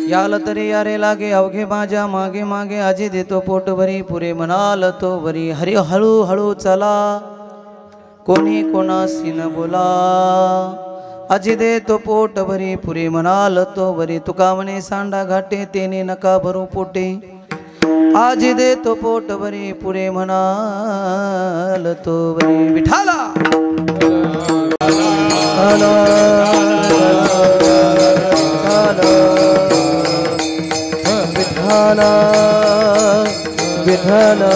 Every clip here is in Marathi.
याल तरी यारे लागे अवघे माझ्या मागे मागे आजी देतो पोट भरी पुरे म्हणाल तो भरी हरी हळू हळू चला कोणी कोणाशी न बोला आजी देतो पोट भरी पुरे म्हणाल तो भरी तुका म्हणे सांडा घाटे तेने नका भरू पोटे आजी देतो पोट भरी पुरे म्हणाल तो भरी विठाला विठाला विठाला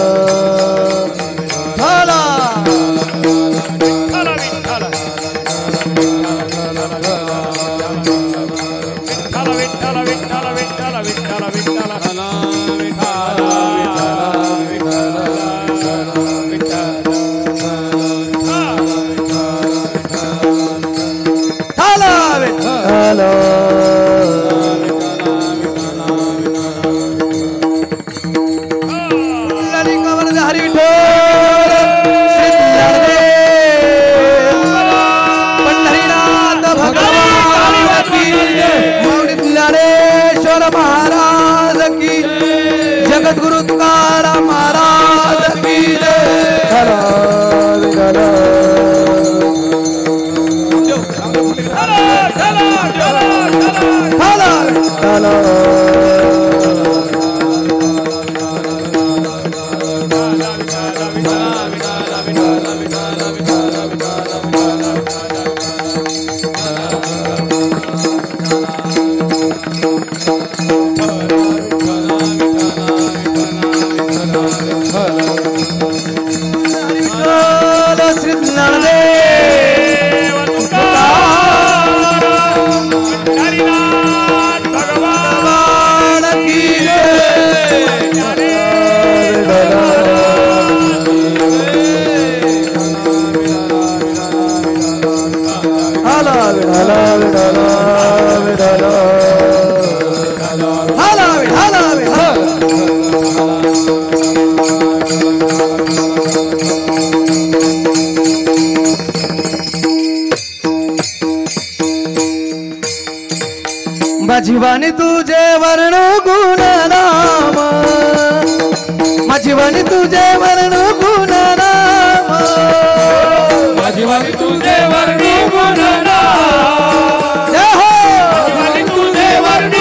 महाराज की जगद्गुरु तुकाराम महाराज की माझीवाणी तुझे वर्ण गुण नाम माझीवाणी तुझे वर्ण गुण नाम माझीवाणी तुझे वर्ण गुण नाम जय हो माझीवाणी तुझे वर्ण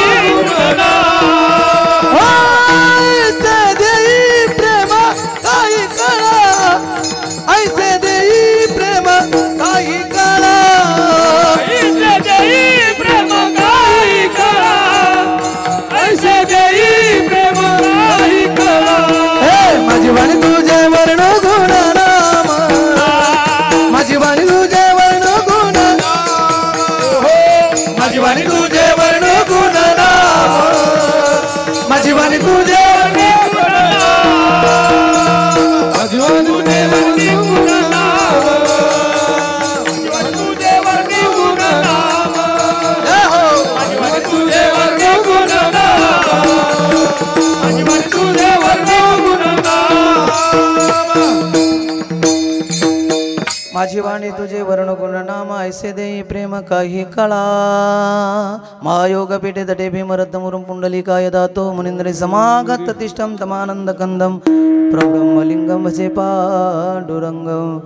गुण नाम ऐसे देई प्रेम काही कळा ऐसे देई प्रेम काही कळा ऐसे देई प्रेम माझीवाणी तुझे वर्ण गुण नाम माझीवाणी तुझे वर्ण गुण माझीवाणी तुझे वर्ण गुण नाम माझीवाणी तुझे माझीवाणी तुझे वर्ण गुण माझी वाणी तुझे वर्ण गुण नाम ऐसे देई प्रेम काही कळा महायोग पीठे तटे भीमरत्नमुरं पुंडलिकाय दातो मुनींद्रे समागत तिष्ठं तमानंद कंदम प्रब्रह्मलिंगम भजे पांडुरंगम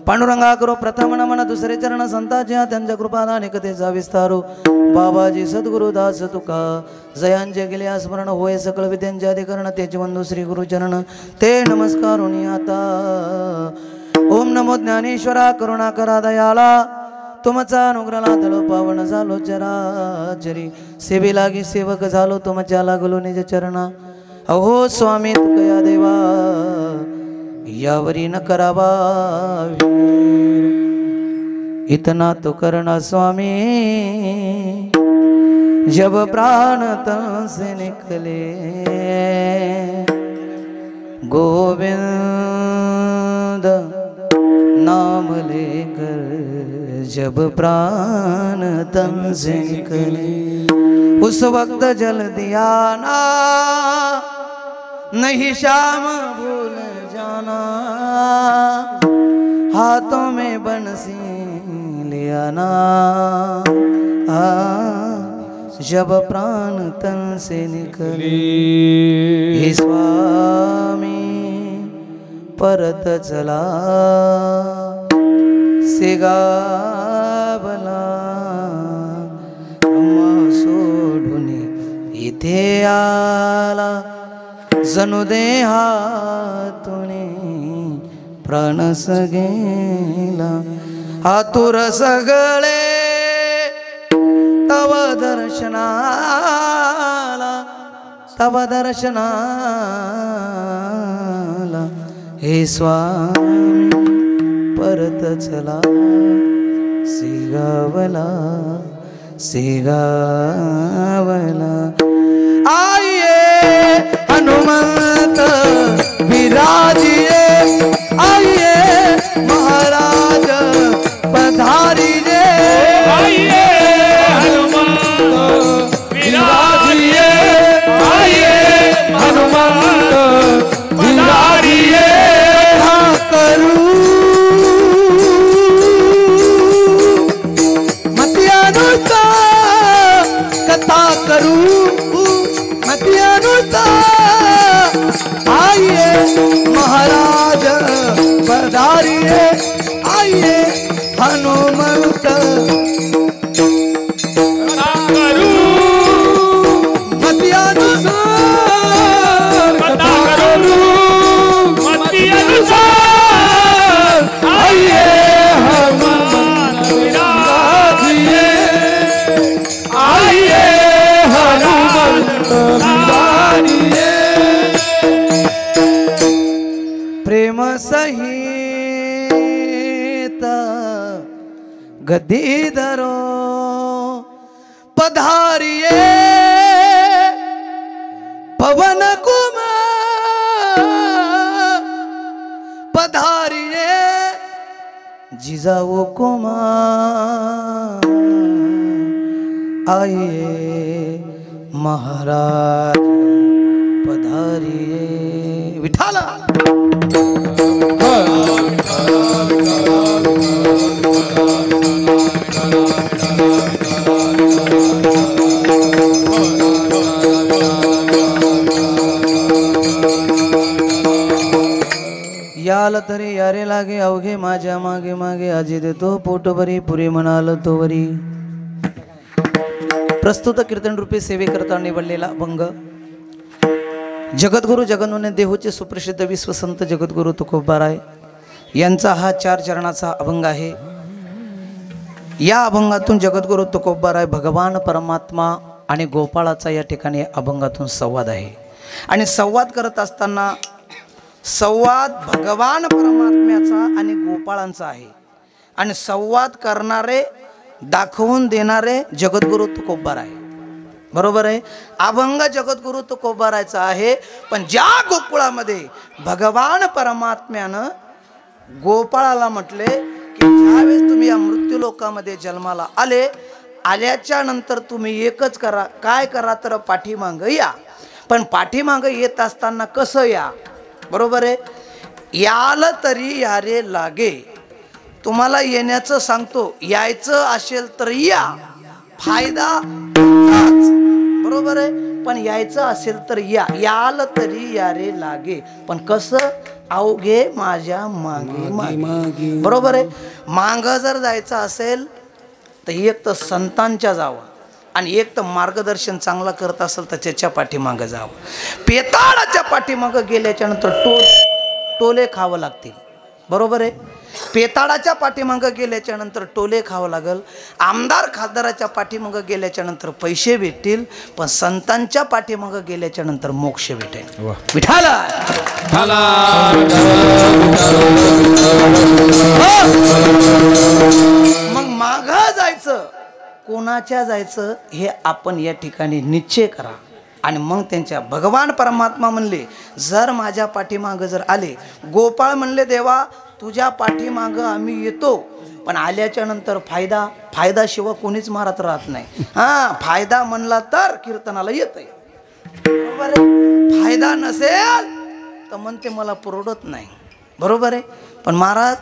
पांडुरंगा करो प्रथम नमन दुसरे चरण संतांच्या त्यांच्या कृपादान एकतेचा विस्तारो बाबाजी सद्गुरुदास तुका जयांचे गेले स्मरण होय सकळ विद्यांचे अधिकरण तेचे वंदू श्री गुरुचरण ते नमस्कारुणी आता ओम नमो ज्ञानेश्वरा करुणाकरा दयाला तुमचा अनुग्रह लादलो पावन झालो चराचरी सेवे लागी सेवक झालो तुमच्या लागलो निज चरणा अहो स्वामी तुकया देवा यावरी न करावा इतना तो करना स्वामी जब प्राण तन से निकले गोविंद नाम लेकर जब प्राण तन से निकले उस वक्त जल दिया ना नहीं शाम भूल जाना हाथों में बंसी लिया ना जब प्राण तन से निकले। हे स्वामी परत चला सेगावला अम्मा सोडून इथे आला जणू देहातून प्राणस गेला आतुर सगळे तव दर्शनाला तव दर्शनाला हे स्वामी परत चला सेगावला सेगावला आइए हनुमंत विराजिए आइए महाराज पधारिए आइए हनुमंत विराजिए आइए हनुमंत पधारिए हाँ करूं मतियानुसार कथा करूं मतियानुसार आइए महाराज पधारिए आइए हनुमंत मतियानुसार कथा करूं मतियानुसार आइए हनुमंत विराजिए आइए हनुमंत विराजिए। प्रेम सहित गदीधरो पधारिए पवन कुमार पधारिए जिजाऊ कुमार आइए महाराज पधारिए विठाला याल तरी यारे लागे अवघे माझ्या मागे मागे आजी देतो पोटभरी पुरे म्हणाल तोवरी। प्रस्तुत कीर्तन रूपी सेवेकरता निवडलेला अभंग जगद्गुरु जगन्नाथ देहूचे सुप्रसिद्ध विश्वसंत जगद्गुरु तुकोबाराय यांचा हा 4 चरणाचा अभंग आहे। या अभंगातून जगद्गुरु तुकोबाराय भगवान परमात्मा आणि गोपाळाचा या ठिकाणी अभंगातून संवाद आहे आणि संवाद करत असताना संवाद भगवान परमात्म्याचा आणि गोपाळांचा आहे आणि संवाद करणारे दाखवून देणारे जगद्गुरु तुकोबाराय बरोबर आहे। अभंग जगद्गुरु तुकोबारायचा आहे पण ज्या गोकुळामध्ये भगवान परमात्म्यानं गोपाळाला म्हटले की ज्यावेळेस तुम्ही या मृत्यू लोकामध्ये जन्माला आले आल्याच्या नंतर तुम्ही एकच करा काय करा तर पाठीमागं या पण पाठीमागं येत असताना कसं या बरोबर आहे। याल तरी यारे लागे तुम्हाला येण्याचं सांगतो यायचं असेल तर या फायदा बरोबर आहे पण यायचं असेल तर या याल तरी यारे लागे पण कसं अवघे माझ्या मागे मागे बरोबर आहे। माग जर जायचं असेल तर एक तर संतांच्या जावं आणि एक तर मार्गदर्शन चांगला करत असेल तर त्याच्या पाठीमागं जावं। पेताळाच्या पाठीमागं गेल्याच्या नंतर टोले खावं लागतील बरोबर आहे। पेताळाच्या पाठीमागं गेल्याच्या नंतर टोले खावं लागल आमदार खासदाराच्या पाठीमागं गेल्याच्या नंतर पैसे भेटतील पण संतांच्या पाठीमागं गेल्याच्या नंतर मोक्ष भेटेल। विठाला मग माग जायचं कोणाच्या जायचं हे आपण या ठिकाणी निश्चय करा आणि मग त्यांच्या भगवान परमात्मा म्हणले जर माझ्या पाठीमागं जर आले गोपाळ म्हणले देवा तुझ्या पाठीमागं आम्ही येतो पण आल्याच्या नंतर फायदा शिवाय कोणीच मारत राहत नाही हा फायदा म्हणला तर कीर्तनाला येतंय बरोबर आहे। फायदा नसेल तर म्हणते मला परवडत नाही बरोबर आहे पण महाराज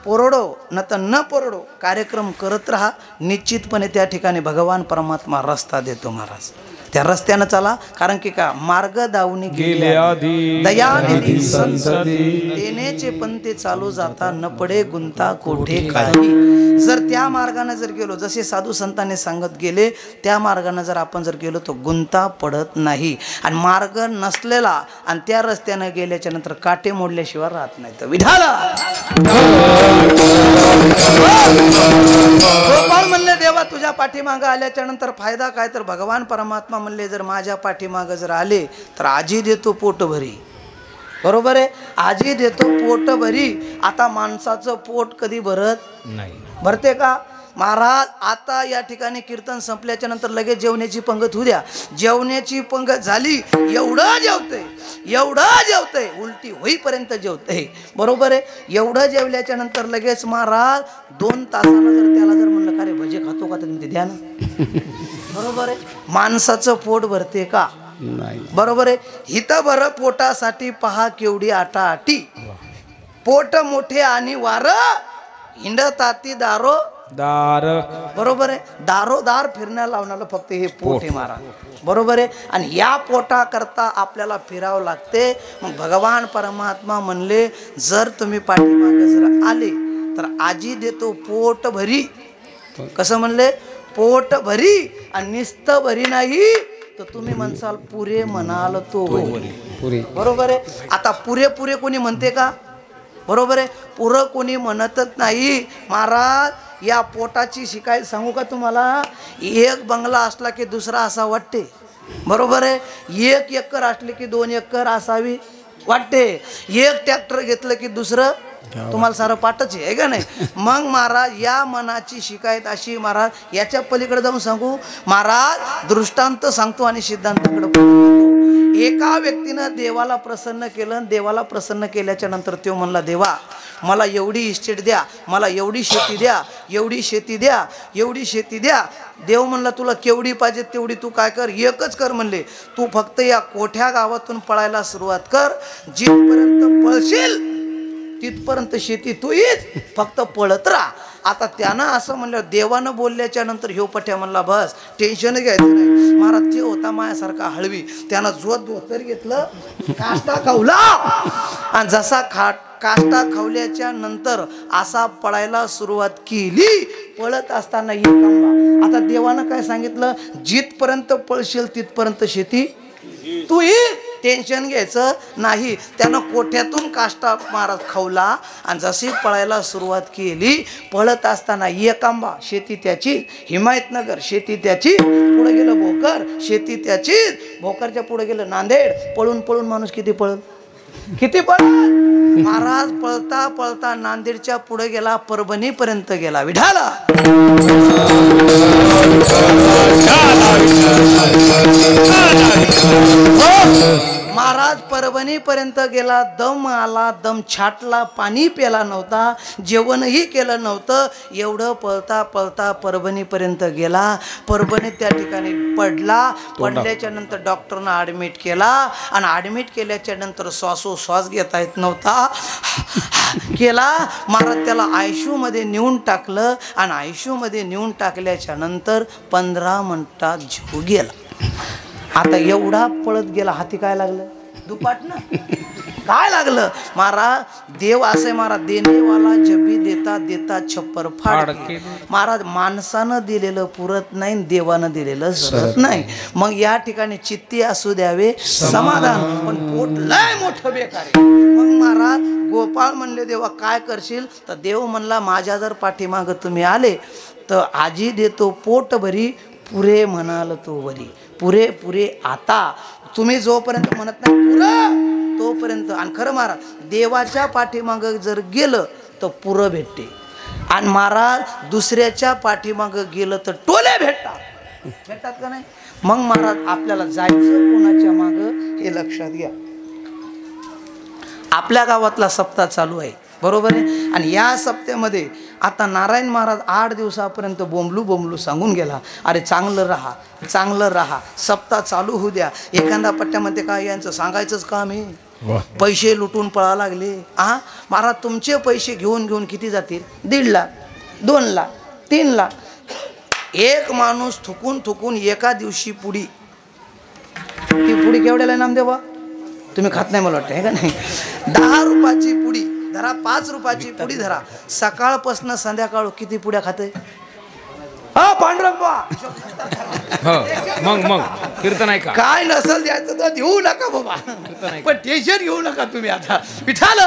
पोरडो न तर न पोरडो कार्यक्रम करत राहा. निश्चितपणे त्या ठिकाणी भगवान परमात्मा रस्ता देतो महाराज. त्या रस्त्यानं चला, कारण की का मार्ग दावणी गेले आधी दयानिधी संसदी देण्याचे पंते चालू जाता न पडे गुंता कोठे काही. जर त्या मार्गाने जर गेलो, जसे साधू संतांनी सांगत गेले त्या मार्गाने जर आपण जर गेलो तर गुंता पडत नाही. आणि मार्ग नसलेला आणि त्या रस्त्याने गेल्याच्या नंतर काटे मोडल्याशिवाय राहत नाही. तर विठाला गोपाळ म्हणले देवा तुझ्या पाठीमागं आल्याच्या नंतर फायदा काय. तर भगवान परमात्मा म्हणले जर माझ्या पाठीमागं जर आले तर आजी देतो पोट भरी. बरोबर आहे, आजी देतो पोट भरी. आता माणसाचं पोट कधी भरत नाही, भरते का महाराज. आता या ठिकाणी कीर्तन संपल्याच्या नंतर लगेच जेवण्याची पंगत होऊ द्या. जेवण्याची पंगत झाली, एवढं जेवतंय उलटी होईपर्यंत जेवतंय. बरोबर आहे, एवढं जेवल्याच्या नंतर लगेच महाराज 2 तासाला जर त्याला जर म्हणलं का रे भजे खातो का, तर तुम्ही द्या ना. बरोबर आहे, माणसाचं पोट भरते का नाही. बरोबर आहे, हिथं बरं पोटासाठी पहा केवढी आटाआटी. पोट मोठे आणि वार हिंडताती दारो दार. बरोबर आहे, दारोदार फिरण्याला लावणारं फक्त हे पोट आहे महाराज. बरोबर आहे, आणि या पोटा करता आपल्याला फिरावं लागते. मग भगवान परमात्मा म्हणले जर तुम्ही पाठीमागे जर आले तर आजी देतो पोट भरी. कसं म्हणले, पोट भरी. आणि निस्त भरी नाही तर तुम्ही म्हणसाल पुरे म्हणाल तो पुरे. बरोबर आहे, आता पुरे कोणी म्हणते का. बरोबर आहे, पुरं कोणी म्हणतच नाही महाराज. या पोटाची शिकायत सांगू का तुम्हाला, एक बंगला असला की दुसरा असा वाटते. बरोबर आहे, 1 एकर असले की 2 एकर असावी वाटते. 1 ट्रॅक्टर घेतलं की दुसरं तुम्हाला सारं पाठच आहे का नाही. मग महाराज या मनाची शिकायत अशी महाराज. याच्या पलीकडे जाऊन सांगू महाराज, दृष्टांत सांगतो आणि सिद्धांताकडे. एका व्यक्तीनं देवाला प्रसन्न केलं. देवाला प्रसन्न केल्याच्या नंतर तो म्हणला देवा मला एवढी इस्टेट द्या, मला एवढी शेती द्या, एवढी शेती द्या, एवढी शेती द्या. देव म्हणला तुला केवढी पाहिजे तेवढी तू काय कर, एकच कर म्हणले. तू फक्त या कोठ्या गावातून पळायला सुरुवात कर. जिथपर्यंत पळशील तिथपर्यंत शेती तू येच, फक्त पळत राहा. आता त्यानं असं म्हणलं, देवानं बोलल्याच्या नंतर ह्यो पठ्या म्हणला बस टेन्शन घ्यायचं नाही. महाराज ते होता माझ्यासारखा हळवी. त्यानं जो धोतर घेतलं, काष्टा खावला. आणि जसा काष्टा खावल्याच्या नंतर असा पळायला सुरुवात केली. पळत असताना एक आंबा. आता देवानं काय सांगितलं, जिथपर्यंत पळशील तिथपर्यंत शेती तू ये, टेन्शन घ्यायचं नाही. त्यानं कोठ्यातून काष्टा महाराज खावला आणि जशी पळायला सुरुवात केली. पळत असताना एक आंबा, शेती त्याची. हिमायतनगर शेती त्याची. पुढे गेलं भोकर, शेती त्याची. भोकरच्या पुढे गेलं नांदेड. पळून पळून माणूस किती पळ महाराज. पळता पळता नांदेडच्या पुढे गेला, परभणीपर्यंत गेला. विठाला महाराज परभणीपर्यंत गेला. दम आला, दम छाटला, पाणी प्याला नव्हता, जेवणही केलं नव्हतं. एवढं पळता पळता परभणीपर्यंत गेला. परभणीत त्या ठिकाणी पडला. पडल्याच्या नंतर डॉक्टरनं ॲडमिट केला. आणि ॲडमिट केल्याच्या नंतर श्वास घेता येत नव्हता केला. महाराज त्याला ICU मध्ये नेऊन टाकलं. आणि ICU मध्ये नेऊन टाकल्याच्या नंतर 15 मिनिटात जीव गेला. आता एवढा पळत गेला, हाती काय लागलं, दुपाट ना. काय लागलं महाराज, देव असे महाराज, देणेवाला जबी देता देता छप्पर फाड. महाराज माणसानं दिलेलं पुरत नाही, देवानं दिलेलं सरत नाही. मग या ठिकाणी चित्ती असू द्यावे समाधान, पण पोट लय मोठं बेकार आहे. मग महाराज गोपाळ म्हणले देवा काय करशील. तर देव म्हणला माझ्या जर पाठीमागं तुम्ही आले तर आजी देतो पोट भरी, पुरे म्हणाल तो वरी. पुरे पुरे आता तुम्ही जोपर्यंत म्हणत नाही पुरं तोपर्यंत. आणि खरं महाराज देवाच्या पाठीमागं जर गेलं तर पुरं भेटते. आणि महाराज दुसऱ्याच्या पाठीमागं गेलं तर टोले भेटतात का नाही. मग महाराज आपल्याला जायचं कोणाच्या मागं हे लक्षात घ्या. आपल्या गावातला सप्ताह चालू आहे. बरोबर आहे. आणि या सप्त्यामध्ये आता नारायण महाराज 8 दिवसापर्यंत बोंबलू सांगून गेला, अरे चांगलं राहा, सप्ताह चालू होऊ द्या. एखादा पट्ट्यामध्ये काय यांचं सांगायचंच काम आहे. पैसे लुटून पळा लागले. महाराज तुमचे पैसे घेऊन घेऊन किती जातील? 1.5 लाख, 2 लाख, 3 लाख. एक माणूस थुकून थुकून एका दिवशी पुडी, ती पुडी केवढ्याला नामदेवा? तुम्ही खात नाही मला वाटतं, आहे का नाही? 10 रुपयाची पुडी धरा, 5 रुपयाची पुडी धरा, सकाळपासून संध्याकाळ किती पुड्या खाते? पांडुरंग मग कीर्तन आहे का? काय नसल द्यायचं तर देऊ नका बाबा, पण टेन्शन घेऊ नका तुम्ही. आता विठाल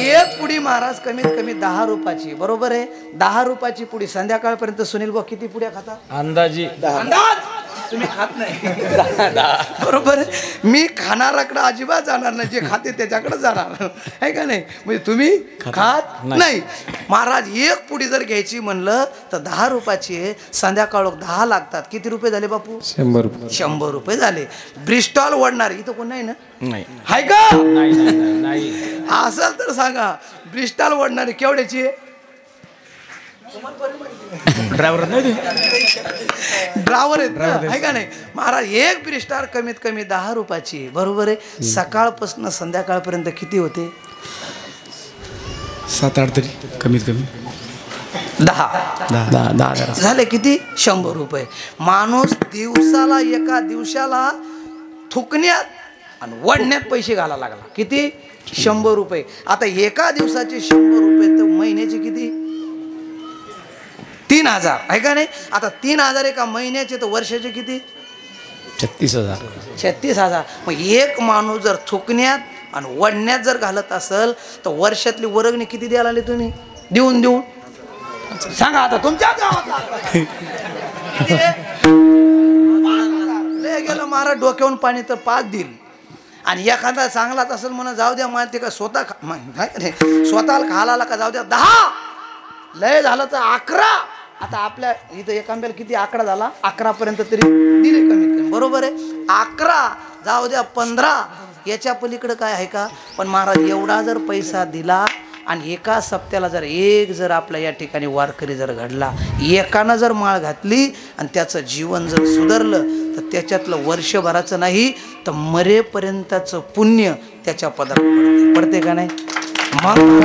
एक पुडी महाराज कमीत कमी 10 रुपयाची, बरोबर आहे? 10 रुपयाची पुडी संध्याकाळपर्यंत सुनील भाऊ किती पुड्या खाता? अंदाजी अंदाज तुम्ही खात नाही. बरोबर आहे. मी खाणाराकडे अजिबात जाणार नाही, जे खाते त्याच्याकडे जाणार, आहे का नाही? म्हणजे तुम्ही खात नाही. महाराज एक पुडी जर घ्यायची म्हणलं तर 10 रुपयाची आहे, संध्याकाळ 10 लागतात. किती रुपये झाले बापू? 100 रुपये. 100 रुपये झाले. ब्रिस्टॉल ओढणार इथं कोण नाही ना? नाही हाय का? नाही असेल तर सांगा. ब्रिस्टॉल ओढणारी केवढ्याची आहे? ड्रायव्हर नाही, ड्रायव्हर आहेत, आहे का नाही? महाराज एक ब्रिस्टार कमीत कमी 10 रुपयाची, बरोबर आहे? सकाळपासून संध्याकाळपर्यंत किती होते? 7-8 तरी कमीत कमी 10 झाले. किती? 100 रुपये. माणूस दिवसाला, एका दिवसाला थुकण्यात आणि वडण्यात पैसे घाला लागला. किती? 100 रुपये. आता एका दिवसाचे 100 रुपये तर महिन्याचे किती? 3000, आहे का नाही? आता 3000 एका महिन्याचे तर वर्षाचे किती? 36,000. 36,000. मग एक माणूस जर थुकण्यात आणि वडण्यात जर घालत असेल तर वर्षातली वर्गणी किती द्यायला आले तुम्ही? देऊन सांगा आता तुमच्या गावात गेलं महाराज डोक्यावरून पाणी तर 5 देईल. आणि एखादा चांगलाच असेल म्हणा जाऊ द्या, मला ते का स्वतःला खाला का जाऊ द्या 10, लय झालं तर 11. आता आपल्या इथं एक आंब्याला किती आकडा झाला? 11 पर्यंत तरी दिले कमीत कमी, बरोबर आहे? 11 जाऊ द्या 15, याच्या पलीकडे काय आहे का? पण महाराज एवढा जर पैसा दिला आणि एका सप्त्याला जर आपल्या या ठिकाणी वारकरी जर घडला, एकानं जर माळ घातली आणि त्याचं जीवन जर सुधारलं तर त्याच्यातलं वर्षभराचं नाही तर मरेपर्यंतचं पुण्य त्याच्या पदरात पडते का नाही? मग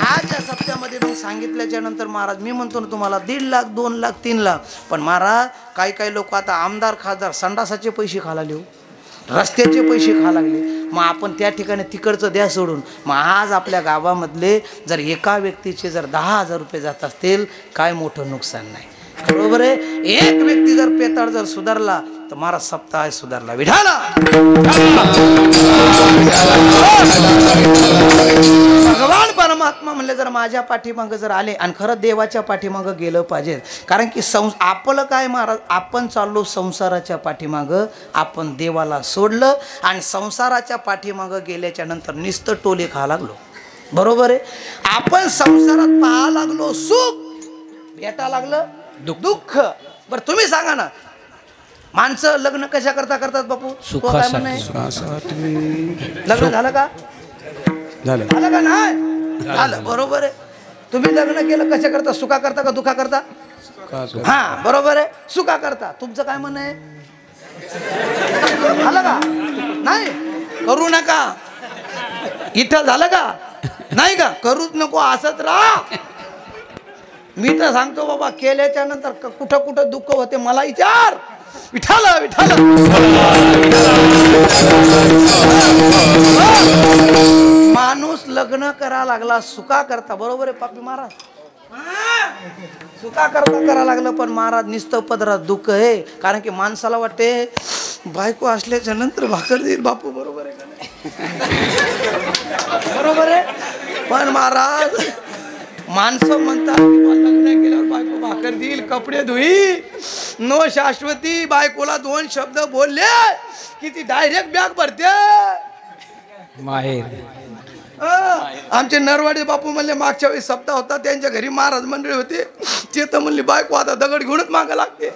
आज या सप्त्यामध्ये मग सांगितल्याच्या नंतर महाराज मी म्हणतो ना तुम्हाला 1.5 लाख, 2 लाख, 3 लाख. पण महाराज काही लोक आता आमदार खासदार संडासाचे पैसे खाला लिहू, रस्त्याचे पैसे खा लागले. मग आपण त्या ठिकाणी तिकडचं द्या सोडून. मग आज आपल्या गावामधले जर एका व्यक्तीचे जर 10,000 रुपये जात असतील, काय मोठं नुकसान नाही, बरोबर आहे? एक व्यक्ती जर पेताळ जर सुधारला तर महाराज सप्ताह सुधारला. विठाला भगवान परमात्मा म्हणले जर माझ्या पाठीमागं जर आले आणि खरं देवाच्या पाठीमागं गेलं पाहिजे. कारण की आपलं काय महाराज, आपण चाललो संसाराच्या पाठीमागं, आपण देवाला सोडलं आणि संसाराच्या पाठीमागं गेल्याच्या नंतर नुसतं टोले खा लागलो, बरोबर आहे? आपण संसारात पाहा लागलो सुख, भेटा लागलं दुःख. बरं तुम्ही सांगा ना, माणसं लग्न कशा करतात बापू? लग्न झालं का? झालं का नाही? झालं, बरोबर आहे. तुम्ही लग्न केलं कशा करता? सुखा करता का दुखा करता? हा, बरोबर आहे, सुखा करता. तुमचं काय म्हणणं आहे? झालं का? नाही करू नका. इथं झालं का? नाही का? करूच नको, असंच राहा. मी तर सांगतो बाबा, केल्याच्या नंतर कुठं कुठं दुःख होते मला विचार. विठाल विठाल माणूस लग्न करा लागला सुका करता, बरोबर आहे पापी महाराज? सुका करता करा लागलं, पण महाराज नुसतं पदरात दुःख आहे. कारण की माणसाला वाटते बायको असल्याच्या नंतर भाकर देईल बापू, बरोबर आहे का नाही? बरोबर आहे. पण महाराज माणसं म्हणतात लग्न केल्यावर बायको भाकर देईल, कपडे धुई, नो शाश्वती. बायकोला 2 शब्द बोलले की ती डायरेक्ट बॅग भरते माहेर. आमचे नरवाडे बापू म्हणले मागच्या वेळी सप्ताह होता, त्यांच्या घरी महाराज मंडळी होते, ते तर म्हणले बायको आता दगड घेऊनच मागं लागते.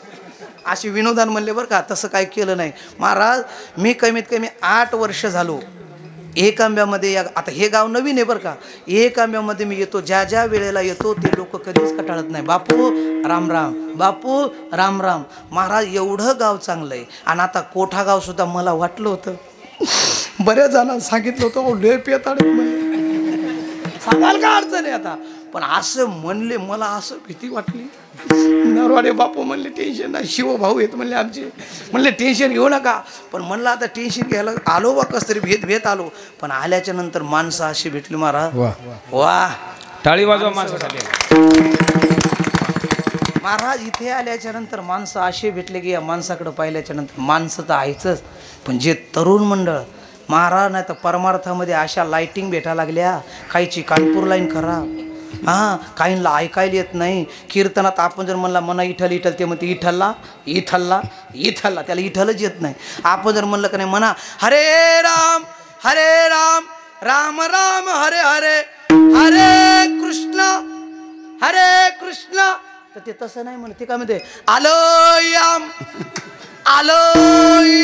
अशी विनोदान म्हणले बरं का. तसं काही केलं नाही महाराज. मी कमीत कमी 8 वर्ष झालो एक आंब्यामध्ये आता हे गाव नवीन आहे बरं का. एक आंब्यामध्ये मी येतो, ज्या ज्या वेळेला येतो ते लोक कधीच कटाळत नाही. बापू राम राम, बापू राम राम. महाराज एवढं गाव चांगलं आहे. आणि आता कोठा गाव सुद्धा मला वाटलं होतं, बऱ्याच जणांना सांगितलं होतं लय पेताड सांगाल का अडचण आहे आता. पण असं म्हणले मला असं भीती वाटली. नरवाडे बापू म्हणले टेन्शन नाही, शिवभाऊ येत म्हणले आमचे, म्हणले टेन्शन घेऊ नका. पण म्हणलं आता टेन्शन घ्यायला आलो बा कस तरी भेट आलो. पण आल्याच्या नंतर माणसं अशी भेटली महाराज, वा टाळी वाजवा माणसासाठी. महाराज इथे आल्याच्या नंतर माणसं असे भेटले की या माणसाकडे पाहिल्याच्या नंतर माणसं तर आहेच, पण जे तरुण मंडळ महाराज नाही तर परमार्थामध्ये अशा लाईटिंग भेटायला लागल्या. काहीची कानपूर लाईन खराब, हां काहींना ऐकायला येत नाही. कीर्तनात आपण जर म्हणला म्हणा इठल इठल, ते म्हणते इठलला इठलला इठलला, त्याला इठलच येत नाही. आपण जर म्हणलं का नाही म्हणा हरे राम राम राम हरे हरे, हरे कृष्ण तर ते तसं नाही म्हणते. काय म्हणते आलो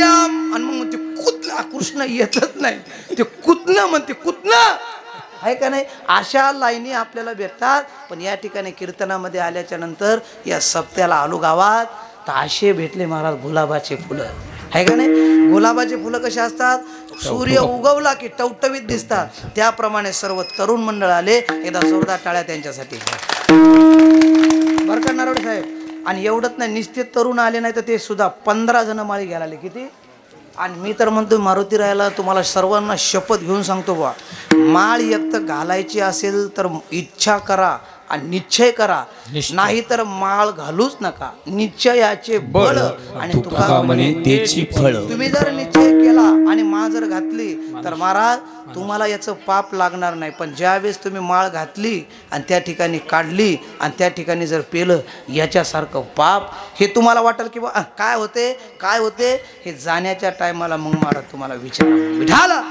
याम आणि मग ते कुतला कृष्ण येतच नाही, ते कुतनं म्हणते कुतनं आहे का नाही. अशा लाईनी आपल्याला भेटतात. पण या ठिकाणी कीर्तनामध्ये आल्याच्या नंतर या सप्त्याला आलो गावात तर असे भेटले महाराज गुलाबाचे फुलं आहे का नाही. गुलाबाचे फुलं कसे असतात, सूर्य उगवला की टवटवीत दिसतात. त्याप्रमाणे सर्व तरुण मंडळ आले. एकदा जोरदार टाळ्या त्यांच्यासाठी बरं का नरवडे साहेब. आणि एवढंच नाही, निश्चित तरुण आले नाही तर ते सुद्धा 15 जण माळी घ्यायला आले. किती. आणि मी तर म्हणतो मारुती राहायला तुम्हाला सर्वांना शपथ घेऊन सांगतो बा, माळ एक तर घालायची असेल तर इच्छा करा आणि निश्चय करा, नाही तर माळ घालूच नका. निश्चयाचे बळ आणि तुका म्हणे त्याची फळ. तुम्ही जर निश्चय केला आणि माळ जर घातली तर महाराज तुम्हाला याचं पाप लागणार नाही. पण ज्यावेळेस तुम्ही माळ घातली आणि त्या ठिकाणी काढली आणि त्या ठिकाणी जर पेलं याच्यासारखं पाप हे तुम्हाला वाटेल की बा काय होते हे जाण्याच्या टायमाला मग महाराज तुम्हाला विचारा विठाला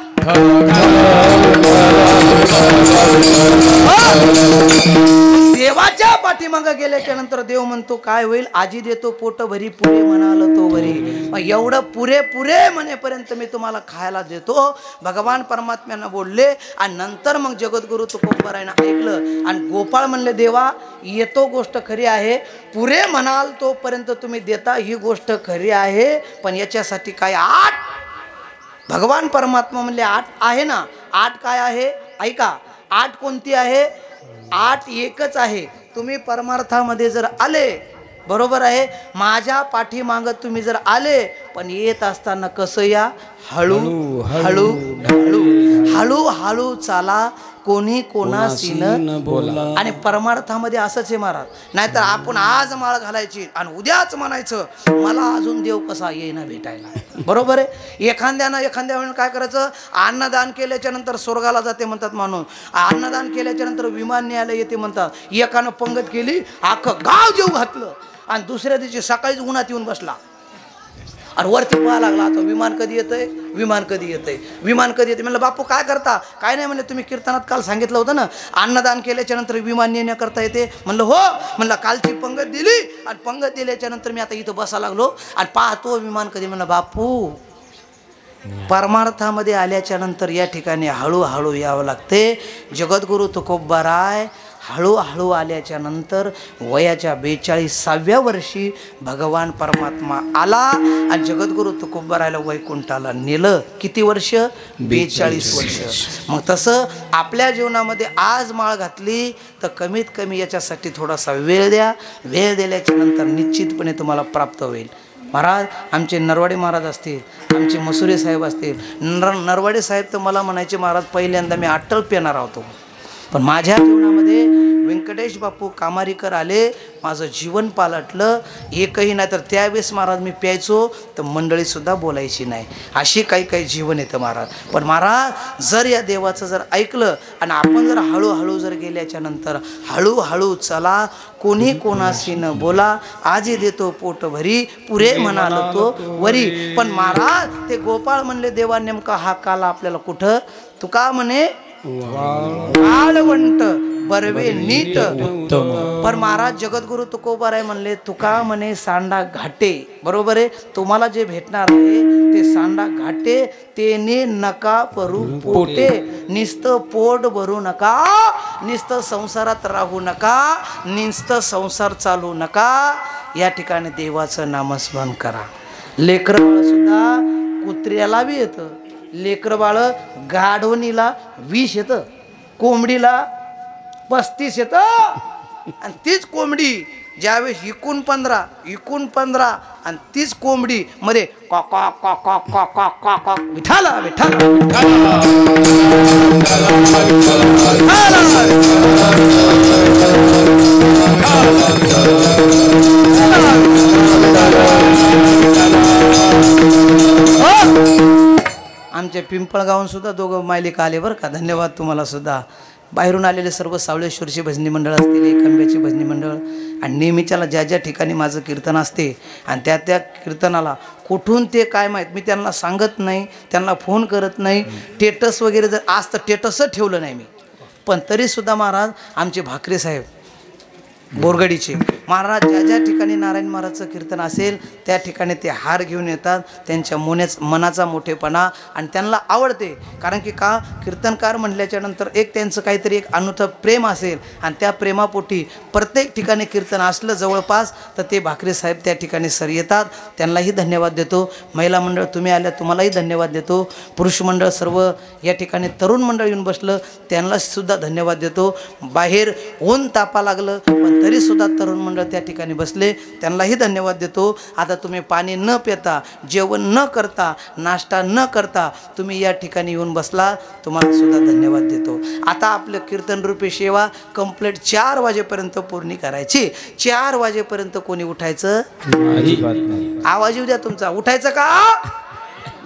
देवाच्या पाठीमागं गेल्याच्या नंतर देव म्हणतो काय होईल, आजी देतो पोट भरी पुरे म्हणाल तो भरी. एवढं पुरे म्हणेपर्यंत मी तुम्हाला खायला देतो. भगवान परमात्म्यानं बोलले आणि नंतर मग जगद्गुरु तुकोबारायनं ऐकलं आणि गोपाळ म्हणले देवा येतो गोष्ट खरी आहे, पुरे म्हणाल तोपर्यंत तुम्ही देता ही गोष्ट खरी आहे, पण याच्यासाठी काय 8 भगवान परमात्मा म्हणले 8 आहे ना. 8 काय आहे ऐका, 8 कोणती आहे, 8 एकच आहे. तुम्ही परमार्थामध्ये जर आले बरोबर आहे, माझ्या पाठीमागं तुम्ही जर आले, पण येत असताना कसं या, हळू हळू हळू हळू हळू चाला, कोणी कोणाशी न बोला. आणि परमार्थामध्ये असंच आहे महाराज. नाहीतर आपण आज माळ घालायची आणि उद्याच म्हणायचं मला अजून देव कसा येईना भेटायला. बरोबर आहे. एखाद्या वेळेला काय करायचं, अन्नदान केल्याच्या नंतर स्वर्गाला जाते म्हणतात माणूस. अन्नदान केल्याच्या नंतर विमान न्यायला येते म्हणतात. एकानं पंगत केली, अख्खं गाव जेव घातलं आणि दुसऱ्या दिवशी सकाळीच उन्हात येऊन बसला आणि वरती पाहा लागला आता विमान कधी येतंय म्हणलं बापू काय करता, काय नाही म्हणलं तुम्ही कीर्तनात काल सांगितलं होतं ना अन्नदान केल्याच्या नंतर विमान नेण्या करता येते. म्हणलं हो, म्हणलं कालची पंगत दिली आणि पंगत दिल्याच्या नंतर मी आता इथं बसा लागलो आणि पाहतो विमान कधी. म्हणलं बापू परमार्थामध्ये आल्याच्या नंतर या ठिकाणी हळूहळू यावं लागते. जगद्गुरु तुकोबाराय हळूहळू आल्याच्या नंतर वयाच्या 42व्या वर्षी भगवान परमात्मा आला आणि जगद्गुरु तुकोबारायला वैकुंठाला नेलं. किती वर्ष, 42 वर्ष. मग तसं आपल्या जीवनामध्ये आज माळ घातली तर कमीत कमी याच्यासाठी थोडासा वेळ द्या. वेळ दिल्याच्या नंतर निश्चितपणे तुम्हाला प्राप्त होईल. महाराज आमचे नरवाडे महाराज असतील, आमचे मसुरे साहेब असतील. नरवाडे साहेब तर मला म्हणायचे महाराज पहिल्यांदा मी अट्टल पेणार होतो, पण माझ्या जीवनामध्ये व्यंकटेश बापू कामारीकर आले, माझं जीवन पालटलं. एकही नाही तर त्यावेळेस महाराज मी प्यायचो तर मंडळीसुद्धा बोलायची नाही. अशी काही जीवन येतं महाराज. पण महाराज जर या देवाचं जर ऐकलं आणि आपण जर हळूहळू जर गेल्याच्या नंतर हळूहळू चला, कोणी कोणाशी न बोला, आजी देतो पोट भरी पुरे म्हणाल तो वरी. पण महाराज ते गोपाळ म्हणले देवा नेमका हा काला आपल्याला कुठं, तुका म्हणे वाळवंट बरवे नीट उत्तम पर महाराज जगद्गुरु तुकोबाराय म्हणले तुका म्हणे सांडा घाटे बरोबर आहे तुम्हाला जे भेटणार आहे ते सांडा घाटे तेने नका परू पोटे निस्तं पोट भरू नका निस्तं संसारात राहू नका निस्तं संसार चालू नका या ठिकाणी देवाचं नामस्मरण करा लेकरं बाळ सुद्धा कुत्र्याला बी येतं लेकरं बाळ गाढवणीला 20 येतं कोंबडीला 35 येतं आणि तीच कोंबडी ज्यावेळेस इकून 15 आणि तीच कोंबडी मध्ये कॉक कॉक कॉक कॉक कॉक कॉक कॉक कॉक विठाला विठाला आमच्या पिंपळगावून सुद्धा दोघं मायलिक आले बरं का धन्यवाद तुम्हाला सुद्धा बाहेरून आलेले सर्व सावळेश्वरची भजनी मंडळ असतील एकंब्याची भजनी मंडळ आणि नेहमीच्याला ज्या ज्या ठिकाणी माझं कीर्तन असते आणि त्या त्या कीर्तनाला कुठून ते काय माहीत मी त्यांना सांगत नाही त्यांना फोन करत नाही टेटस वगैरे जर आज तर टेटसच ठेवलं नाही मी पण तरीसुद्धा महाराज आमचे भाकरे साहेब बोरगडीचे महाराज ज्या ज्या ठिकाणी नारायण महाराजचं कीर्तन असेल त्या ठिकाणी ते हार घेऊन येतात त्यांच्या मनाचा मोठेपणा आणि त्यांना आवडते कारण की का कीर्तनकार म्हणल्याच्या नंतर एक त्यांचं काहीतरी एक अनोखं प्रेम असेल आणि त्या प्रेमापोटी प्रत्येक ठिकाणी कीर्तन असलं जवळपास तर ते भाकरे साहेब त्या ठिकाणी सर येतात त्यांनाही धन्यवाद देतो महिला मंडळ तुम्ही आल्या तुम्हालाही धन्यवाद देतो पुरुष मंडळ सर्व या ठिकाणी तरुण मंडळ येऊन बसलं त्यांना सुद्धा धन्यवाद देतो बाहेर ऊन तापा लागलं पण तरी सुद्धा तरुण मंडळ त्या ठिकाणी बसले त्यांनाही धन्यवाद देतो आता तुम्ही पाणी न पिता जेवण न करता नाश्ता न करता तुम्ही या ठिकाणी येऊन बसला तुम्हाला सुद्धा धन्यवाद देतो आता आपलं कीर्तन रूपी सेवा कंप्लीट 4 वाजेपर्यंत पूर्ण करायची 4 वाजेपर्यंत कोणी उठायचं आवाज येऊ द्या तुमचा उठायचं का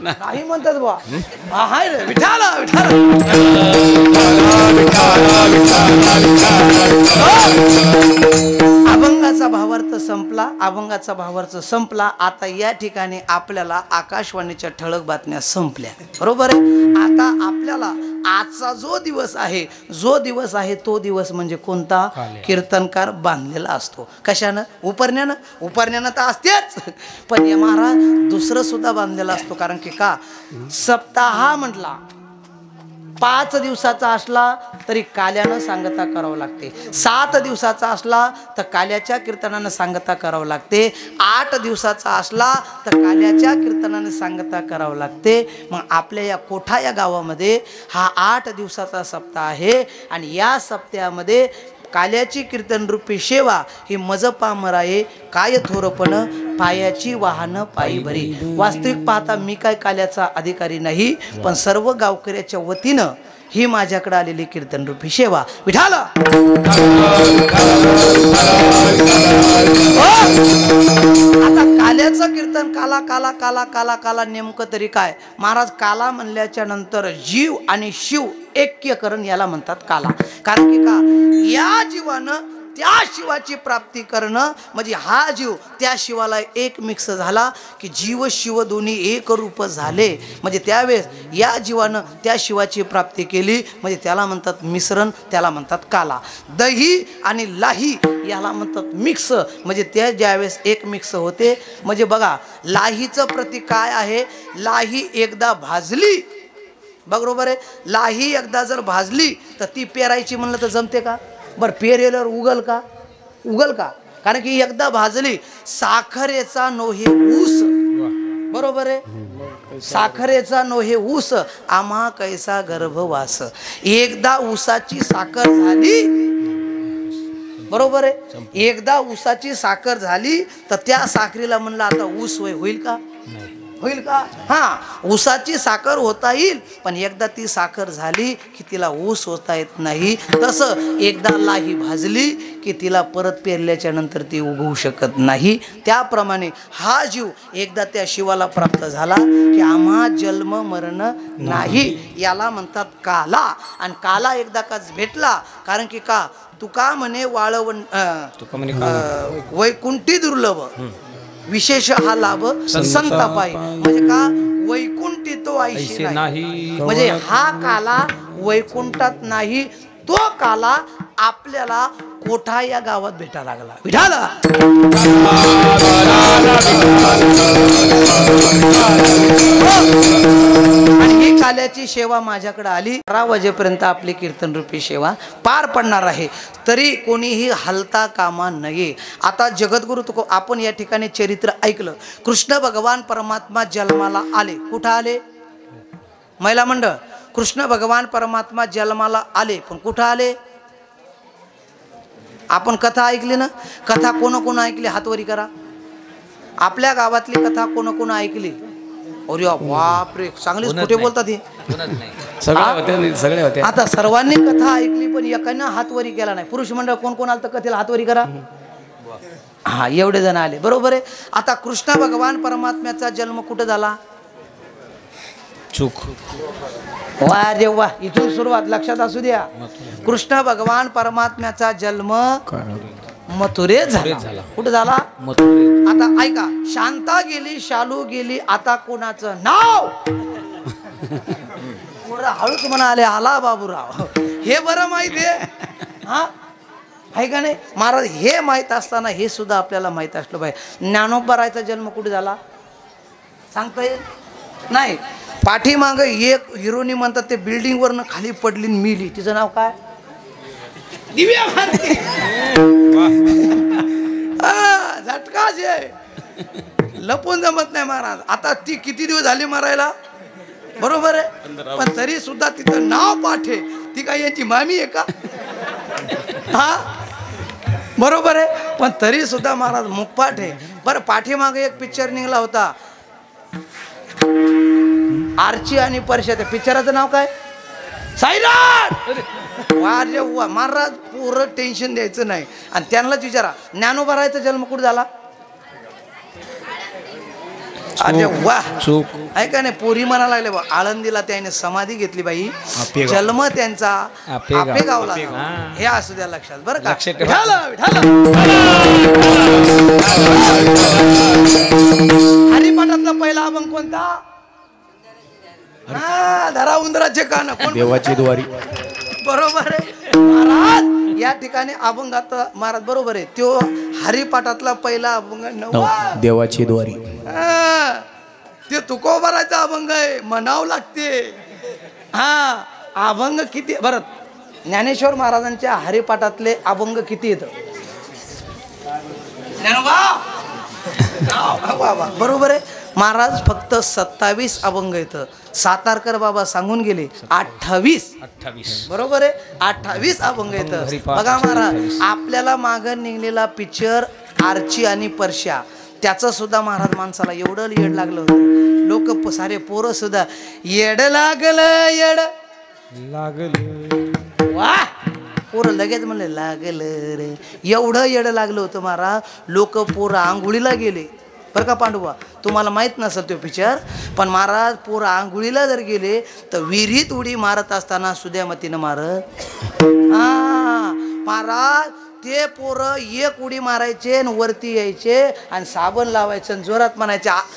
नाही म्हणतात बा हाय रे विठाला अभंगाचा भावार्थ संपला आता या ठिकाणी आपल्याला आकाशवाणीच्या ठळक बातम्या संपल्या बरोबर आहे आता आपल्याला आजचा जो दिवस आहे तो दिवस म्हणजे कोणता कीर्तनकार बांधलेला असतो कशानं उपरण्यानं तर असतेच पण या महाराज दुसरं सुद्धा बांधलेला असतो कारण की का सप्ताह म्हटला 5 दिवसाचा असला तरी काल्यानं सांगता करावं लागते 7 दिवसाचा असला तर काल्याच्या कीर्तनानं सांगता करावं लागते 8 दिवसाचा असला तर काल्याच्या कीर्तनानं सांगता करावं लागते मग आपल्या या कोठा या गावामध्ये हा 8 दिवसाचा सप्ताह आहे आणि या सप्त्यामध्ये काल्याची कीर्तन रूपी सेवा ही मजपा मराये काय थोरपण पायाची वाहन पायी भरी वास्तविक पाहता मी काय काल्याचा अधिकारी नाही पण सर्व गावकऱ्याच्या वतीनं ही माझ्याकडे आलेली कीर्तन रूपी सेवा विठाला आता काल्याचं कीर्तन काला काला काला काला काला नेमकं तरी काय महाराज काला म्हणल्याच्या नंतर जीव आणि शिव ऐक्यकरण याला म्हणतात काला कारण की का या जीवानं त्या शिवाची प्राप्ती करणं म्हणजे हा जीव त्या शिवाला एक मिक्स झाला की जीव शिव दोन्ही एक रूप झाले म्हणजे त्यावेळेस या जीवानं त्या शिवाची प्राप्ती केली म्हणजे त्याला म्हणतात मिश्रण त्याला म्हणतात काला दही आणि लाही याला म्हणतात मिक्स म्हणजे त्या ज्यावेळेस एक मिक्स होते म्हणजे बघा लाहीचं प्रतीक काय आहे लाही एकदा भाजली बरोबर आहे लाही एकदा जर भाजली तर ती पेरायची म्हणलं तर जमते का बरं पेरेल्यावर उगल का कारण की एकदा भाजली साखरेचा नोहे ऊस बरोबर आहे साखरेचा नोहे ऊस आम्हा कैसा गर्भवास एकदा ऊसाची साखर झाली बरोबर आहे एकदा ऊसाची साखर झाली तर त्या साखरेला म्हणलं आता ऊस होईल का हा ऊसाची साखर होता येईल पण एकदा ती साखर झाली की तिला ऊस होता येत नाही तसं एकदा लाही भाजली की तिला परत पेरल्याच्या नंतर ती उगवू शकत नाही त्याप्रमाणे हा जीव एकदा त्या शिवाला प्राप्त झाला की आम्हा जन्म मरण नाही याला म्हणतात काला आणि काला एकदा का भेटला कारण की का तुका म्हणे वाळवण वैकुंठी दुर्लभ विशेष हा लाभ संतापाई म्हणजे का वैकुंठी तो ऐशी नाही म्हणजे हा काला वैकुंठात नाही तो काला आपल्याला कोठा या गावात भेटायला लागला. विठाला आणि ही काल्याची सेवा माझ्याकडे आली. 12 वाजेपर्यंत आपली कीर्तन रूपी सेवा पार पडणार आहे. तरी कोणीही हलता कामा नये. आता जगद्गुरु तुको आपण या ठिकाणी चरित्र ऐकलं. कृष्ण भगवान परमात्मा जन्माला आले. कुठं आले? महिला मंडळ. कृष्ण भगवान परमात्मा जन्माला आले, पण कुठं आले? आपण कथा ऐकली ना? कथा कोण ऐकली? हातवरी करा. आपल्या गावातली कथा कोण ऐकली? अरे बापरे, चांगलीच कुठे बोलतात हे. सगळे होते. आता सर्वांनी कथा ऐकली, पण एकानं हातवरी केला नाही. पुरुष मंडळ कोण आलं तर कथेला हातवरी करा. हा, एवढे जण आले. बरोबर आहे. आता कृष्ण भगवान परमात्म्याचा जन्म कुठं झाला? चूक. वा रे वा, इथून सुरुवात लक्षात असू द्या. कृष्ण भगवान परमात्म्याचा जन्म मथुरेत झाला. कुठं झाला? आता ऐका, शांता गेली, शालू गेली, आता कोणाचं नाव? हळूच म्हणाले, आला बाबूराव. हे बरं माहिती आहे. हा, आहे का नाही महाराज? हे माहीत असताना हे सुद्धा आपल्याला माहीत असलं पाहिजे. ज्ञानोबरायचा जन्म कुठे झाला सांगता येईल नाही. पाठीमाग एक हिरोनी म्हणतात ते बिल्डिंग वरनं खाली पडली मिली. तिचं नाव काय? दिव्या भारती. झटका जे लपून जमत नाही महाराज. आता ती किती दिवस झाली मरायला? बरोबर आहे, पण तरी सुद्धा तिचं नाव पाठे. ती काय यांची मामी आहे का? हा, बरोबर आहे, पण तरी सुद्धा महाराज मुखपाठ आहे. बरं, पाठीमागे एक पिक्चर निघाला होता, आर्ची आणि परश्या. त्या पिक्चराचं नाव काय? साईराट. वा रे वा महाराज, पुरं टेन्शन द्यायचं नाही. आणि त्यांनाच विचारा, ज्ञानोबरायचा जन्म कुठे झाला? अरे वा, चूक आहे का नाही? पोरी म्हणा लागले बा, आळंदीला त्याने समाधी घेतली बाई, जन्म त्यांचा आपेगावला. हे असू द्या लक्षात, बरं का? हरिपाठातला पहिला अभंग कोणता? धरा उंदराचे कान. देवाची द्वारी. बरोबर आहे महाराज. या ठिकाणी अभंगात महाराज बरोबर आहे. तो हरिपाठातला पहिला अभंग नववा, देवाची द्वारी. ते तुकोबाराचा अभंग आहे, म्हणावं लागते. हा, अभंग किती बरं? ज्ञानेश्वर महाराजांच्या हरिपाठातले अभंग किती येतं? बरोबर आहे महाराज. फक्त 27 अभंग येतं. सातारकर बाबा सांगून गेले 28. बरोबर आहे, 28 अभंग येतं. बघा महाराज, आपल्याला मागं निघलेला पिक्चर आर्ची आणि परश्या, त्याचं सुद्धा महाराज माणसाला एवढं येड लागलं होतं. लोक सारे पोरं सुद्धा येड लागलं, येड लागलं. वा, पोरं लगेच म्हणले लागलं रे. एवढं येड लागलं होतं महाराज. लोक पोरं आंघोळीला गेले. बरं का पांडुबा, तुम्हाला माहीत नसेल तो पिक्चर, पण महाराज पोरं आंघोळीला जर गेले तर विहिरीत उडी मारत असताना सुद्यामतीनं मारत. हा महाराज, ते पोरं एक उडी मारायचे आणि वरती यायचे आणि साबण लावायचं आणि जोरात म्हणायचे आवाज.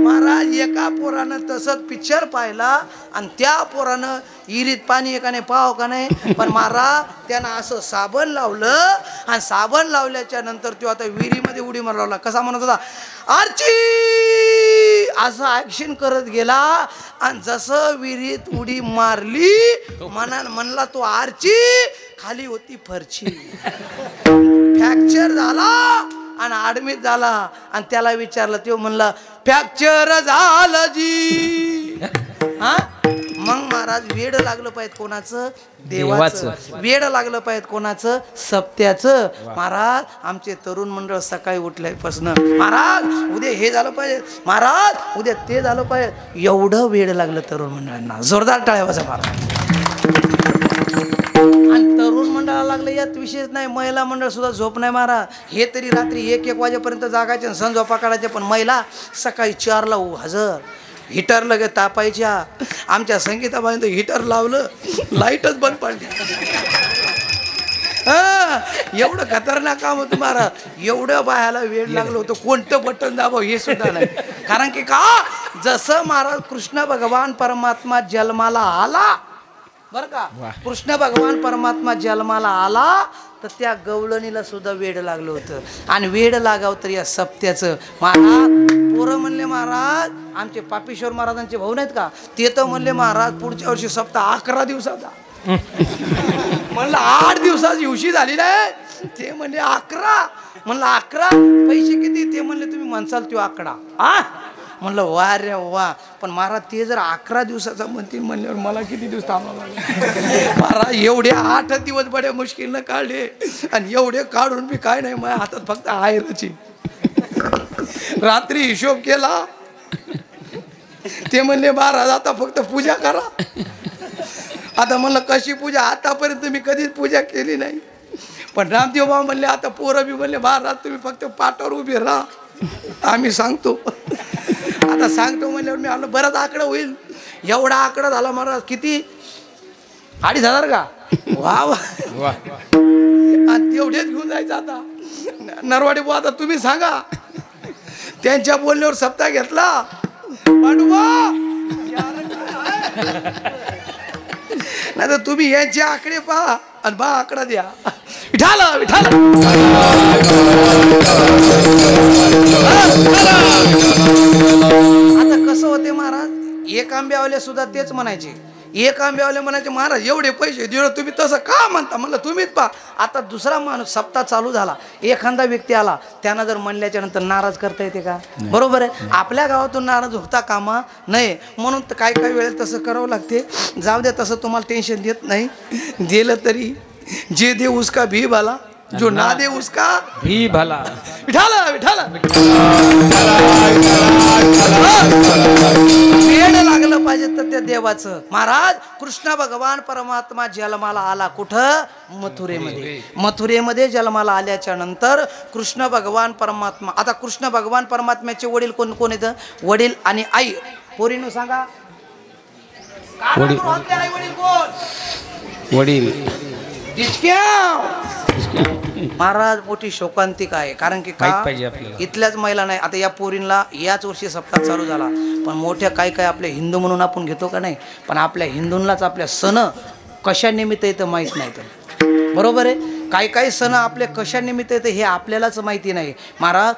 महाराज, एका पोरानं तसंच पिक्चर पाहिला आणि त्या पोरानं इरीत पाणी एकाने पाव का नाही, पण महाराज त्यानं असं साबण लावलं आणि साबण लावल्याच्या नंतर तो आता विहिरीमध्ये उडी मारला लावला. कसा म्हणत होता? आर्ची, असं ऍक्शन करत गेला आणि जसं विहिरीत उडी मारली म्हणला तो आर्ची, खाली होती फरची. फ्रॅक्चर झाला आणि ऍडमिट झाला. आणि त्याला विचारलं, तो म्हणला फ्रॅक्चर झालं जी. हा, मग महाराज वेड लागलं पाहिजे कोणाचं? देवाचं. वेड लागलं पाहिजे कोणाचं? सप्त्याचं. महाराज, आमचे तरुण मंडळ सकाळी उठल्यापासून महाराज उद्या हे झालं पाहिजे, महाराज उद्या ते झालं पाहिजे, एवढं वेड लागलं तरुण मंडळांना. जोरदार टाळ्या वाजवा महाराज. आणि तरुण मंडळाला लागलं यात विशेष नाही, महिला मंडळ सुद्धा झोप नाही महाराज. हे तरी रात्री 1-1 वाजेपर्यंत जागायचे, सण झोपा काढायचे, पण महिला सकाळी 4ला हजर. हिटर लगे तापायच्या. आमच्या संगीताबाईंनी हिटर लावलं, लाईटच बंद पडली. एवढं खतरनाक काम होतं महाराज. एवढं बायाला वेळ लागलं होतं, कोणतं बटन दाबाव हे सुद्धा नाही. कारण की का, जसं महाराज कृष्ण भगवान परमात्मा जन्माला आला बर का, कृष्ण भगवान परमात्मा जन्माला आला तर त्या गवळणीला सुद्धा वेड लागलं होतं. आणि वेड लागाव तर या सप्त्याचं. महाराज पोरं म्हणले महाराज, आमचे पापेश्वर महाराजांचे भाऊ नाहीत का, ते तर म्हणले महाराज पुढच्या वर्षी सप्ताह 11 दिवसाचा. म्हणलं 8 दिवसाची दिवशी झाली नाही. ते म्हणले 11. म्हणलं 11 पैसे किती? ते म्हणले तुम्ही म्हणसाल तो आकडा. म्हणलं वा रे वा. पण महाराज ते जर 11 दिवसाचा म्हणतील म्हणल्यावर मला किती दिवस थांबावं लागेल. महाराज एवढे 8 दिवस बड्या मुश्किलनं काढले आणि एवढे काढून मी काय नाही, माझ्या हातात फक्त आहेरची. रात्री हिशोब केला. ते म्हणले महाराज आता फक्त पूजा करा. आता म्हणलं कशी पूजा, आतापर्यंत मी कधीच पूजा केली नाही. पण रामदेव बाबा म्हणले आता पोरं बी म्हणले महाराज तुम्ही फक्त पाटावर उभे राहा, आम्ही सांगतो. आता सांगतो म्हणल्यावर मी आलो, बराच आकडा होईल. एवढा आकडा झाला महाराज. किती? 2,500 का? वा वा. आणि तेवढेच घेऊन जायचं. आता नरवाडे बुवा आता तुम्ही सांगा. त्यांच्या बोलण्यावर सप्ताह घेतला. नाही तर तुम्ही यांचे आकडे पहा आणि बा आकडा द्या. विठाला विठाला. आता कसं होते महाराज, एक आंब्यावाले सुद्धा तेच म्हणायचे. एक आंब्यावाले म्हणायचे महाराज एवढे पैसे दिले तुम्ही तसं का म्हणता. म्हणलं तुम्हीच पहा. आता दुसरा माणूस सप्ताह चालू झाला, एखादा व्यक्ती आला, त्यानं जर म्हणल्याच्या नंतर नाराज करता येते का? बरोबर आहे. आपल्या गावातून नाराज होता कामा नाही. म्हणून काय काय वेळेला तसं करावं लागते. जाऊ द्या, तसं तुम्हाला टेन्शन देत नाही. दिलं तरी जे दे उसका भी भला, जो ना दे उसका भी भला. विठाला विठाला. वेड लागलं पाहिजे तर त्या देवाचं. महाराज कृष्ण भगवान परमात्मा जन्माला आला कुठं? मथुरेमध्ये. मथुरेमध्ये जन्माला आल्याच्या नंतर कृष्ण भगवान परमात्मा, आता कृष्ण भगवान परमात्म्याचे वडील कोण कोण येतं? वडील आणि आई. पोरीनं सांगा वडील. आई वडील कोण? वडील. महाराज मोठी शोकांतिका आहे. कारण की का इथल्याच महिला नाही. आता या पोरींला याच वर्षी सप्ताह चालू झाला. पण मोठ्या काय काय आपल्या हिंदू म्हणून आपण घेतो का नाही. पण आपल्या हिंदूंलाच आपल्या सण कशा निमित्त येतं माहीत नाही. तर बरोबर आहे. काही काही सण आपले कशा निमित्त येतं हे आपल्यालाच माहिती नाही. महाराज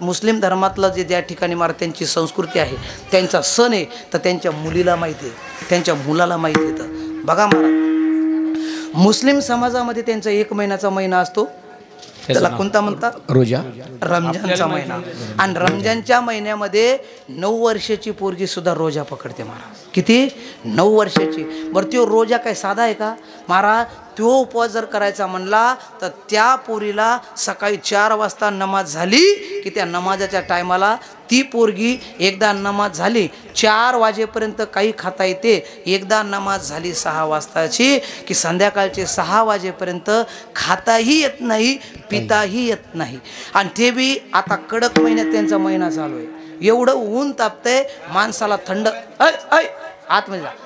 मुस्लिम धर्मातलं जे ज्या ठिकाणी महाराज त्यांची संस्कृती आहे, त्यांचा सण आहे, तर त्यांच्या मुलीला माहिती आहे, त्यांच्या मुलाला माहिती येतं. बघा महाराज, मुस्लिम समाजामध्ये त्यांचा 1 महिन्याचा महिना असतो. त्याला कोणता म्हणतात? रोजा. रमजानचा महिना. आणि रमजानच्या महिन्यामध्ये 9 वर्षाची पोरगी सुद्धा रोजा पकडते महाराज. किती? 9 वर्षाची. बरं तो रोजा काय साधा आहे का महाराज? तो उपवास जर करायचा म्हणला तर त्या पोरीला सकाळी 4 वाजता नमाज झाली की त्या नमाजाच्या टायमाला ती पोरगी एकदा नमाज झाली 4 वाजेपर्यंत काही खाता येते. एकदा नमाज झाली 6 वाजताची की संध्याकाळचे 6 वाजेपर्यंत खाताही येत नाही, पिताही येत नाही. आणि ते बी आता कडक महिन्यात त्यांचा महिना चालू आहे. एवढं ऊन तापतंय माणसाला. थंड आतमध्ये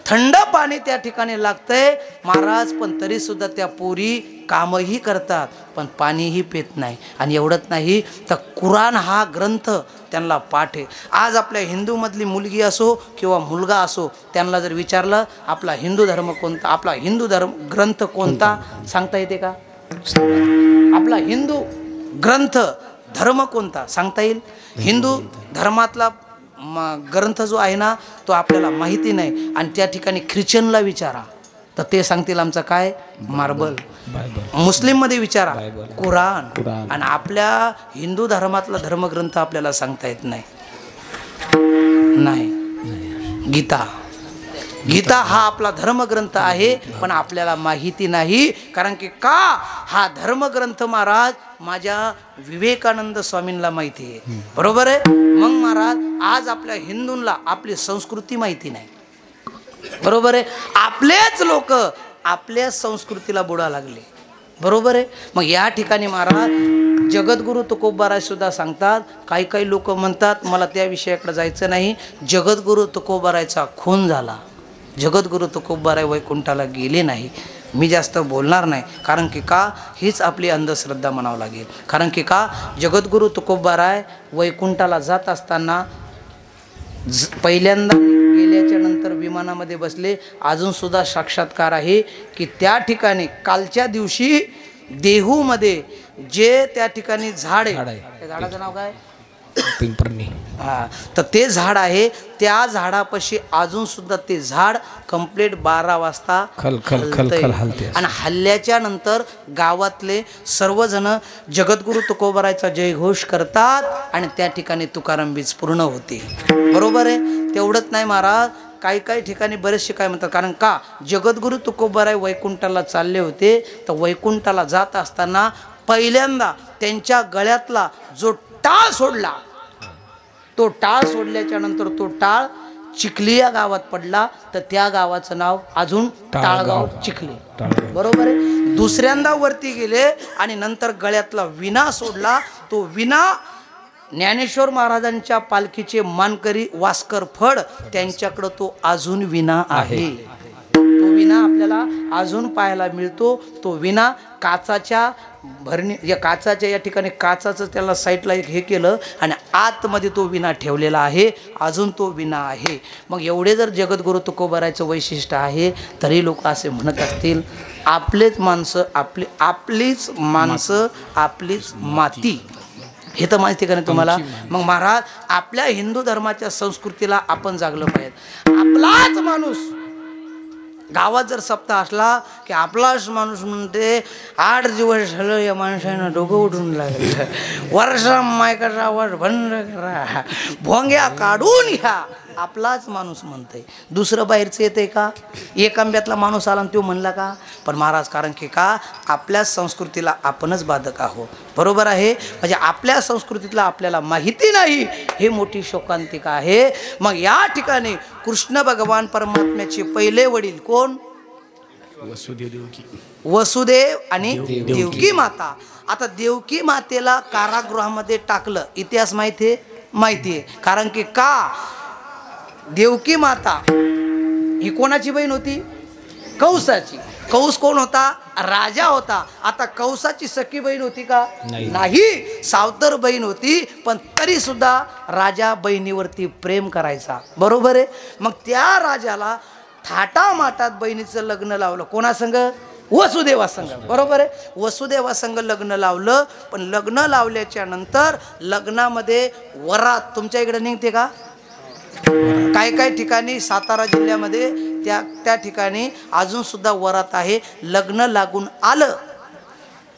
थंड पाणी त्या ठिकाणी लागतंय महाराज. पण तरी सुद्धा त्या पोरी कामही करतात पण पाणीही पित नाही. आणि एवढंच नाही तर कुराण हा ग्रंथ त्यांना पाठ आहे. आज आपल्या हिंदूमधली मुलगी असो किंवा मुलगा असो, त्यांना जर विचारलं आपला हिंदू धर्म कोणता, आपला हिंदू धर्म ग्रंथ कोणता, सांगता येते का? आपला हिंदू ग्रंथ धर्म कोणता सांगता येईल? हिंदू धर्मातला ग्रंथ जो आहे ना तो आपल्याला माहिती नाही. आणि त्या ठिकाणी ख्रिश्चनला विचारा तर ते सांगतील आमचा काय? मार्बल. मुस्लिम मध्ये विचारा कुराण. आणि आपल्या हिंदू धर्मातला धर्मग्रंथ आपल्याला सांगता येत नाही. गीता. गीता हा आपला धर्मग्रंथ आहे पण आपल्याला माहिती नाही. कारण की का? हा धर्मग्रंथ महाराज माझ्या विवेकानंद स्वामींना माहिती आहे. बरोबर आहे. मग महाराज आज आपल्या हिंदूंना आपली संस्कृती माहिती नाही. बरोबर आहे. आपलेच लोक आपल्या संस्कृतीला बुडा लागले. बरोबर आहे. मग या ठिकाणी महाराज जगद्गुरु तुकोबाराय सुद्धा सांगतात. काही काही लोक म्हणतात मला त्या विषयाकडे जायचं नाही. जगद्गुरु तुकोबारायचा खून झाला. जगद्गुरु तुकोबाराय वैकुंठाला गेले नाही. मी जास्त बोलणार नाही, कारण की का हीच आपली अंधश्रद्धा म्हणावं लागेल. कारण की का जगद्गुरू तुकोबाराय वैकुंठाला जात असताना पहिल्यांदा गेल्याच्या नंतर विमानामध्ये बसले. अजूनसुद्धा साक्षात्कार आहे की त्या ठिकाणी कालच्या दिवशी देहूमध्ये जे त्या ठिकाणी झाड आहे, त्या झाडाचं नाव काय, पिंपरणी. हा, तर ते झाड आहे, त्या झाडापाशी अजून सुद्धा ते झाड कंप्लीट 12 वाजता हलते. आणि हल्ल्याच्या नंतर गावातले सर्वजण जगद्गुरू तुकोबारायचा जयघोष करतात आणि त्या ठिकाणी तुकाराम बीज पूर्ण होते. बरोबर आहे. तेवढंच नाही महाराज, काही काही ठिकाणी बरेचसे काय म्हणतात, कारण का जगद्गुरू तुकोबाराय वैकुंठाला चालले होते. तर वैकुंठाला जात असताना पहिल्यांदा त्यांच्या गळ्यातला जो टाळ सोडला, तो टाळ सोडल्याच्या नंतर तो टाळ चिखली या गावात पडला. तर त्या गावाचं नाव अजून टाळगाव चिखली. बरोबर आहे. दुसऱ्यांदा वरती गेले आणि नंतर गळ्यातला विणा सोडला. तो विणा ज्ञानेश्वर महाराजांच्या पालखीचे मानकरी वास्कर फड त्यांच्याकडं तो अजून विणा आहे. तो विणा आपल्याला अजून पाहायला मिळतो. तो विणा काचाच्या भरणी, या काचाच्या या ठिकाणी काचाचं त्याला साईडला एक हे केलं आणि आतमध्ये तो विणा ठेवलेला आहे. अजून तो विणा आहे. मग एवढे जर जगद्गुरू तुकोबारायचं वैशिष्ट्य आहे, तरी लोक असे म्हणत असतील आपलेच माणसं, आपलीच माणसं, आपलीच माती. हे तर माहिती का नाही तुम्हाला. मग महाराज आपल्या हिंदू धर्माच्या संस्कृतीला आपण जागलं पाहिजे. आपलाच माणूस गावात जर सप्ताह असला की आपलाच माणूस म्हणते 8 दिवस झालं या माणसानं डोकं उठून लागलं, वर्षा मायकाचा आवाज बंद करा, भोंग्या काढून घ्या. आपलाच माणूस म्हणतंय. दुसरं बाहेरचं येतंय का? एक आंब्यातला माणूस आला आणि तो म्हणला का? पण महाराज कारण की का आपल्या संस्कृतीला आपणच बाधक आहोत. बरोबर आहे. म्हणजे आपल्या संस्कृतीतला आपल्याला माहिती नाही, हे मोठी शोकांतिका आहे. मग या ठिकाणी कृष्ण भगवान परमात्म्याचे पहिले वडील कोण? वसुदेव आणि देवकी माता. आता देवकी मातेला कारागृहामध्ये टाकलं, इतिहास माहिती आहे. कारण की का देवकी माता ही कोणाची बहीण होती? कौसाची. कौस कोण होता? राजा होता. आता कौसाची सखी बहीण होती का? नाही, सावतर बहीण होती. पण तरी सुद्धा राजा बहिणीवरती प्रेम करायचा. बरोबर आहे. मग त्या राजाला थाटामाटात बहिणीचं लग्न लावलं. कोणासंग? वसुदेवासंग. बरोबर आहे. वसुदेवासंग लग्न लावलं. पण लग्न लावल्याच्या नंतर लग्नामध्ये वरात तुमच्या इकडे निघते का? काही काही ठिकाणी सातारा जिल्ह्यामध्ये त्या ठिकाणी अजून सुद्धा वरात आहे. लग्न लागून आलं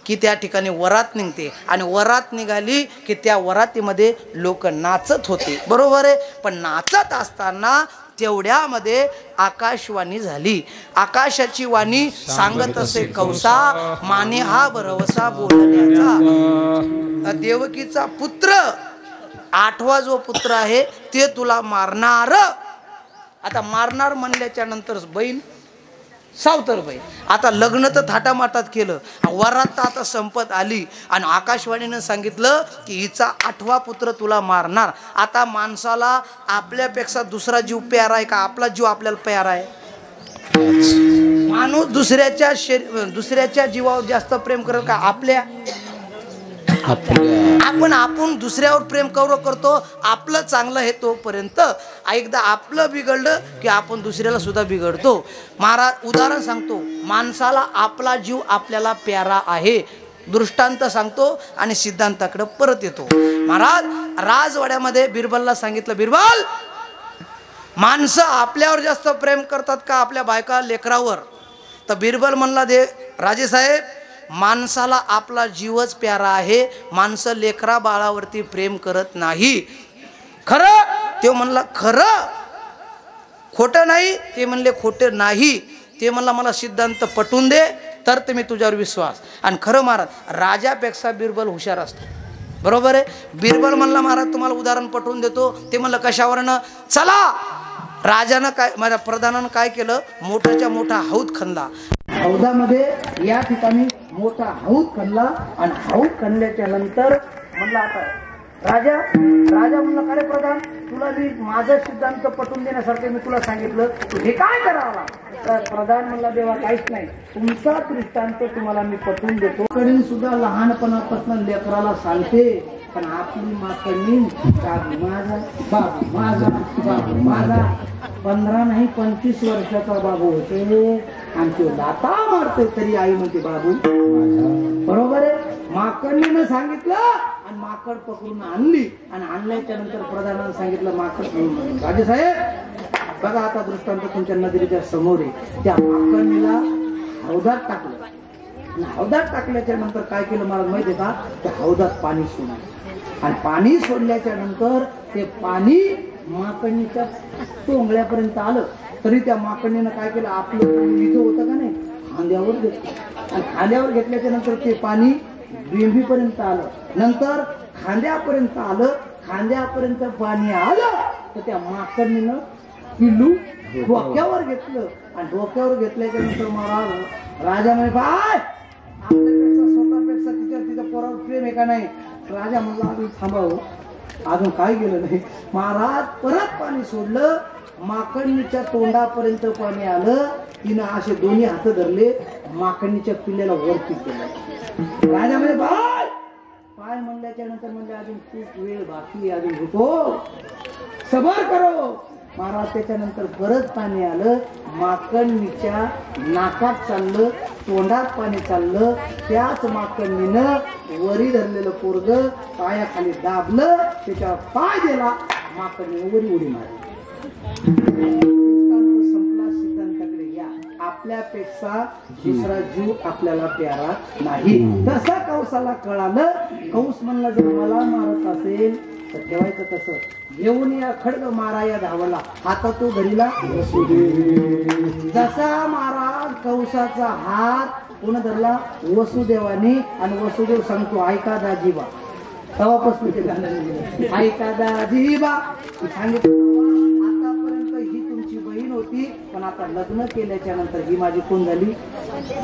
की त्या ठिकाणी वरात निघते आणि वरात निघाली की त्या वरातीमध्ये लोक नाचत होते. बरोबर आहे. पण नाचत असताना तेवढ्यामध्ये आकाशवाणी झाली. आकाशाची वाणी सांगत असे कौसा माने हा भरवसा बोलण्याचा. देवकीचा पुत्र 8वा जो पुत्र आहे ते तुला मारणार. आता मारणार म्हणल्याच्या नंतर बहीण सावतर बहीण. आता लग्न तर थाटामाटात केलं, वरात तर आता संपत आली आणि आकाशवाणीनं सांगितलं की हिचा 8वा पुत्र तुला मारणार. आता माणसाला आपल्यापेक्षा दुसरा जीव प्यारा आहे का? आपला जीव आपल्याला प्यारा आहे? माणूस दुसऱ्याच्या जीवावर जास्त प्रेम करत का आपल्या? आपण दुसऱ्यावर प्रेम करतो. आपलं चांगलं हे तोपर्यंत. एकदा आपलं बिघडलं की आपण दुसऱ्याला सुद्धा बिघडतो. महाराज उदाहरण सांगतो, माणसाला आपला जीव आपल्याला प्यारा आहे. दृष्टांत सांगतो आणि सिद्धांताकडे परत येतो. महाराज राजवाड्यामध्ये बिरबलला सांगितलं, बिरबल माणसं आपल्यावर जास्त प्रेम करतात का आपल्या बायका लेकरावर? तर बिरबल म्हणला, दे राजेसाहेब, माणसाला आपला जीवच प्यारा आहे. माणसं लेकरा बाळावरती प्रेम करत नाही. खरं? ते म्हणला खरं. खोटं नाही? ते म्हणले खोटं नाही. ते म्हणला मला सिद्धांत पटवून दे तर ते मी तुझ्यावर विश्वास. आणि खरं महाराज राजापेक्षा बिरबल हुशार असतो. बरोबर आहे. बिरबल म्हणला महाराज तुम्हाला उदाहरण पटवून देतो. ते म्हणलं कशावरनं? चला. राजानं काय, माझ्या प्रधानानं काय केलं? मोठाच्या मोठा हौद खणला. हौदामध्ये या ठिकाणी मोठा हौद खणला आणि हौद खणल्याच्या नंतर म्हणलं आता राजा राजा म्हणला का रे प्रधान, तुला मी माझं सिद्धांत पटवून देण्यासारखं मी तुला सांगितलं, तू हे काय करावं? तर प्रधान म्हणला देवा काहीच नाही, तुमचा दृष्टांत तुम्हाला मी पटवून देतो. कडील सुद्धा लहानपणापासून लेकराला सांगते, पण आपली मातनी बाबू माझा बाबू माझा बाबू माझा 15 नाही 25 वर्षाचा बाबू होते आणि तो दाता मारतो तरी आई म्हणते बाबू बरोबर आहे. माकडीनं सांगितलं आणि माकड पकडून आणली आणि आणल्याच्या नंतर प्रधानानं सांगितलं माकड राजेसाहेब बघा आता दृष्टांत तुमच्या नजरेच्या समोर आहे. त्या माकडीला हौदात टाकलं, हौदात टाकल्याच्या नंतर काय केलं मला माहिती आहे का, त्या हौदात पाणी सोडलं आणि पाणी सोडल्याच्या नंतर ते पाणी माकडीच्या टोंगळ्यापर्यंत आलं. तरी त्या माकडीनं काय केलं, आपलं इथं होतं का नाही खांद्यावर घेतलं आणि खांद्यावर घेतल्याच्या नंतर ते पाणी बिंबीपर्यंत आलं. नंतर खांद्यापर्यंत आलं, खांद्यापर्यंत पाणी आलं तर त्या माकडीनं पिल्लू डोक्यावर घेतलं आणि डोक्यावर घेतल्याच्या नंतर महाराज राजा म्हणे बाय आपल्यापेक्षा स्वतःपेक्षा तिच्या पोरावर प्रेम आहे का नाही. राजा म्हणला अजून थांबावं, अजून काय गेलं नाही. महाराज परत पाणी सोडलं, माकडणीच्या तोंडापर्यंत पाणी आलं. तिनं असे दोन्ही हात धरले, माकडणीच्या पिल्ल्याला वरती केलं. राजा म्हणे बाय पाय म्हणल्याच्या नंतर म्हणजे अजून खूप वेळ बाकी, अजून होतो सबर करो. महाराज त्याच्यानंतर परत पाणी आलं, माकडणीच्या नाकात चाललं, तोंडात पाणी चाललं. त्याच माकडणीनं वरी धरलेलं पोरग पायाखाली दाबलं, त्याच्यावर पाय दिला, माकडणी वरी उडी मारली. संपला. सिद्धांताकडे या, आपल्यापेक्षा दुसरा जीव आपल्याला प्यारा नाही. तसं कंसाला कळालं. कंस म्हणला जर मला मारत असेल तर ठेवायचं कसं, घेऊन या खडग मारा या धावला, आता तो घरीला जसा महाराज कंसाचा हात कोण धरला वसुदेवाने आणि वसुदेव सांगतो ऐका दाजीबा. तेव्हापासून ते गाणं ऐका दाजीबा सांगितलं. आतापर्यंत ही तुमची बहीण होती, पण आता लग्न केल्याच्या नंतर ही माझी कोण झाली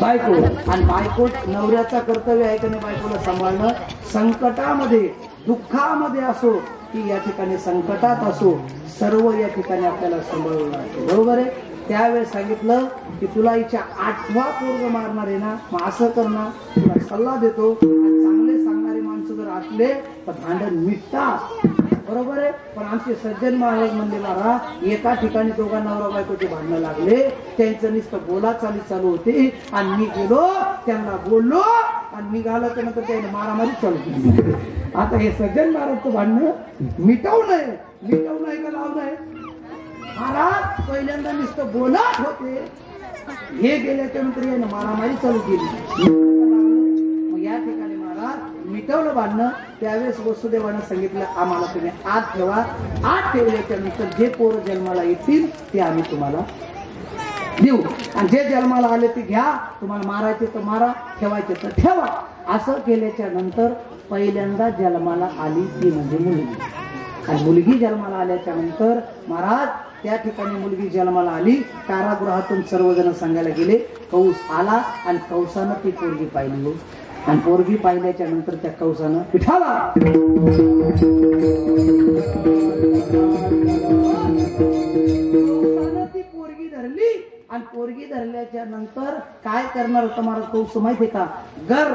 बायको. आणि बायको नवऱ्याचा कर्तव्य आहे का नाही बायकोला सांभाळणं. संकटामध्ये दुःखामध्ये असो की या ठिकाणी संकटात असो, सर्व या ठिकाणी आपल्याला सांभाळून लागते बरोबर आहे. त्यावेळेस सांगितलं की तुला हिच्या 8वा पोरग मारणार आहे ना, मग असं करणार तुला सल्ला देतो. चांगले सांगणारे माणसं जर असले तर भांडण मिटतात बरोबर आहे. पण आमचे सज्जन महाराज म्हणले मारा एका ठिकाणी दोघा नवरा बायकोचे भांडणं लागले, त्यांचं नुसतं बोलाचाली चालू होती आणि मी गेलो त्यांना बोललो आणि मी घाला त्यानंतर त्याने मारामारी चालू केली. आता हे सज्जन महाराजचं भांडणं मिटवू नये का लावू नये. महाराज पहिल्यांदा नुसतं बोलत होते, हे गेल्याच्या नंतर याने मारामारी चालू केली. मग या ठिकाणी महाराज मिटवलं भांडणं. त्यावेळेस वसुदेवानं सांगितलं आम्हाला तुम्ही आत ठेवा, आत ठेवल्याच्या नंतर जे पोरं जन्माला येतील ते आम्ही तुम्हाला देऊ आणि जे जन्माला आले ते घ्या, तुम्हाला मारायचे तर मारा, ठेवायचे तर ठेवा. असं केल्याच्या नंतर पहिल्यांदा जन्माला आली ती म्हणजे मुलगी. आणि मुलगी जन्माला आल्याच्या नंतर महाराज त्या ठिकाणी मुलगी जन्माला आली. कारागृहातून सर्वजण सांगायला गेले. कंस आला आणि कंसानं ती पोरगी पाहिली आणि पोरगी पाहिल्याच्या नंतर त्या कंसानं पिठाला ती पोरगी धरली आणि पोरगी धरल्याच्या नंतर काय करणार होता महाराज कंस माहितीये का, गर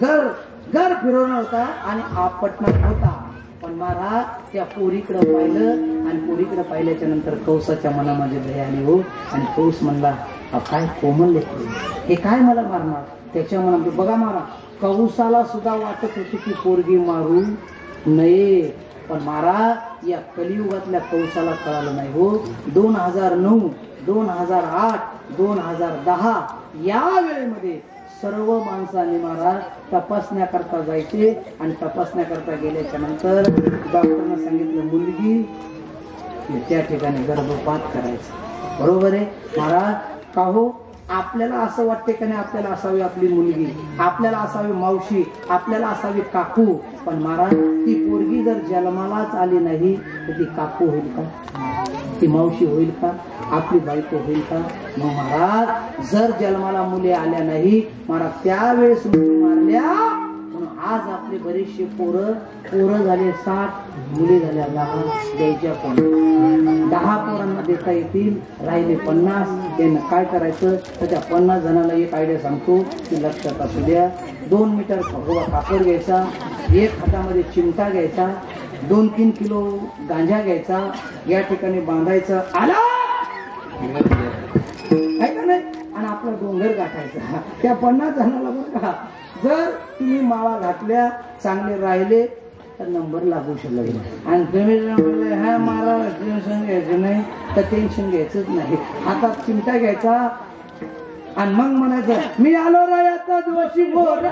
गर गर फिरवणार होता आणि आपटणार होता. पण महाराज त्या पोरीकडे पाहिलं आणि पोरीकडे पाहिल्याच्या नंतर कंसाच्या मनामध्ये दया आली हो. आणि कंस म्हणला काय कोमल लेकरू, हे काय मला मारणार. त्याच्या मनामध्ये बघा महाराज कंसाला सुद्धा वाटत होती की पोरगी मारू नये, पण महाराज या कलियुगातल्या कंसाला कळालं नाही हो. 2009 2008 2010 या वेळेमध्ये सर्व माणसांनी महाराज तपासण्याकरता जायचे आणि तपासण्याकरता गेल्याच्या नंतर डॉक्टरने सांगितलं मुलगी त्या ठिकाणी गर्भपात करायचा बरोबर आहे. महाराज का हो आपल्याला असं वाटते का नाही आपल्याला असावी आपली मुलगी, आपल्याला असावी मावशी, आपल्याला असावी काकू. पण महाराज ती पोरगी जर जन्मालाच आली नाही तर ती काकू होईल का, ती मावशी होईल का, आपली बायको होईल का. मग महाराज जर जन्माला मुले आल्या नाही महाराज त्यावेळेस मुली मारल्या म्हणून आज आपले बरेचसे पोरं झाले 60, मुली झाल्या 10, द्यायच्या 10 पोरांना देता येतील, राहिले 50. त्यांना काय करायचं तर त्या 50 जणांना एक आयडिया सांगतो की लक्षात असू द्या. 2 मीटर भगवा कापड घ्यायचा, एक हातामध्ये चिमटा घ्यायचा, 2-3 किलो गांजा घ्यायचा, या ठिकाणी बांधायचं आला ऐका नाही, आणि आपला डोंगर गाठायचा त्या 50 जणांना. बरं का, जर तुम्ही माळा घातल्या, चांगले राहिले तर नंबर लागू शकला. आणि तुम्ही म्हणले हा मला टेन्शन घ्यायचं नाही तर टेन्शन घ्यायचंच नाही. हातात चिमटा घ्यायचा आणि मग म्हणायचं मी आलो रायाचा दोषी बोल.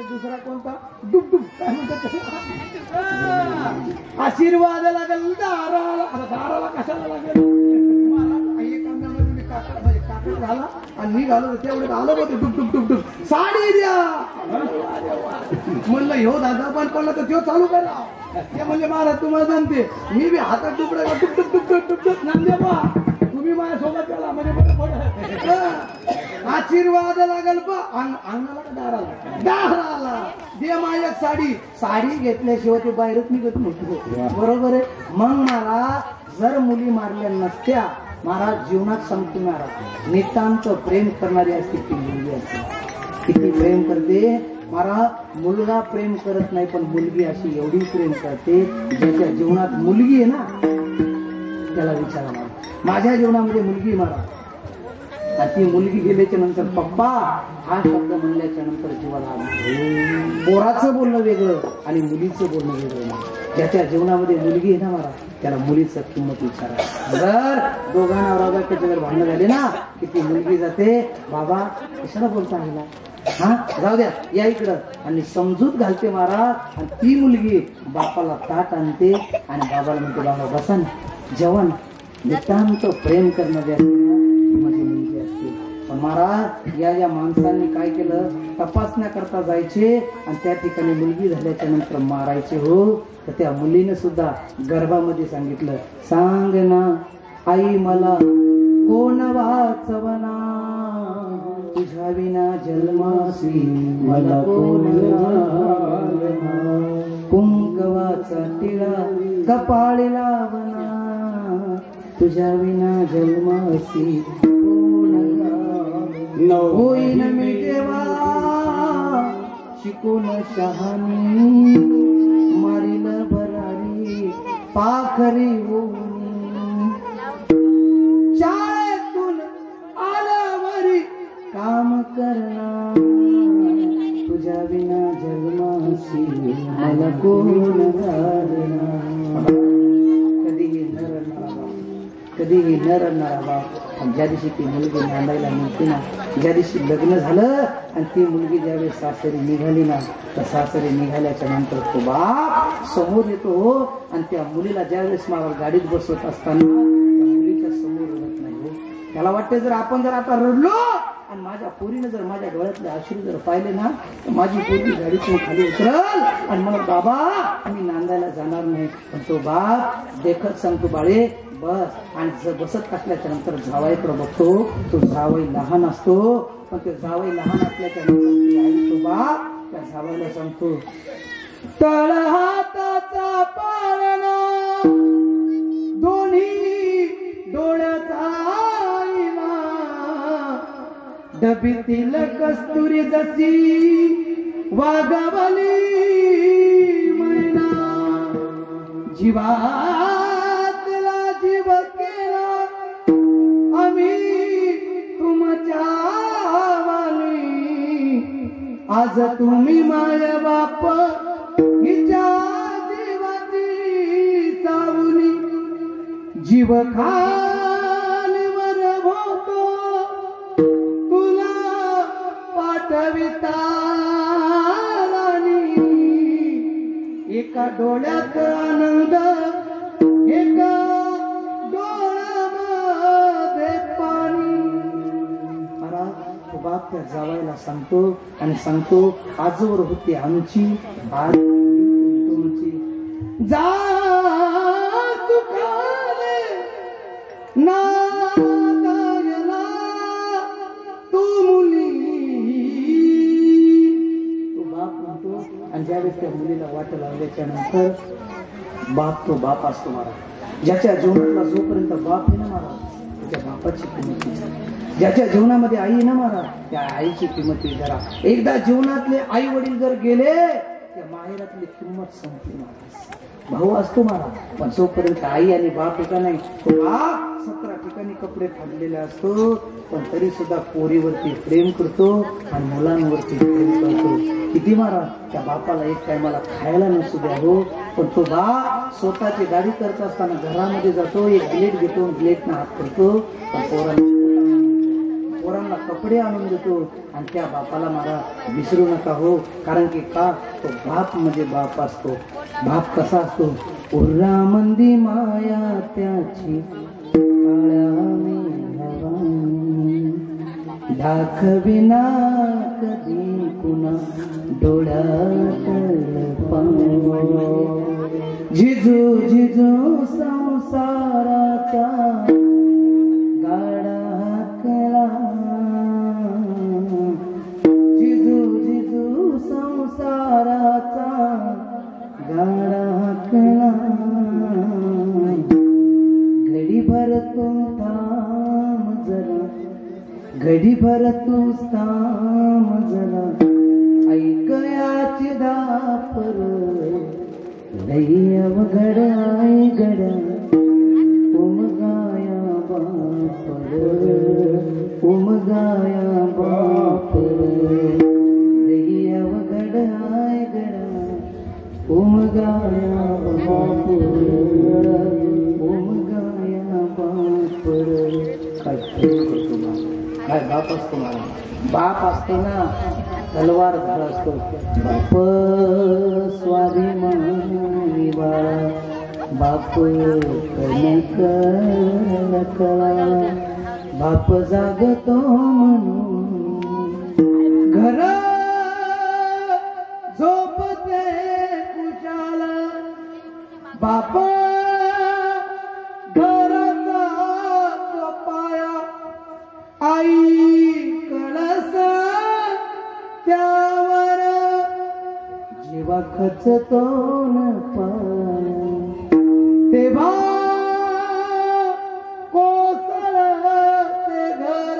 दुसरा कोणता डुबडुब काय म्हणतात, आशीर्वाद लागेल दाराला कशाला लागेल. झाला आणि मी घालू तेवढे आलं होते डुबडुब डुबडुब साडी द्या म्हणलं ह्यो दादा पण पडला तर तो चालू करा. ते म्हणले महाराज तुम्हाला सांगते मी बी हातात डुबडा डुबडुब डुबडुब डुबडुब नांदे बा तुम्ही माझ्यासोबत त्याला म्हणजे आशीर्वाद लागल बा. अंगाला का दाराला दे माझ्या साडी घेतल्याशिवाय ते बाहेरच निघत नव्हतं. बरोबर आहे. मग महाराज जर मुली मारल्या नसत्या, महाराज जीवनात सांगतो महाराज नितांत प्रेम करणारी असते ती मुलगी असते. किती प्रेम करते महाराज. मुलगा प्रेम करत नाही पण मुलगी अशी एवढी प्रेम करते ज्याच्या जीवनात मुलगी आहे ना त्याला विचारा मला. माझ्या जीवनामध्ये मुलगी महाराज, आणि ती मुलगी गेल्याच्या नंतर पप्पा हा शब्द म्हणल्याच्या नंतर जीवाला आला. पोराचं बोलणं वेगळं आणि मुलीचं बोलणं वेगळं. ज्याच्या जीवनामध्ये मुलगी आहे ना महाराज त्याला मुलीचं किंमत विचारा. जर दोघांना रागाच्या जर भांडणं झाले ना की ती मुलगी जाते बाबा कशाला बोलता आला, हा जाऊ द्या या इकडं, आणि समजूत घालते महाराज. आणि ती मुलगी बापाला ताट आणते आणि बाबाला म्हणते बाबा बसा ना जेवण. नितांत प्रेम करणारी माझी मुलगी असते. पण महाराज या माणसांनी काय केलं, तपासण्या करता जायचे आणि त्या ठिकाणी मुलगी झाल्याच्या नंतर मारायचे. हो तर त्या मुलीने सुद्धा गर्भामध्ये सांगितलं सांग ना आई मला कोण वाचवना, तुझ्या विना जन्मासी मला कोण लावना, कुंकवाचा टिळा कपाळी लावना, तुझ्या विना जन्मासी कोण लावना. होईन मी देवा शिकून शहाणी, मारील भरारी पाखरी होऊन, शाळेतून आल्यावरी काम करणार, तुझ्या विना जन्मासी मला कोण घालणार. कधीही न रडणारा बाप. आणि ज्या दिवशी ती मुलगी नांदायला मिळते ना, ज्या दिवशी लग्न झालं आणि ती मुलगी ज्यावेळेस सासरी निघाली ना तर सासरी निघाल्याच्या नंतर तो बाप समोर येतो आणि त्या मुलीला ज्यावेळेस मला गाडीत बसवत असताना त्या मुलीच्या समोर रडत नाही. हो त्याला वाटते जर आपण जर आता रडलो आणि माझ्या पोरीने जर माझ्या डोळ्यातले अश्रू जर पाहिले ना तर माझी पोरगी गाडीतून खाली उतरल आणि म्हणून बाबा मी नांदायला जाणार नाही. पण तो बाप देखत सांगतो बाळे बस. आणि बसत असल्याच्या नंतर जावाईकडे बघतो, तो जावई लहान असतो पण ते जावई लहान असल्याच्या नंतर आई तो बाप त्या जावईला सांगतो तळ हाताचा पाळणा दोन्ही डोळ्याचा आईना, डबीतील कस्तुरी जशी वाघावली मैना, जीवातला जीव केला आम्ही तुमच्या वाली, आज तुम्ही माया बाप हिच्या जीवाची सावली, जीव खालीवर होतो तुला पाठविता एका डोळ्यात आनंद एका डोळ्यामध्ये पाणी. तो बाप त्या जावायला सांगतो आणि सांगतो आजवर होती आमची आज तुमची, जा तुकाले ना आणि ज्यावेळेस त्या मुलीला वाट लावल्याच्या नंतर बाप तो बाप असतो महाराज. ज्याच्या जीवनातला जोपर्यंत बाप आहे ना महाराज त्याच्या बापाची किंमत आहे. ज्याच्या जीवनामध्ये आई ना महाराज त्या आईची किंमत आहे. जरा एकदा जीवनातले आई वडील जर गेले त्या माहेरातली किंमत संपली महाराज. भाऊ असतो महाराज पण जोपर्यंत आई आणि बाप एका नाही तो बाप 17 ठिकाणी कपडे फाडलेले असतो पण तरी सुद्धा पोरीवरती प्रेम करतो आणि मुलांवरती प्रेम करतो. किती महाराज त्या बापाला एक टायमाला खायला नसू द्या हो पण तो बाप स्वतःची दाढी करत असताना घरामध्ये जातो एक ब्लेड घेतो ब्लेडनं हात करतो पण पोरांना कपडे आणून देतो आणि त्या बापाला मला विसरू नका हो कारण की का तो बाप म्हणजे बाप असतो. बाप कसा असतो उर्रा मंदी माया त्याची दाखविना कधी कुणा डोळ्यात जिजू जिजू संसाराचा गाडा हाकला जिजू जिजू संसाराचा गाडा हाकला घडीभर तू थांब जरा घडीभर तू थांब जरा ऐकयाची दापर लई अवघड आई गड्या उमगाया बापर लई अवघड आई गड्या उमगाया बापर काय काय बाप असतो मला बाप असतो ना तलवार धर असतो. बाप स्वाभिमानी बाळा बाप कणक कळा बाप जागतो म्हणून घर झोपते कुशाल बाप आई कळस त्यावर जीवा खचतो न पाय तेव्हा कोसळते घर.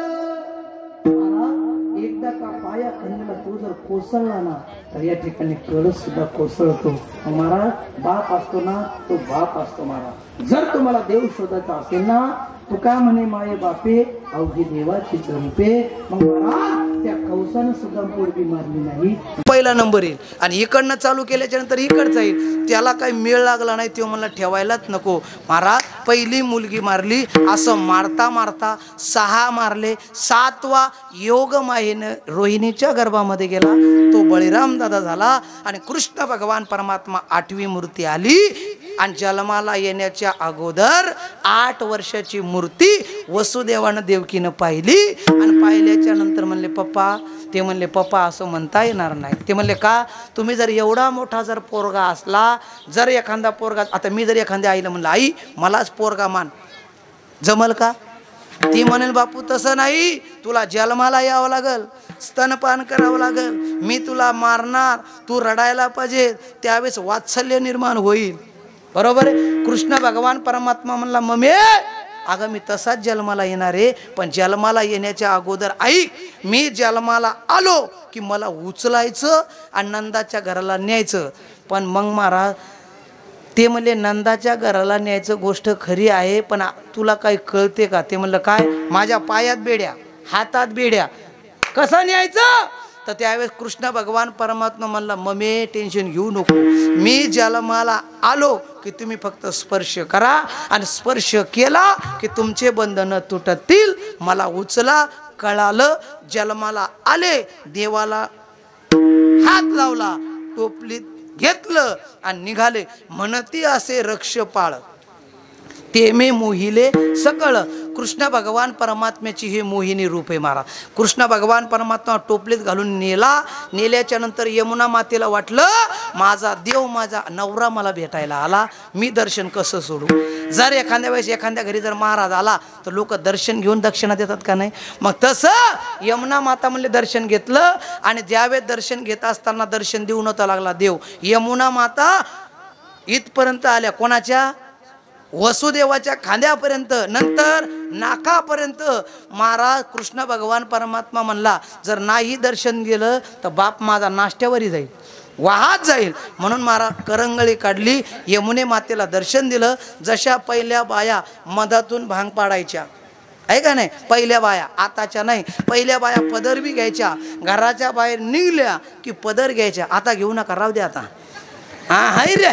एकदा का पाया खंडला तो जर कोसळला ना तर या ठिकाणी कळस सुद्धा कोसळतो. महाराज बाप असतो ना तो बाप असतो महाराज. जर तुम्हाला देव शोधायचा असेल ना तुका म्हणे माये बापे अवघी देवाची रूपे. मग महाराज त्या कौसानं सुद्धा पोरगी मारली नाही. पहिला नंबर येईल आणि इकडनं चालू केल्याच्या नंतर इकडचा येईल. त्याला काही मेळ लागला नाही तो मला ठेवायलाच नको. महाराज पहिली मुलगी मारली असं मारता मारता 6 मारले. 7वा योग मायेनं रोहिणीच्या गर्भामध्ये गेला तो बळीराम दादा झाला आणि कृष्ण भगवान परमात्मा 8वी मूर्ती आली आणि जन्माला येण्याच्या अगोदर 8 वर्षाची मूर्ती वसुदेवानं देवकीनं पाहिली आणि पाहिल्याच्या नंतर म्हणले पप्पा ते म्हणले पप्पा असं म्हणता येणार नाही. ते म्हणले का तुम्ही जर एवढा मोठा जर पोरगा असला जर एखादा पोरगा आता मी जर एखाद्या आईला म्हणलं आई मलाच पोरगा मान जमल का. ती म्हणेल बापू तसं नाही तुला जन्माला यावं लागल स्तनपान करावं लागल मी तुला मारणार तू रडायला पाहिजे त्यावेळेस वात्सल्य निर्माण होईल. बरोबर आहे. कृष्ण भगवान परमात्मा म्हणला मम्मी अगं मी तसाच जन्माला येणार आहे पण जन्माला येण्याच्या अगोदर ऐक मी जन्माला आलो की मला उचलायचं आणि नंदाच्या घराला न्यायचं. पण मग महाराज ते म्हणले नंदाच्या घराला न्यायचं गोष्ट खरी आहे पण तुला काही कळते का. ते म्हणलं काय माझ्या पायात बेड्या हातात बेड्या कसं न्यायचं. तर त्यावेळेस कृष्ण भगवान परमात्मा म्हणला मम्मी टेन्शन घेऊ नको मी जन्माला आलो की तुम्ही फक्त स्पर्श करा आणि स्पर्श केला की तुमचे बंधन तुटतील. मला उचला कळालं जन्माला आले देवाला हात लावला टोपलीत घेतलं आणि निघाले. म्हणती असे रक्षपाळ ते मे मोहिले सकळ कृष्ण भगवान परमात्म्याची ही मोहिनी रूप आहे महाराज. कृष्ण भगवान परमात्मा टोपलीत घालून नेल्याच्या नंतर यमुना मातेला वाटलं माझा देव माझा नवरा मला भेटायला आला, मी दर्शन कसं सोडू. जर एखाद्या वेळेस एखाद्या घरी जर महाराज आला तर लोक दर्शन घेऊन दक्षिणा देतात का नाही. मग तसं यमुना माता म्हणले दर्शन घेतलं आणि ज्यावेळेस दर्शन घेत असताना दर्शन देऊ नव्हता लागला देव. यमुना माता इथपर्यंत आल्या, कोणाच्या? वसुदेवाच्या खांद्यापर्यंत, नंतर नाकापर्यंत. महाराज कृष्ण भगवान परमात्मा म्हणला जर नाही दर्शन गेलं तर बाप माझा नाष्ट्यावरी जाईल, वाहात जाईल. म्हणून महाराज करंगळी काढली, यमुने मातेला दर्शन दिलं. जशा पहिल्या बाया मधातून भांग पाडायच्या आहे का नाही, पहिल्या बाया, आताच्या नाही. पहिल्या बाया पदर बी घ्यायच्या, घराच्या बाहेर निघल्या की पदर घ्यायच्या. आता घेऊ नका, राहू द्या आता. हा हाय रे,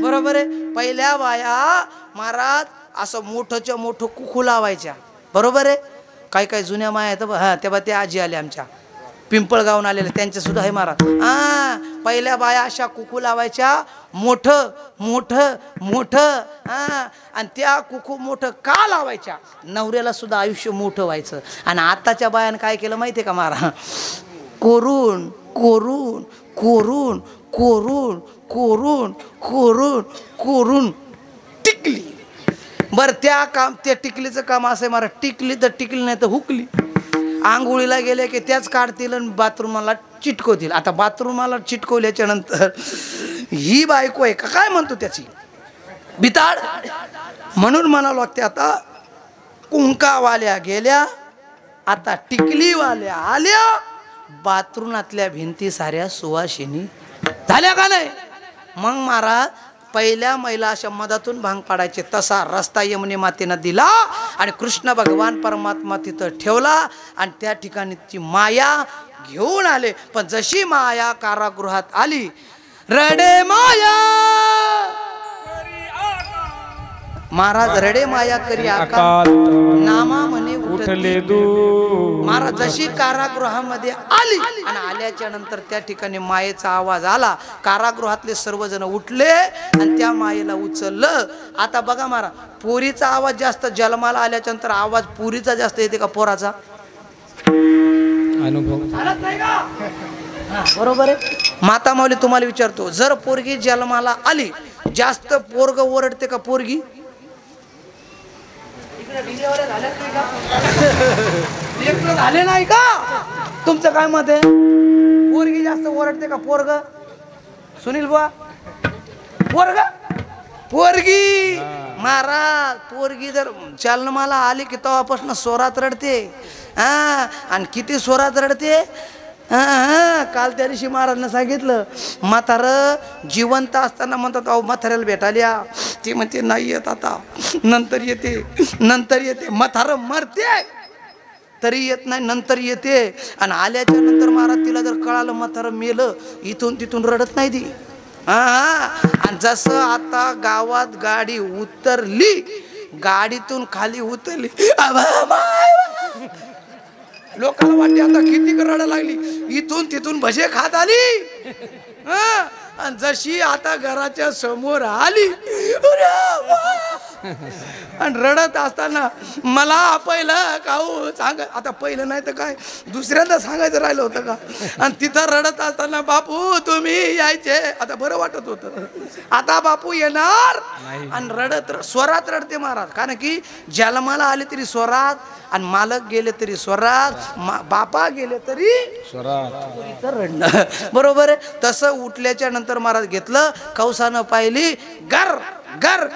बरोबर आहे. पहिल्या बाया महाराज असं मोठंच्या मोठं कुकू लावायच्या, बरोबर आहे. काही काही जुन्या माया आहेत हा, तेव्हा त्या आजी आल्या आमच्या पिंपळगावून आलेल्या, त्यांच्या सुद्धा आहे महाराज. पहिल्या बाया अशा कुकू लावायच्या, मोठं मोठं मोठं. आणि त्या कुकू मोठं का लावायच्या? नवऱ्याला सुद्धा आयुष्य मोठं व्हायचं. आणि आताच्या बायानं काय केलं माहिती आहे का महाराज? कोरून कोरून कोरून कोरून कोरून कोरून कोरून टिकली. बरं त्या टिकलीचं काम असं आहे महाराज, टिकली तर टिकली नाही तर हुकली. आंघोळीला गेले की त्याच काढतील आणि बाथरूमाला चिटकवतील. आता बाथरूमाला चिटकवल्याच्या नंतर ही बायको आहे का काय म्हणतो त्याची बिताड. म्हणून म्हणालो ते आता कुंकावाल्या गेल्या, आता टिकलीवाल्या आल्या, बाथरूमातल्या भिंती साऱ्या सुवासिनी झाल्या का नाही. मग महाराज पहिल्या महिला अशा मधातून भांग पाडायचे, तसा रस्ता यमुने मातेनं दिला आणि कृष्ण भगवान परमात्मा तिथं ठेवला आणि त्या ठिकाणी ती माया घेऊन आले. पण जशी माया कारागृहात आली, रडे माया महाराज, रडे माया करी आकाल नामा म्हणे उठले दूर. महाराज जशी कारागृहामध्ये आली आणि आल्याच्या नंतर त्या ठिकाणी मायेचा आवाज आला, कारागृहातले सर्वजण उठले आणि त्या मायेला उचललं. आता बघा महाराज, पोरीचा आवाज जास्त जन्माला आल्याच्या नंतर आवाज पोरीचा जास्त येते का पोराचा? अनुभव बरोबर आहे. माता माऊली तुम्हाला विचारतो, जर पोरगी जन्माला आली जास्त पोरग ओरडते का पोरगी? झाले नाही का? तुमचं काय मत आहे? पोरगी जास्त ओरडते का पोरग? सुनील बुवा, पोरग पोरगी? महाराज पोरगी जर जन्माला आली की तेव्हापासून स्वरात रडते. आणि किती स्वरात रडते? काल त्या दिवशी महाराजांना सांगितलं, म्हातारं जिवंत असताना म्हणतात अहो म्हाताऱ्याला भेटायला, ती म्हणते नाही येत आता, नंतर येते नंतर येते. म्हातारं मरते तरी येत नाही, नंतर येते. आणि आल्याच्या नंतर महाराज तिला जर कळालं म्हातारं मेलं, इथून तिथून रडत नाही ती. आणि जसं आता गावात गाडी उतरली, गाडीतून खाली उतरली, लोकांना वाटते आता किती रडायला लागली, इथून तिथून भजे खात आली. आणि जशी आता घराच्या समोर आली आणि रडत असताना मला पहिलं काऊ सांग, आता पहिलं नाही तर काय दुसऱ्यांदा सांगायचं राहिलं होतं का? आणि तिथं रडत असताना बापू तुम्ही यायचे, आता बरं वाटत होतं. आता बापू येणार आणि रडत स्वरात रडते महाराज. कारण की जन्माला आले तरी स्वरात, आणि मालक गेले तरी स्वरात, बापा गेले तरी स्वरात रडणं. बरोबर आहे. तसं उठल्याच्या नंतर महाराज घेतलं, कौसानं पाहिली, गर गर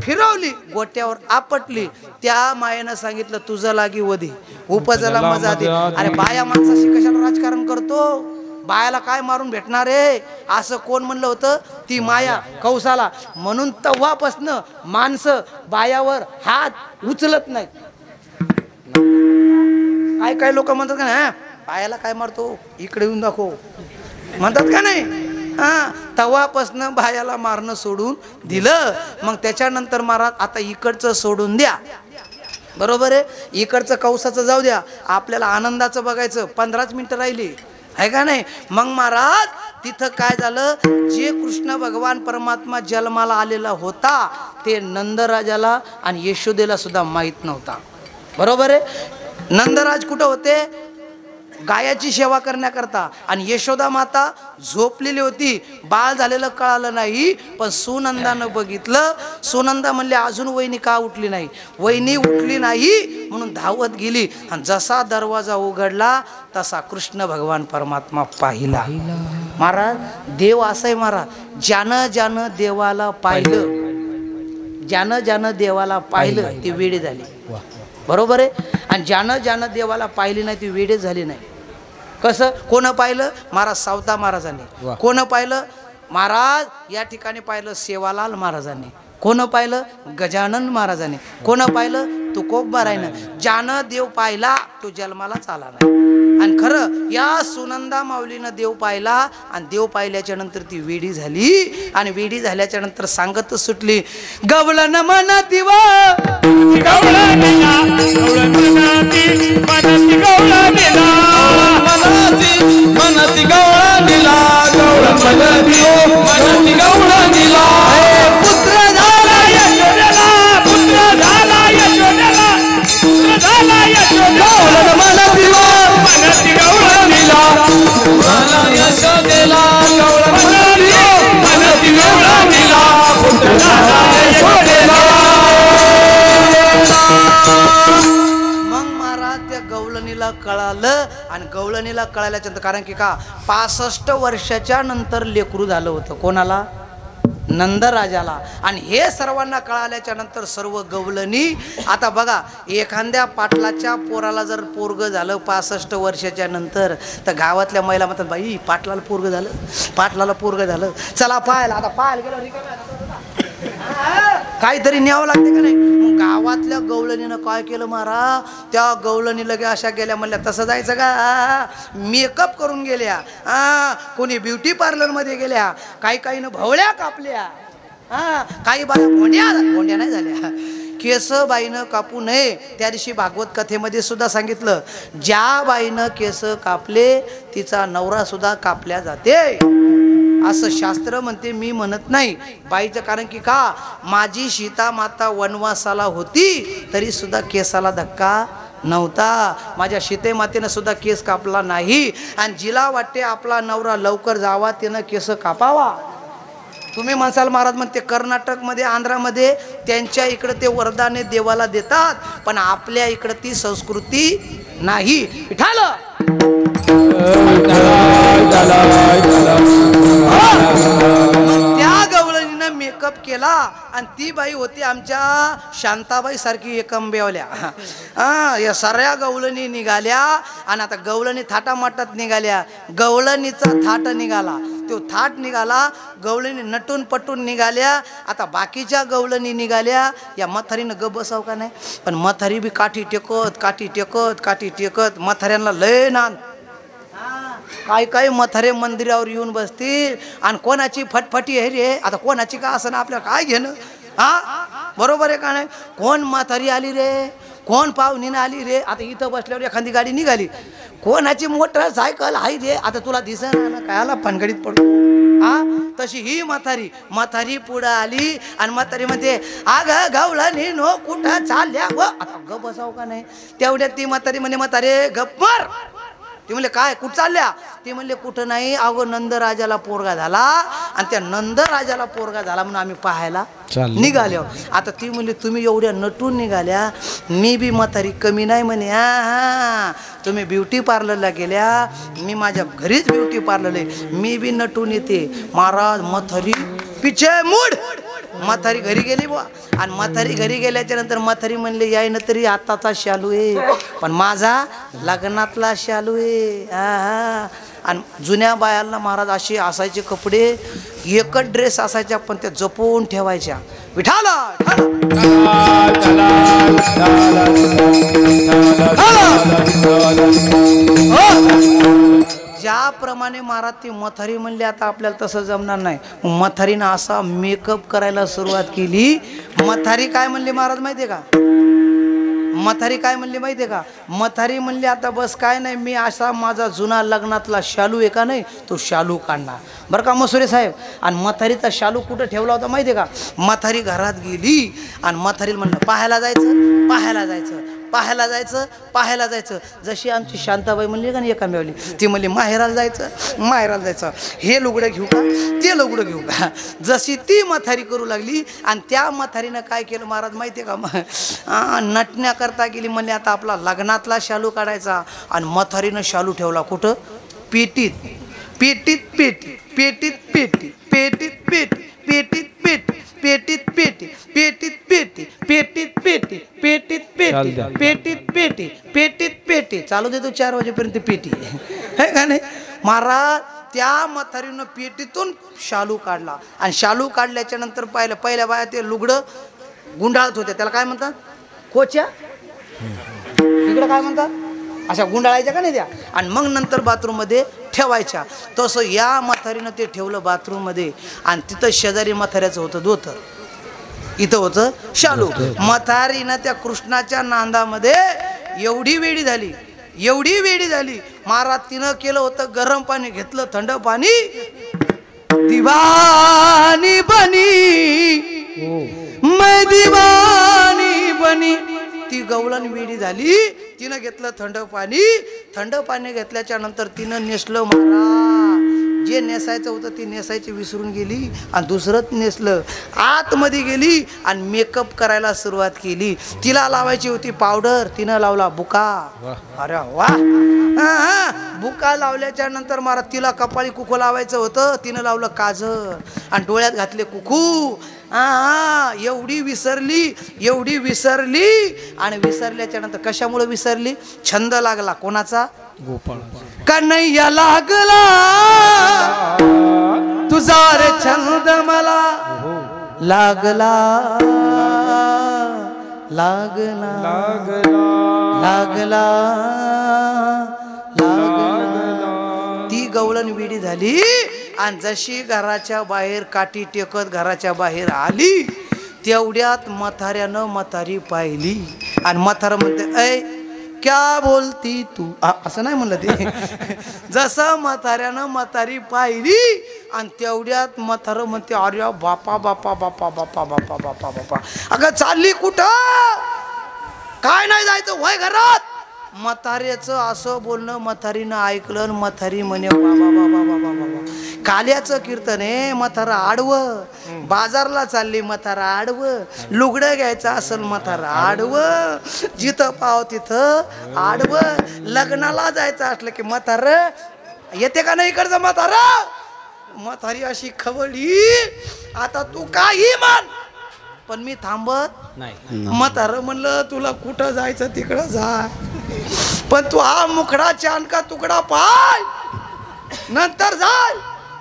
फिरवली, गोट्यावर आपटली. त्या मायेनं सांगितलं तुझं लागी वधी उपजला मजा दे. अरे बाया माणसाशी कशाला राजकारण करतो? बायाला काय मारून भेटणार आहे असं कोण म्हणलं होतं? ती माया कौसाला. म्हणून तेव्हापासनं माणसं बायावर हात उचलत नाही. काय काय लोक म्हणतात का नाही बायाला काय मारतो, इकडे येऊन दाखव म्हणतात का नाही? तेव्हापासनं बायाला मारणं सोडून दिलं. मग त्याच्यानंतर महाराज आता इकडचं सोडून द्या, बरोबर आहे. इकडचं कौसाचं जाऊ द्या, आपल्याला आनंदाचं बघायचं. 15 मिनिटं राहिली आहे का नाही? मग महाराज तिथं काय झालं, जे कृष्ण भगवान परमात्मा जन्माला आलेला होता ते नंदराजाला आणि यशोदेला सुद्धा माहीत नव्हता. बरोबर आहे. नंदराज कुठं होते? गायाची सेवा करण्याकरता. आणि यशोदा माता झोपलेली होती, बाळ झालेलं कळालं नाही. पण सुनंदानं बघितलं. सुनंदा म्हणले अजून वहिनी का उठली नाही? वहिनी उठली नाही म्हणून धावत गेली. आणि जसा दरवाजा उघडला तसा कृष्ण भगवान परमात्मा पाहिला. महाराज देव असं आहे महाराज, ज्यानं ज्यानं देवाला पाहिलं, ज्यानं ज्यानं देवाला पाहिलं ती वेडी झाली. बरोबर आहे. आणि ज्यानं ज्यानं देवाला पाहिली नाही ती वेडी झाली नाही. कसं? कोण पाहिलं? महाराज सावता महाराजांनी. कोण पाहिलं? महाराज या ठिकाणी पाहिलं सेवालाल महाराजांनी. कोण पाहिलं? गजानन महाराजांनी. कोण पाहिलं? तुकोबारायनं. ज्यानं देव पाहिला तो जन्मालाच आला नाही. आणि खरं या सुनंदा माऊलीनं देव पाहिला. आणि देव पाहिल्याच्या नंतर ती वेडी झाली. आणि वेडी झाल्याच्या नंतर सांगत सुटली, गवळण मनाती व मनाती गवळा दिला, गवळा मनाती गवळा दिला. पुत्र झाला यशोदेला, पुत्र झाला यशोदेला, पुत्र झाला यशोदेला. मनाती गवळा दिला, मला यशोदेला, गवळा मनाती गवळा दिला, पुत्र झाला यशोदेला. मग महाराज त्या गवळणीला कळालं. आणि गवळणीला कळाल्याच्या नंतर, कारण की का 65 वर्षाच्या नंतर लेकरू झालं होतं. कोणाला? नंदराजाला. आणि हे सर्वांना कळाल्याच्या नंतर सर्व गवळणी. आता बघा, एखाद्या पाटलाच्या पोराला जर पोरग झालं 65 वर्षाच्या नंतर, तर गावातल्या महिला म्हणतात, बाई पाटलाला पोरग झालं, पाटलाला पोरग झालं, चला पाहायला. आता पाहायला गेलं काहीतरी न्यावं लागते का नाही? मग गावातल्या गवळणीनं काय केलं महाराज? त्या गवळणी लगे अशा गेल्या, म्हणल्या तसं जायचं का? मेकअप करून गेल्या. कोणी ब्युटी पार्लरमध्ये गेल्या, काही भवळ्या कापल्या. काही बाया भोंड्या नाही झाल्या. केस बाईनं कापू नये. त्या दिवशी भागवत कथेमध्ये सुद्धा सांगितलं, ज्या बाईनं केस कापले तिचा नवरा सुद्धा कापल्या जाते असं शास्त्र म्हणते. मी म्हणत नाही बाईचं. कारण की का, माझी सीता माता वनवासाला होती तरी सुद्धा केसाला धक्का नव्हता. माझ्या सीते मातेनं सुद्धा केस कापला नाही. आणि जिला वाटते आपला नवरा लवकर जावा तिनं केस कापावा. तुम्ही म्हणसाल महाराज म्हणते कर्नाटकमध्ये आंध्रामध्ये त्यांच्या इकडे ते वरदाने देवाला देतात, पण आपल्या इकडे ती संस्कृती नाही. विठाल त्या गवळणीनं मेकअप केला. आणि ती बाई होती आमच्या शांताबाई सारखी एकंबेवल्या. या साऱ्या गवळणी निघाल्या. आणि आता गवळणी थाटामाटात निघाल्या. गवळणीचा थाट निघाला, तो थाट निघाला. गवळणी नटून पटून निघाल्या. आता बाकीच्या गवळणी निघाल्या. या मथारीनं ग बसाव का नाही? पण मथारी बी काठी टेकत मथाऱ्यांना लय नाद. काही मथारे मंदिरावर येऊन बसतील. आणि कोणाची फटफटी आहे रे, आता कोणाची का असं ना, आपल्याला काय घेणं? बरोबर आहे का नाही? कोण म्हातारी आली रे, कोण पाहुणीनं आली रे. आता इथं बसल्यावर एखादी गाडी निघाली, कोणाची मोटरसायकल आहे रे, आता तुला दिसेना ना, कायला फनगडीत पडतो. तशी ही म्हातारी पुढं आली. आणि म्हातारी म्हणते, अगं गवळणी नो कुठं चालल्या व. आता गप बसाव का नाही? तेवढ्यात ती म्हातारी म्हणे, म्हातारे गप मार. ती म्हणले काय, कुठं चालल्या? ती म्हणले कुठं नाही, अगं नंदराजाला पोरगा झाला. आणि त्या नंदराजाला पोरगा झाला म्हणून आम्ही पाहायला निघाल्या. आता ती म्हणली, तुम्ही एवढ्या नटून निघाल्या, मी बी म्हातारी कमी नाही म्हणे. तुम्ही ब्युटी पार्लरला गेल्या, मी माझ्या घरीच ब्युटी पार्लर आहे, मी बी नटून येते. महाराज म्हातारी पिछे मूड. म्हातारी घरी गेली बुवा. आणि म्हातारी घरी गेल्याच्या नंतर म्हातारी म्हणले, यायनं तरी आताचा शालू आहे, पण माझा लग्नातला शालू आहे. आणि जुन्या बायांना महाराज असे असायचे कपडे, एकच ड्रेस असायच्या, पण त्या जपून ठेवायच्या. विठाला ज्याप्रमाणे महाराज ती मथारी म्हणली, आता आपल्याला तसं जमणार नाही. मथारीनं असा मेकअप करायला सुरुवात केली. मथारी काय म्हणली महाराज माहितीये का? मथारी काय म्हणली माहितीये का? मथारी म्हणली, आता बस काय नाही, मी असा माझा जुना लग्नातला शालू आहे का नाही, तो शालू काढणार बरं का मसुरे साहेब. आणि मथारीचा शालू कुठं ठेवला होता माहितीये का? मथारी घरात गेली आणि मथारीला म्हणलं, पाहायला जायचं. पाहायला जायचं. जशी आमची शांताबाई म्हणली का नाही एका मेवली, ती म्हणली माहेराला जायचं, हे लुगडं घेऊ का ते लुगडं घेऊ का. जशी ती म्हातारी करू लागली आणि त्या म्हातारीनं काय केलं महाराज माहिती आहे का, नटण्याकरता गेली. म्हणले आता आपला लग्नातला शालू काढायचा आणि म्हातारीनं शालू ठेवला कुठं, पेटीत पेटीत पेटी पेटीत पेटी पेटीत पेटी पेटीत पेटी पेटीत पेटी पेटीत पेटी पेटीत पेटी पेटीत पेटी पेटीत पेटी पेटीत पेटी चालू देतो 4 वाजेपर्यंत पेटी है का नाही महाराज. त्या म्हातारीनं पेटीतून शालू काढला आणि शालू काढल्याच्या नंतर पाहिलं, पहिल्या बाया ते लुगडं गुंडाळत होते, त्याला काय म्हणतात, कोच्या इकडं काय म्हणतात, अशा गुंडाळायच्या का नाही त्या, आणि मग नंतर बाथरूममध्ये ठेवायच्या. तसं या म्हातारीनं ते ठेवलं बाथरूममध्ये आणि तिथं शेजारी म्हाताऱ्याचं होतं धोतर, इथं होतं शालू. म्हातारीनं त्या कृष्णाच्या नांदामध्ये एवढी वेडी झाली महाराज. तिनं केलं होतं गरम पाणी घेतलं, थंड पाणी, दिवानी बनी मैं दिवानी बनी. ती गवळण वेडी झाली, तिनं घेतलं थंड पाणी घेतल्याच्या नंतर तिनं नेसलं महाराज. जे नेसायचं होतं ती नेसायची विसरून गेली आणि दुसरंच नेसलं. आतमध्ये गेली आणि मेकअप करायला सुरुवात केली. तिला लावायची होती पावडर, तिनं लावला बुका. अरे वा, बुका लावल्याच्या नंतर महाराज तिला कपाळी कुकू लावायचं होतं, तिनं लावलं काजळ आणि डोळ्यात घातले कुकू. एवढी विसरली आणि विसरल्याच्या नंतर कशामुळे विसरली, छंद लागला कोणाचा, गोपाळ. कन्हैया लागला तुझा रे छंद मला, लागला लागला लागला लागला. ती गवळण विडी झाली आणि जशी घराच्या बाहेर काठी टेकत घराच्या बाहेर आली, तेवढ्यात म्हाताऱ्यानं म्हातारी पाहिली आणि म्हातारा म्हणते, ऐ क्या बोलती तू, असं नाही म्हणलं ते. जसं म्हाताऱ्यानं म्हातारी पाहिली आणि तेवढ्यात म्हातारं म्हणते, अरे बापा बापा बापा बापा बापा बापा बापा, अगं चालली कुठं, काय नाही जायचं वय घरात. म्हाताऱ्याचं असं बोलणं म्हातारीनं ऐकलं. म्हातारी म्हणे, बाबा बाबा बाबा बाबा, काल्याचं कीर्तन आहे. म्हातारा आडवं, बाजारला चालली म्हातारा आडवं, लुगडं घ्यायचं असेल म्हातारा आडवं, जिथं पाव तिथं आडवं, लग्नाला जायचं असलं की म्हातार येते का नाही इकडचं म्हातारा. म्हातारी अशी खवळली, आता तू काही म्हण पण मी थांबत नाही. म्हातारं म्हणलं, तुला कुठं जायचं तिकडं जा, पण तू हा मुखडा चांदका तुकडा पाय नंतर जाय.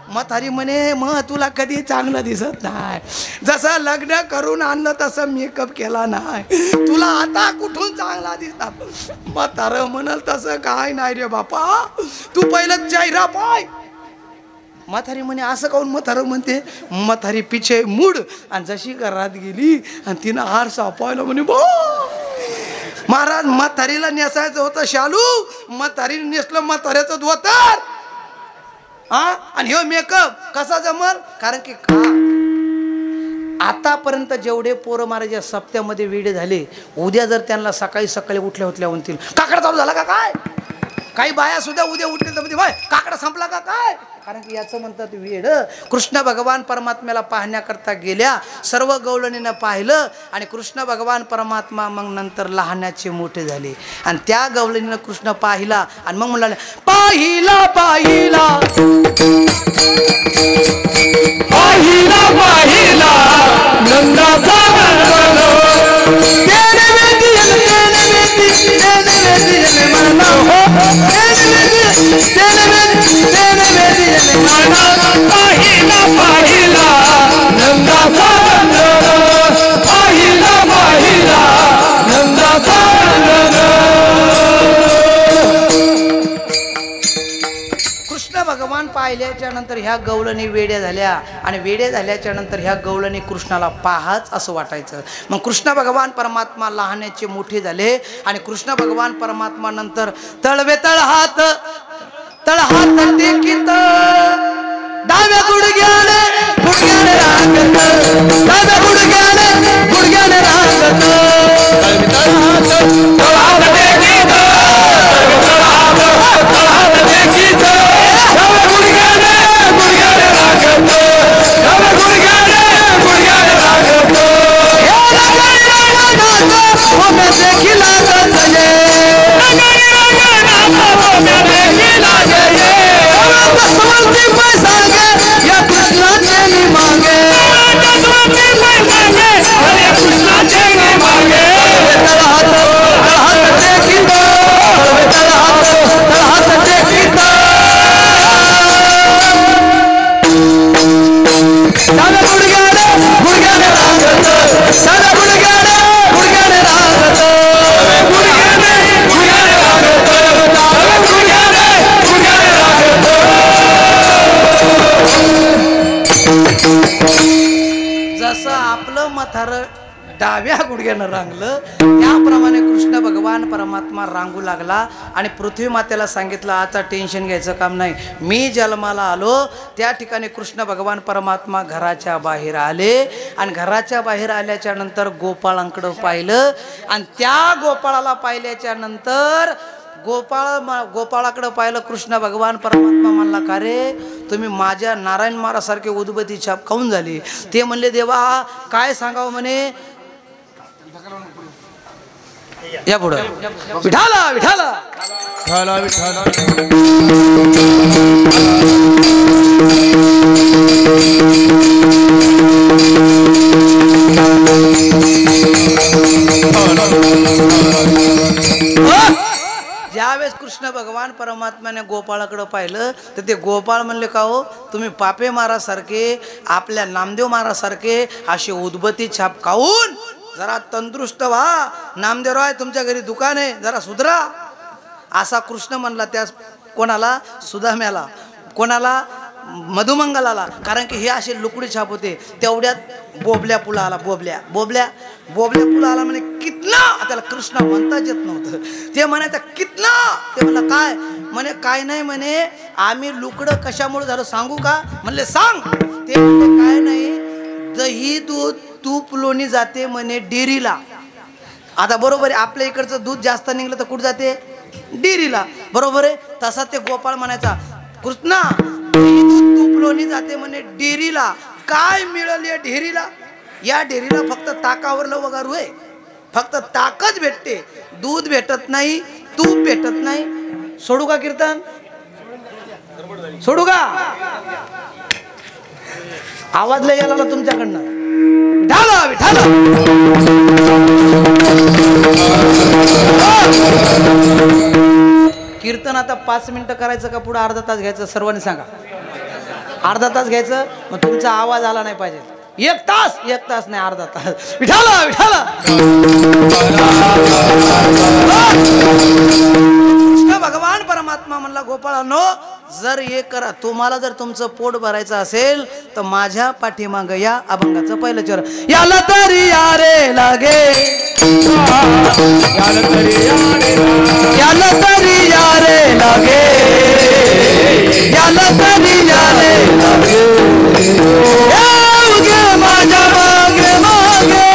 म्हातारी म्हणे, मग तुला कधी चांगलं दिसत नाही, जसं लग्न करून आणलं तसं मेकअप केला नाही, तुला आता कुठून चांगला दिसतात. म्हातारं म्हणाल, तसं काय नाही रे बापा, तू पहिलं चेहरा पाय. म्हातारी म्हणे, असं काऊन. म्हातारं म्हणते, म्हातारी पिछे मूड आणि जशी घरात गेली आणि तिनं हार सापायला म्हणे, बो महाराज म्हातारीला नेसायचं होतं शालू, म्हातारीने नेसलं म्हाताऱ्याचं धोतर. आणि हे मेकअप कसा जमल, कारण की आतापर्यंत जेवढे पोरं महाराज सप्त्यामध्ये वेडे झाले, उद्या जर त्यांना सकाळी सकाळी उठल्या म्हणतील, काकडा चालू झाला का काय. काही बाया सुद्धा उद्या उठले तर म्हणजे काकडा संपला का काय, कारण की याचं म्हणतात वेड. कृष्ण भगवान परमात्म्याला पाहण्याकरता गेल्या, सर्व गवळणीनं पाहिलं आणि कृष्ण भगवान परमात्मा मग नंतर लहानाचे मोठे झाले आणि त्या गवळणीनं कृष्ण पाहिला आणि मग म्हणाले, पाहिला पाहिला पाहिला पाहिला नंदाचा पाहिला पाहिला नंदाचा पाहिला पाहिला नंदाचा. कृष्ण भगवान पाहिल्याच्या नंतर ह्या गवळणी वेड्या झाल्या आणि वेड्या झाल्याच्या नंतर ह्या गवळणी कृष्णाला पाहाच असं वाटायचं. मग कृष्ण भगवान परमात्मा लहानाचे मोठे झाले आणि कृष्ण भगवान परमात्मा नंतर तळवे तळहात टेकीत डाव्या गुडघ्याने रांगत, डाव्या गुडघ्याने रांगत, तळवे तळहात जसवंती पैसांगे या कृष्णाचे मी मागे जसवंती पैसांगे अरे कृष्णाचे मी मागे तळहात टेकीत तळहात टेकीत साधा गुडघ्याने गुडघ्याने रांगत साधा गुडघ्याने गुडघ्याने रांगत गुडघ्याने गुडघ्याने लागत गुडघ्याने गुडघ्याने लागत जसं आपलं मथार डाव्या गुडघ्यानं रांगलं त्याप्रमाणे कृष्ण भगवान परमात्मा रांगू लागला आणि पृथ्वी मातेला सांगितलं आता टेन्शन घ्यायचं काम नाही. मी जन्माला आलो त्या ठिकाणी कृष्ण भगवान परमात्मा घराच्या बाहेर आले आणि घराच्या बाहेर आल्याच्या नंतर गोपाळांकडं पाहिलं आणि त्या गोपाळाला पाहिल्याच्या नंतर गोपाळाकडे पाहिलं. कृष्ण भगवान परमात्मा म्हणला का रे तुम्ही माझ्या नारायण महाराजसारखे उदबत्ती छाप खाऊन झाली. ते म्हणले देवा काय सांगावं म्हणे या पुढं विठाला विठाला विठाला विठाला ज्यावेळेस कृष्ण भगवान परमात्म्याने गोपाळाकडे पाहिलं तर ते गोपाळ म्हणले का हो तुम्ही पापे महाराजसारखे आपल्या नामदेव महाराजसारखे असे उदबत्ती छाप खाऊन जरा तंदुरुस्त व्हा. नामदेवराय तुमच्या घरी दुकान आहे जरा सुधरा असा कृष्ण म्हणला. त्या कोणाला सुदाम्याला कोणाला मधुमंगलाला. कारण की हे असे लुकडी छाप होते. तेवढ्यात बोबल्या पुला आला. बोबल्या बोबल्या बोबल्या पुला आला म्हणे कितना त्याला कृष्ण म्हणताच येत नव्हतं. ते म्हणायचं कितना ते म्हणलं काय म्हणे काय नाही म्हणे आम्ही लुकडं कशामुळे झालं सांगू का म्हणले सांग. ते म्हणले काय नाही दही दूध तूप लोणी जाते म्हणे डेअरीला. आता बरोबर आहे आपल्या इकडचं दूध जास्त निघलं तर कुठं जाते डेअरीला बरोबर आहे. तसा ते गोपाळ म्हणायचा कृष्णा तूप लोणी जाते म्हणे डेअरीला. काय मिळेल या डेअरीला या डेअरीला फक्त ताकावरलं वगारू आहे. फक्त ताकच भेटते दूध भेटत नाही तूप भेटत नाही. सोडू का कीर्तन सोडू का आवाज लय यायला तुमच्याकडनं विठाला विठाला कीर्तन आता 5 मिनिटं करायचं का पुढे अर्धा तास घ्यायचं सर्वांनी सांगा. अर्धा तास घ्यायचं मग तुमचा आवाज आला नाही पाहिजे. 1 तास नाही अर्धा तास. विठाला विठाला कृष्ण भगवान परमात्मा म्हणला गोपाळांनो जर हे करा तुम्हाला जर तुमचं पोट भरायचं असेल तर माझ्या पाठीमाग या. अभंगाचं पहिलं चरण याला तरी यारे लागे याला तरी यारे लागे याला तरी यारे लागे अवघे माझ्या मागे मागे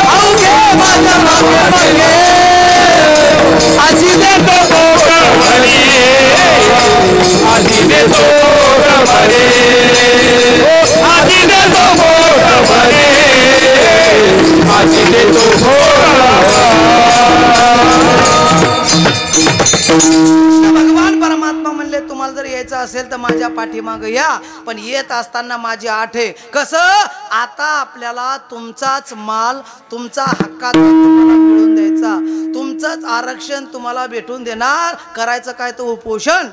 अवघे माझ्या मागे मागे आजी देतो आधी देतो भरे आधी देतो भरे आधी देतो भगवान परमात्मा म्हणले तुम्हाला जर यायचं असेल तर माझ्या पाठीमाग या. पण येत असताना माझी आठ आहे कसं आता आपल्याला तुमचाच माल तुमचा हक्काचा तुम्हाला मिळून द्यायचा. तुमचंच आरक्षण तुम्हाला भेटून देणार. करायचं काय तर उपोषण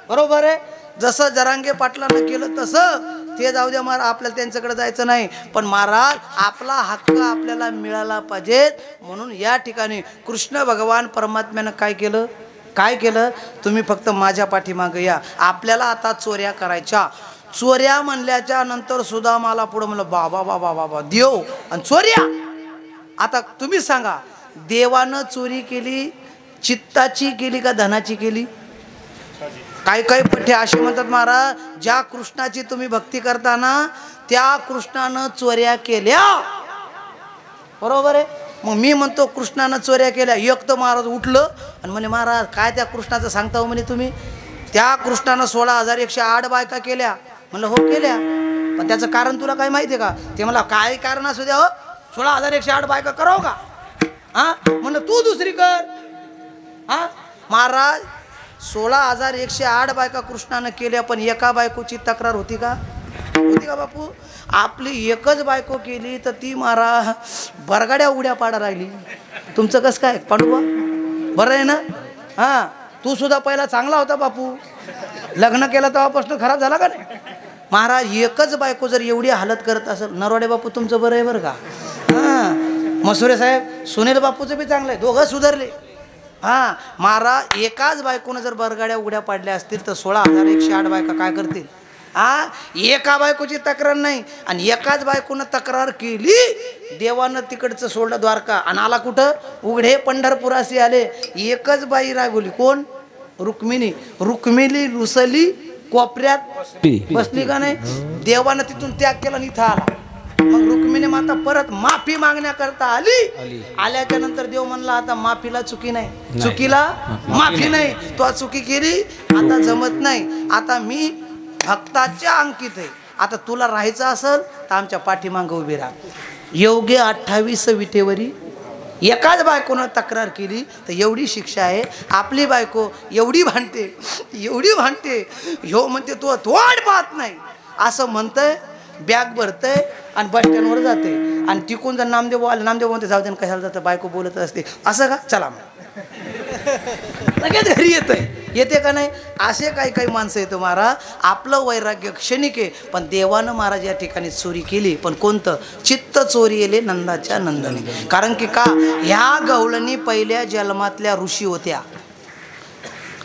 बरोबर आहे. जसं जरांगे पाटलांना केलं तसं ते जाऊ द्या महाराज आपल्याला त्यांच्याकडे जायचं नाही. पण महाराज आपला हक्क आपल्याला मिळाला पाहिजेत. म्हणून या ठिकाणी कृष्ण भगवान परमात्म्यानं काय केलं तुम्ही फक्त माझ्या पाठीमागे या. आपल्याला आता चोऱ्या करायच्या. चोऱ्या म्हणल्याच्या नंतर सुद्धा मला पुढं म्हणलं बाबा बाबा बाबा देव आणि चोऱ्या. आता तुम्ही सांगा देवानं चोरी केली चित्ताची केली का धनाची केली. काही काही पठ्ठे असे म्हणतात महाराज ज्या कृष्णाची तुम्ही भक्ती करताना त्या कृष्णानं चोऱ्या केल्या बरोबर आहे. मग मी म्हणतो कृष्णानं चोऱ्या केल्या. एक तर महाराज उठलं आणि म्हणे महाराज काय त्या कृष्णाचं सांगता हो म्हणे तुम्ही. त्या कृष्णानं 16,108 बायका केल्या. म्हणलं हो केल्या पण त्याचं कारण तुला काय माहिती आहे का. ते मला काय कारण असू द्या हो 16,108 बायका कराव का. हा म्हणलं तू दुसरी कर. हा महाराज 16,108 बायका कृष्णानं केल्या, पण एका बायकोची तक्रार होती का? होती का बापू? आपली एकच बायको केली तर ती मारा बरगाड्या उड्या पाडा राहिली. तुमचं कसं काय पांडुबा? बरं आहे ना? हां, तू सुद्धा पहिला चांगला होता बापू, लग्न केलं तेव्हापासून खराब झाला का नाही? महाराज एकच बायको जर एवढी हालत करत असेल, नरवाडे बापू तुमचं बरं आहे बरं का? हां, मसुरे साहेब सुनील बापूचं बी चांगलं आहे, दोघं सुधारले. हां महाराज एकाच बायकोनं जर बरगाड्या उड्या पाडल्या असतील तर 16,108 बायका काय करतील? हा, एका बायकोची तक्रार नाही आणि एकाच बायकोनं तक्रार केली, देवानं तिकडचं सोडलं द्वारका आणि आला कुठं? उघडे पंढरपुराशी आले. एकच बाई रागवली, कोण? रुक्मिणी. रुक्मिणी रुसली, कोपऱ्यात बसली का नाही? देवानं तिथून त्याग केला आणि इथं आला. मग रुक्मिणी माता परत माफी मागण्याकरता आली. आल्याच्या नंतर देव म्हणला आता माफीला चुकी नाही, चुकीला माफी नाही. तो चुकी केली, आता जमत नाही, आता मी भक्ताच्या अंकित आहे, आता तुला राहायचं असेल तर आमच्या पाठीमागं उभी राहा. योग्य 28 विटेवरी एकाच बायकोनं तक्रार केली तर एवढी शिक्षा आहे. आपली बायको एवढी भांडते, एवढी भांडते, ह्यो म्हणते तू तोंड पाहत नाही असं म्हणतंय, बॅग भरतंय आणि बस स्टँडवर जाते आणि तिकून जर नामदेव आले, नामदेव म्हणते जाऊ दे कशाला जातं, बायको बोलत असते असं का, चला लगेच घरी येते का नाही? असे काही काही माणसं येतो महाराज. आपलं वैराग्य क्षणिक आहे, पण देवानं महाराज या ठिकाणी चोरी केली. पण कोणतं? चित्त चोरी येले नंदाच्या नंदनी. कारण की का, ह्या गवळणी पहिल्या जन्मातल्या ऋषी होत्या.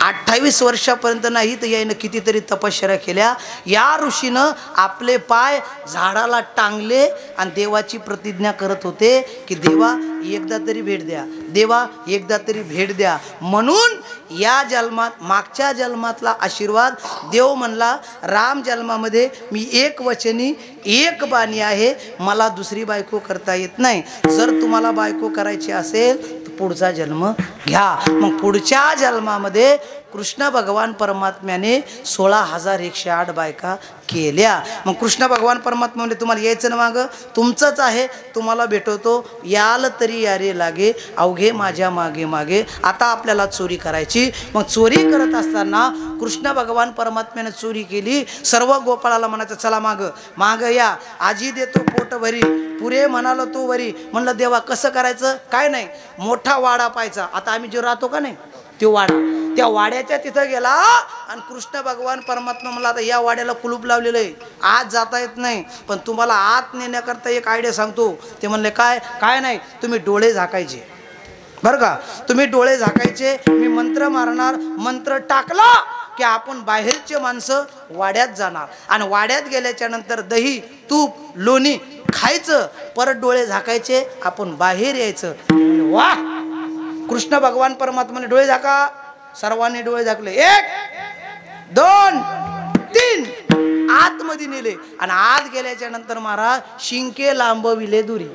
28 वर्षापर्यंत नाही तर यायनं कितीतरी तपश्चर्या केल्या. या ऋषीनं आपले पाय झाडाला टांगले आणि देवाची प्रतिज्ञा करत होते की देवा एकदा तरी भेट द्या, देवा एकदा तरी भेट द्या. म्हणून या जन्मात, मागच्या जन्मातला आशीर्वाद देव म्हणला, राम जन्मामध्ये मी एक वचनी एक बाणी आहे, मला दुसरी बायको करता येत नाही. जर तुम्हाला बायको करायची असेल तर पुढचा जन्म घ्या. मग पुढच्या जन्मामध्ये कृष्ण भगवान परमात्म्याने 16,108 बायका केल्या. मग कृष्ण भगवान परमात्मा म्हणजे तुम्हाला यायचं ना मागं, तुमचंच आहे, तुम्हाला भेटवतो, याल तरी यारे लागे, अवघे माझ्या मागे मागे. आता आपल्याला चोरी करायची. मग चोरी करत असताना कृष्ण भगवान परमात्म्याने चोरी केली. सर्व गोपाळाला म्हणायचं चला मागं मागं या, आजी देतो पोट भरी, पुरे म्हणालो तो वरी. म्हणलं देवा कसं करायचं? काय नाही, मोठा वाडा पाहायचा. आता आम्ही जो राहतो का नाही तो वाडा, त्या वाड्याच्या तिथं गेला आणि कृष्ण भगवान परमात्मा म्हणला आता या वाड्याला कुलूप लावलेलं आहे, आत जाता येत नाही, पण तुम्हाला आत नेण्याकरता एक आयडिया सांगतो. ते म्हणले काय? काय नाही, तुम्ही डोळे झाकायचे बरं का, तुम्ही डोळे झाकायचे, मी मंत्र मारणार, मंत्र टाकला की आपण बाहेरचे माणसं वाड्यात जाणार आणि वाड्यात गेल्याच्या नंतर दही तूप लोणी खायचं, परत डोळे झाकायचे, आपण बाहेर यायचं. वा, कृष्ण भगवान परमात्माने डोळे झाका. सर्वांनी डोळे झाकले, 1 2 3 आतमध्ये नेले आणि आत गेल्याच्या नंतर महाराज शिंके लांबविले दुरी.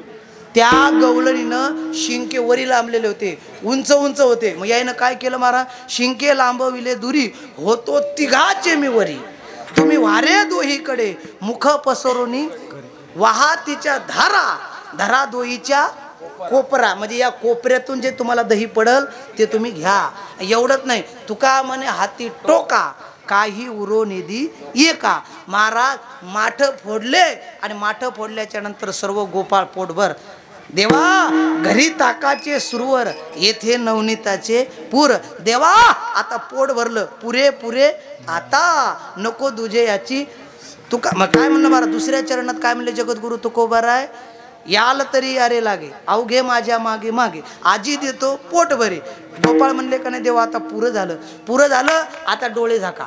त्या गवळणीनं शिंके वरी लांबलेले होते, उंच उंच होते. मग यायनं काय केलं महाराज? शिंके लांबविले दुरी, होतो तिघाचे मी वरी, तुम्ही वारे दोहीकडे, मुख पसरुनी वाहातीच्या धारा, धरा दोहीच्या कोपरा. म्हणजे या कोपऱ्यातून जे तुम्हाला दही पडल ते तुम्ही घ्या. एवढंच नाही, तुका म्हणे हाती टोका, काही उरो निधी एका. महाराज माठ फोडले आणि माठ फोडल्याच्या नंतर सर्व गोपाळ पोटभर. देवा घरी ताकाचे सुरवर, येथे नवनीताचे पूर. देवा आता पोट भरलं, पुरे पुरे आता नको दुजे याची तुका. मग काय म्हणलं महाराज दुसऱ्या चरणात? काय म्हणले जगद्गुरु तुकोबाराय? याल तरी यारे लागे, अवघे माझ्या मागे मागे, आजी देतो पोट भरे. गोपाळ म्हणले का नाही देवा आता पुरं झालं, पुरं झालं, आता डोळे झाका,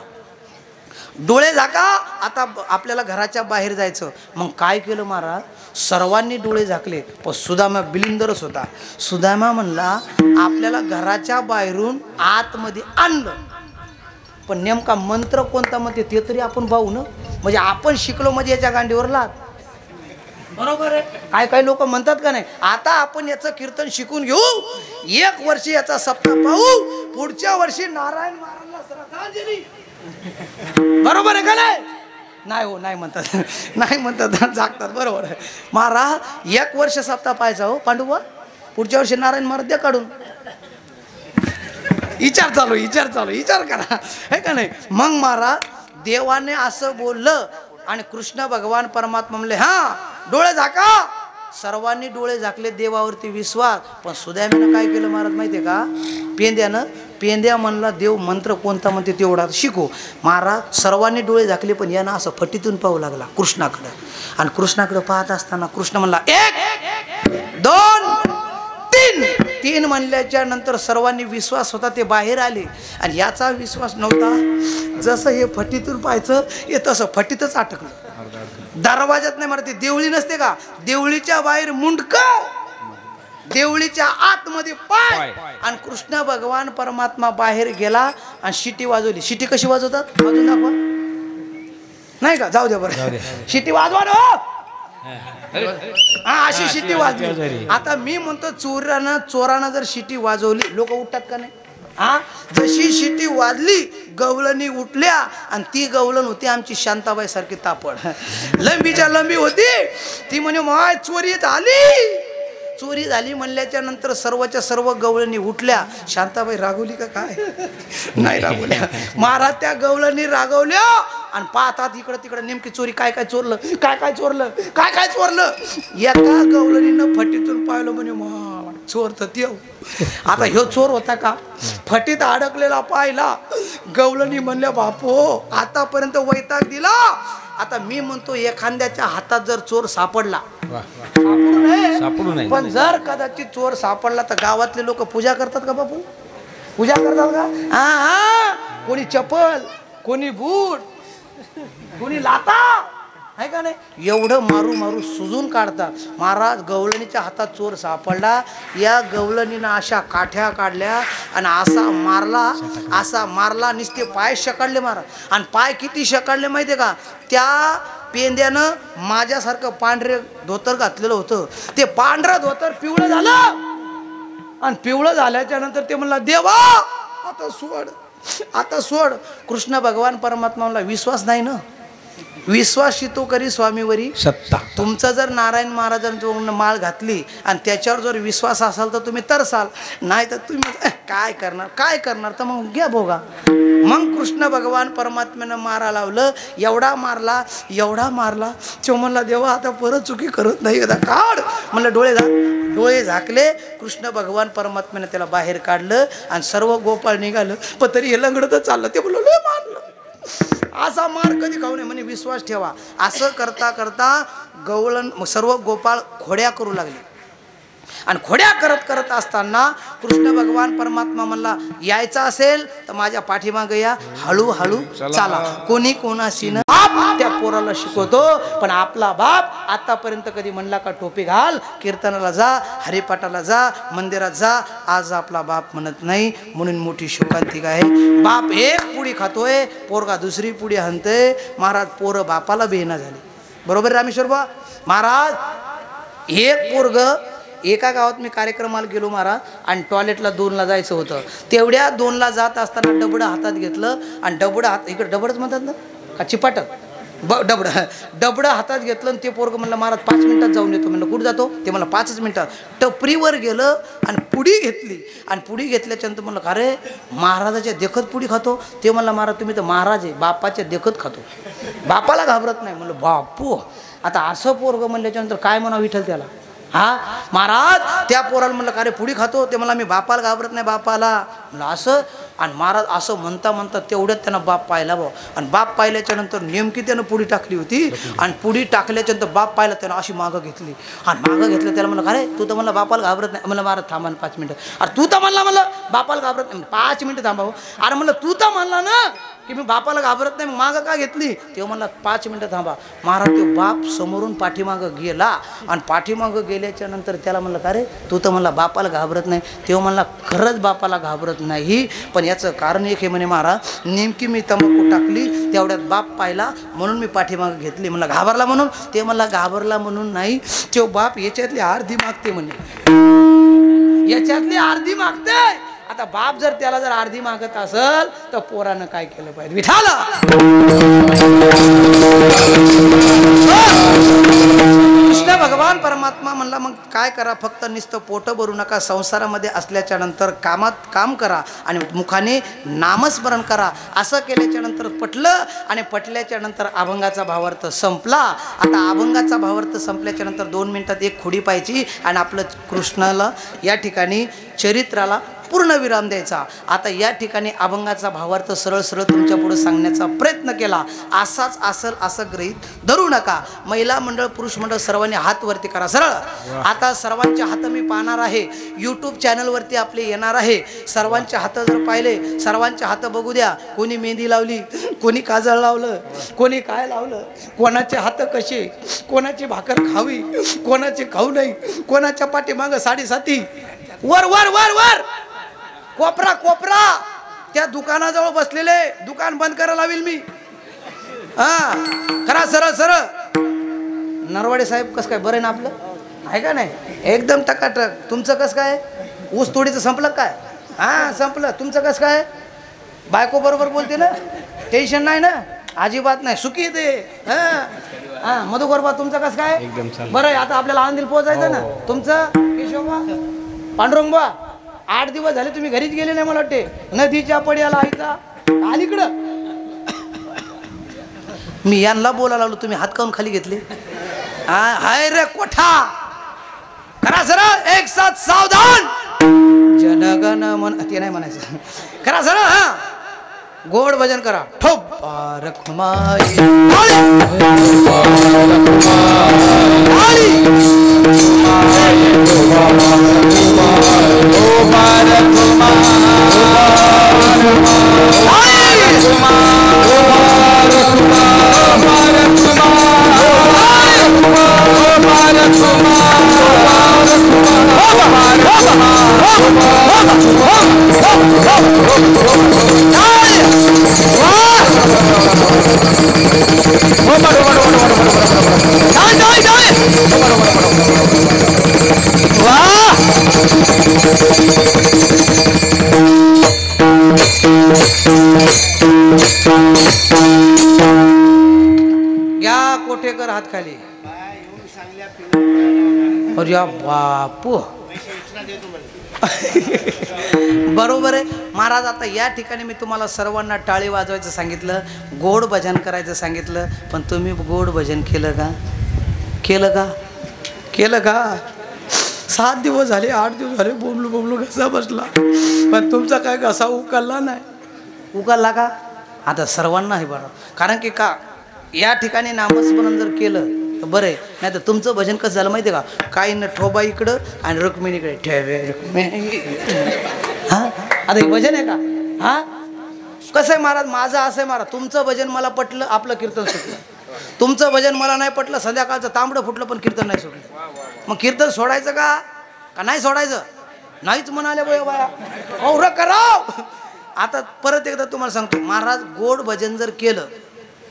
डोळे झाका, आता आपल्याला घराच्या बाहेर जायचं. मग काय केलं महाराज? सर्वांनी डोळे झाकले, पण सुदामा बिलिंदरच होता. सुदामा म्हणला आपल्याला घराच्या बाहेरून आतमध्ये आणलं, पण नेमका मंत्र कोणता म्हणते ते तरी आपण पाहू ना. म्हणजे आपण शिकलो म्हणजे याच्या गांडीवर लात, बरोबर आहे. काय काय लोक म्हणतात का नाही, आता आपण याचं कीर्तन शिकून घेऊ, 1 वर्ष याचा सप्ताह पाहू, पुढच्या वर्षी नारायण महाराजांना श्रद्धांजली. बरोबर आहे का नाही? नाही हो, नाही म्हणतात, नाही म्हणतात, जागतात. बरोबर आहे महाराज. 1 वर्ष सप्ताह पाहायचा हो पांडुबा, पुढच्या वर्षी नारायण महाराज द्या काढून. विचार चालू विचार करा हे का नाही. मग महाराज देवाने असं बोललं आणि कृष्ण भगवान परमात्मा म्हणले हा डोळे झाका. सर्वांनी डोळे झाकले, देवावरती विश्वास. पण सुदैवानं काय केलं महाराज माहितीये का, पेंद्या म्हणला देव मंत्र कोणता म्हणते तेवढा शिकू. महाराज सर्वांनी डोळे झाकले पण यानं असं फटीतून पाहू लागला कृष्णाकडं. आणि कृष्णाकडं पाहत असताना कृष्ण म्हणला 1 2 3 म्हणल्याच्या नंतर सर्वांनी विश्वास होता ते बाहेर आले. आणि याचा विश्वास नव्हता. जसं हे फटीतून पाहायचं हे तसं फटीतच अटकलं. दरवाजात नाही मारते, देवळी नसते का, देवळीच्या बाहेर मुंडक, देवळीच्या आतमध्ये पाय. आणि कृष्ण भगवान परमात्मा बाहेर गेला आणि शिटी वाजवली. शिटी कशी वाजवतात वाजून दाखवा. नाही का, जाऊ द्या बरं, शिटी वाजवा ना. हा अशी शिटी वाजली. आता मी म्हणतो चोरानं जर शिटी वाजवली लोक उठतात का नाही. हा जशी शिटी वाजली गवळणी उठल्या. आणि ती गवळण होती आमची शांताबाई सारखी तापड, लंबीच्या लंबी होती. ती म्हणे माय चोरी झाली म्हणल्याच्या नंतर सर्वच्या सर्व गवळणी उठल्या. शांताबाई रागवली का काय, नाही रागवल्या. महाराज त्या गवळणी रागवल्या आणि पाहतात इकडं तिकडं नेमकी चोरी काय चोरलं. एका गवळणीनं फटीतून पाहिलं म्हणे चोर तर देव. आता ह्यो चोर होता का, फटीत अडकलेला पाहिला. गवळणी म्हणल्या बापू आतापर्यंत वैताग दिला. आता मी म्हणतो एखाद्याच्या हातात जर चोर सापडला, सापडू नये, पण जर कदाचित चोर सापडला तर गावातले लोक पूजा करतात का बापू, पूजा करतात का. हा कोणी चप्पल, कोणी बूट, कोणी लाता आहे का नाही, एवढं मारू सुजून काढतात. महाराज गवळणीच्या हातात चोर सापडला. या गवळणीनं अशा काठ्या काढल्या आणि असा मारला नुसते पाय शकडले महाराज. आणि पाय किती शकडले माहितीये का, त्या पेंद्यानं माझ्यासारखं पांढरे धोतर घातलेलं होतं. ते पांढरं धोतर पिवळं झालं. आणि पिवळं झाल्याच्या नंतर ते म्हणला देवा आता सोड. कृष्ण भगवान परमात्माला विश्वास नाही ना, विश्वासी तो करी स्वामीवरी सत्ता. तुमचा जर नारायण महाराजांची माळ घातली आणि त्याच्यावर जर विश्वास असाल तर तुम्ही तरसाल, नाही तर तुम्ही काय करणार तर मग घ्या भोगा. मग कृष्ण भगवान परमात्म्यानं मारा लावलं. एवढा मारला तो म्हणला देवा आता परत चुकी करत नाही, एकदा काढ म्हणलं. डोळे झाकले. कृष्ण भगवान परमात्म्यानं त्याला बाहेर काढलं आणि सर्व गोपाळ निघालं. पण तरी हे लंगडतच चाललं. ते बोललो लय मारलं, असा मार कधी खाऊ नये म्हणे, विश्वास ठेवा. असं करता करता गवळण सर्व गोपाळ खोड्या करू लागले. आणि खोड्या करत असताना कृष्ण भगवान परमात्मा म्हणला यायचा असेल तर माझ्या पाठीमागे या, हळूहळू चाला. कोणी कोणाशी न त्या पोराला शिकवतो. पण आपला बाप आतापर्यंत कधी म्हणला का टोपी घाल, कीर्तनाला जा, हरिपाठाला जा, मंदिरात जा. आज आपला बाप म्हणत नाही. म्हणून मोठी शोकांतिका आहे. बाप एक पुडी खातोय, पोरगा दुसरी पुडी हाणतोय. महाराज पोरं बापाला बेहना झाली. बरोबर रामेश्वर बा महाराज. एक पोरग एका गावात मी कार्यक्रमाला गेलो महाराज आणि टॉयलेटला 2ला जायचं होतं. तेवढ्या 2ला जात असताना डबडं हातात घेतलं आणि इकडे डबडच म्हणतात ना का चिपाट डबडं हातात घेतलं आणि ते पोरगं म्हणलं महाराज 5 मिनिटात जाऊन येतो. म्हणलं कुठं जातो ते मला 5च मिनिटात. टपरीवर गेलं आणि पुडी घेतली. आणि पुडी घेतल्याच्यानंतर म्हणलं अरे महाराजाच्या देखत पुडी खातो. ते म्हणलं महाराज तुम्ही तर महाराज आहे, बापाच्या देखत खातो, बापाला घाबरत नाही. म्हणलं बापू आता असं पोरगं म्हणल्याच्यानंतर काय म्हणावं विठ्ठल त्याला. हा महाराज त्या पोराला म्हणलं अरे पुडी खातो. ते मला मी बापाला घाबरत नाही, बापाला म्हणलं असं. आणि महाराज असं म्हणता तेवढ्यात त्यांना बाप पाहिला भाऊ. आणि बाप पाहिल्याच्या नंतर नेमकी त्यानं पुडी टाकली होती. आणि पुडी टाकल्याच्या नंतर बाप पाहिला त्यानं अशी मागं घेतली. आणि मागं घेतलं त्याला म्हणलं अरे तू तर म्हणलं बापाला घाबरत नाही. म्हणलं महाराज थांबा 5 मिनिटं. अरे तू तर म्हणलं बापाला घाबरत नाही. 5 मिनिटं थांबावं. अरे म्हणलं तू तर म्हणला ना की मी बापाला घाबरत नाही, मग मागं का घेतली. तेव्हा म्हणला 5 मिनिटं थांबा. महाराज तो बाप समोरून पाठीमागं गेला. आणि पाठीमागं गेल्याच्या नंतर त्याला म्हणलं का रे तू तर म्हणला बापाला घाबरत नाही. तेव्हा म्हणला खरंच बापाला घाबरत नाही, पण याचं कारण एक आहे म्हणे महाराज. नेमकी मी तंबाखू टाकली तेवढ्यात बाप पाहिला म्हणून मी पाठीमागं घेतली. म्हणलं घाबरला म्हणून. ते म्हणला घाबरला म्हणून नाही, तो बाप याच्यातली अर्धी मागते म्हणे, याच्यातली अर्धी मागते. आता बाप जर त्याला जर अर्धी मागत असेल तर पोरानं काय केलं पाहिजे विठाला. कृष्ण भगवान परमात्मा म्हणला मग काय करा, फक्त नुसतं पोट भरू नका, संसारामध्ये असल्याच्या नंतर कामात काम करा आणि मुखाने नामस्मरण करा. असं केल्याच्या नंतर पटलं आणि पटल्याच्या नंतर अभंगाचा भावार्थ संपला. आता अभंगाचा भावार्थ संपल्याच्या नंतर 2 मिनिटात एक खोडी पाहायची आणि आपलं कृष्णाला या ठिकाणी चरित्राला पूर्ण विराम द्यायचा. आता या ठिकाणी अभंगाचा भावार्थ सरळ सरळ तुमच्या पुढे सांगण्याचा प्रयत्न केला. असाच असल असं गृहीत धरू नका. महिला मंडळ पुरुष मंडळ सर्वांनी हात वरती करा सरळ. आता सर्वांचे हात मी पाहणार आहे, यूट्यूब चॅनलवरती आपले येणार आहे. सर्वांचे हात जर पाहिले, सर्वांचे हात बघू द्या. कोणी मेहंदी लावली, कोणी काजळ लावलं, कोणी काय लावलं, कोणाचे हात कसे, कोणाची भाकर खावी, कोणाची खाऊ नाही, कोणाच्या पाठीमागं साडेसाती. वर वर वर वर कोपरा कोपरा त्या दुकानाजवळ बसलेले, दुकान बंद करायला लावील मी. खरा सरळ सरळ. नरवाडे साहेब कसं काय, बरं आहे ना आपलं, आहे का नाही? एकदम टकाटक. तुमचं कसं काय, ऊस तोडीचं संपलं काय? संपलं. तुमचं कसं काय, बायको बरोबर बोलते ना, टेन्शन नाही ना, अजिबात नाही, सुखी ते. मधुकरबा तुमचं कसं काय, बरं आहे? आता आपल्याला आनंदीला पोहोचायचं ना. तुमचं केशवबा, पांडुरंगबा, 8 दिवस झाले तुम्ही घरीच गेले नाही मला वाटते. नदीच्या पड्याला आईचा अलीकडं. मी यांना बोलायला लागलो, तुम्ही हात काऊन खाली घेतले? हाय रे कोठा. करा सरळ एक साथ सावधान. जनगण मन ते नाही म्हणायचं. करा सरळ. गोड भजन करा. ठोप रखमाई घ्या कोठेकर हात खाली. अरे बापू बरोबर आहे महाराज. आता या ठिकाणी मी तुम्हाला सर्वांना टाळी वाजवायचं सांगितलं, गोड भजन करायचं सांगितलं, पण तुम्ही गोड भजन केलं का? केलं का? केलं का? 7 दिवस झाले, 8 दिवस झाले, बोंबलू बोंबलू घसा बसला, पण तुमचा काय घसा उकलला नाही. उकलला का? आता सर्वांना हे बरं, कारण की का या ठिकाणी नामस्मरण जर केलं तर बरं आहे. नाही तर तुमचं भजन कसं झालं माहिती आहे का? काही न ठोबा इकडं आणि रुक्मिणीकडे ठेवे रुक्मिणी. आता हे भजन आहे का? कसं आहे महाराज, माझं असं आहे महाराज, तुमचं भजन मला पटलं, आपलं कीर्तन सुटलं. तुमचं भजन मला नाही पटलं, संध्याकाळचं तांबडं फुटलं, पण कीर्तन नाही सुटलं. मग कीर्तन सोडायचं का नाही सोडायचं? नाहीच म्हणाले बाया और कराव. आता परत एकदा तुम्हाला सांगतो महाराज, गोड भजन जर केलं,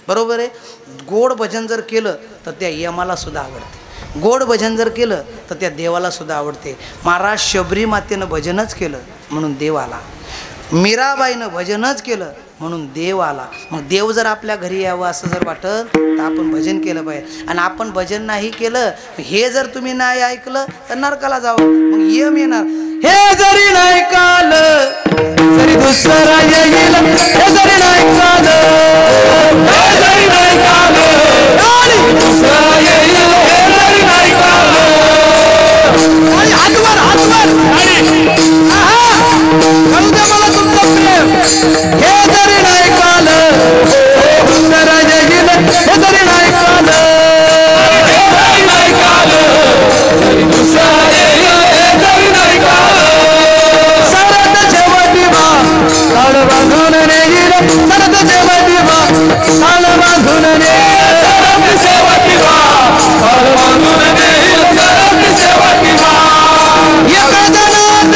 बरोबर आहे, गोड भजन जर केलं तर त्या यमाला सुद्धा आवडते. गोड भजन जर केलं तर त्या देवाला सुद्धा आवडते. महाराज शबरी मातेनं भजनच केलं म्हणून देव आला, मीराबाईनं भजनच केलं म्हणून देव आला. मग देव जर आपल्या घरी यावं असं जर वाटत तर आपण भजन केलं पाहिजे. आणि आपण भजन नाही केलं, हे जर तुम्ही नाही ऐकलं तर नरकाला जावं, मग यम येणार. हे जरी नाही काल जरी दुसरा येईल, हे जरी नाही काल, हे जरी नाही काल, दुसरा येईल, हे जरी नाही काल. हातवर हातवर कळू द्या मला तुमचं प्रेम. हे जरी नाही काल, दुसरा येईल, हे जरी नाही काल, हे जरी नाही काल, दुसरा येईल, हे जरी नाही काल. सरत शेवटी बा ताळ बांधून नेईल, सरत शेवटी बा ताळ बांधून नेईल, सरत शेवटी बा ताळ बांधून नेईल, सरत शेवटी बा. एका जनात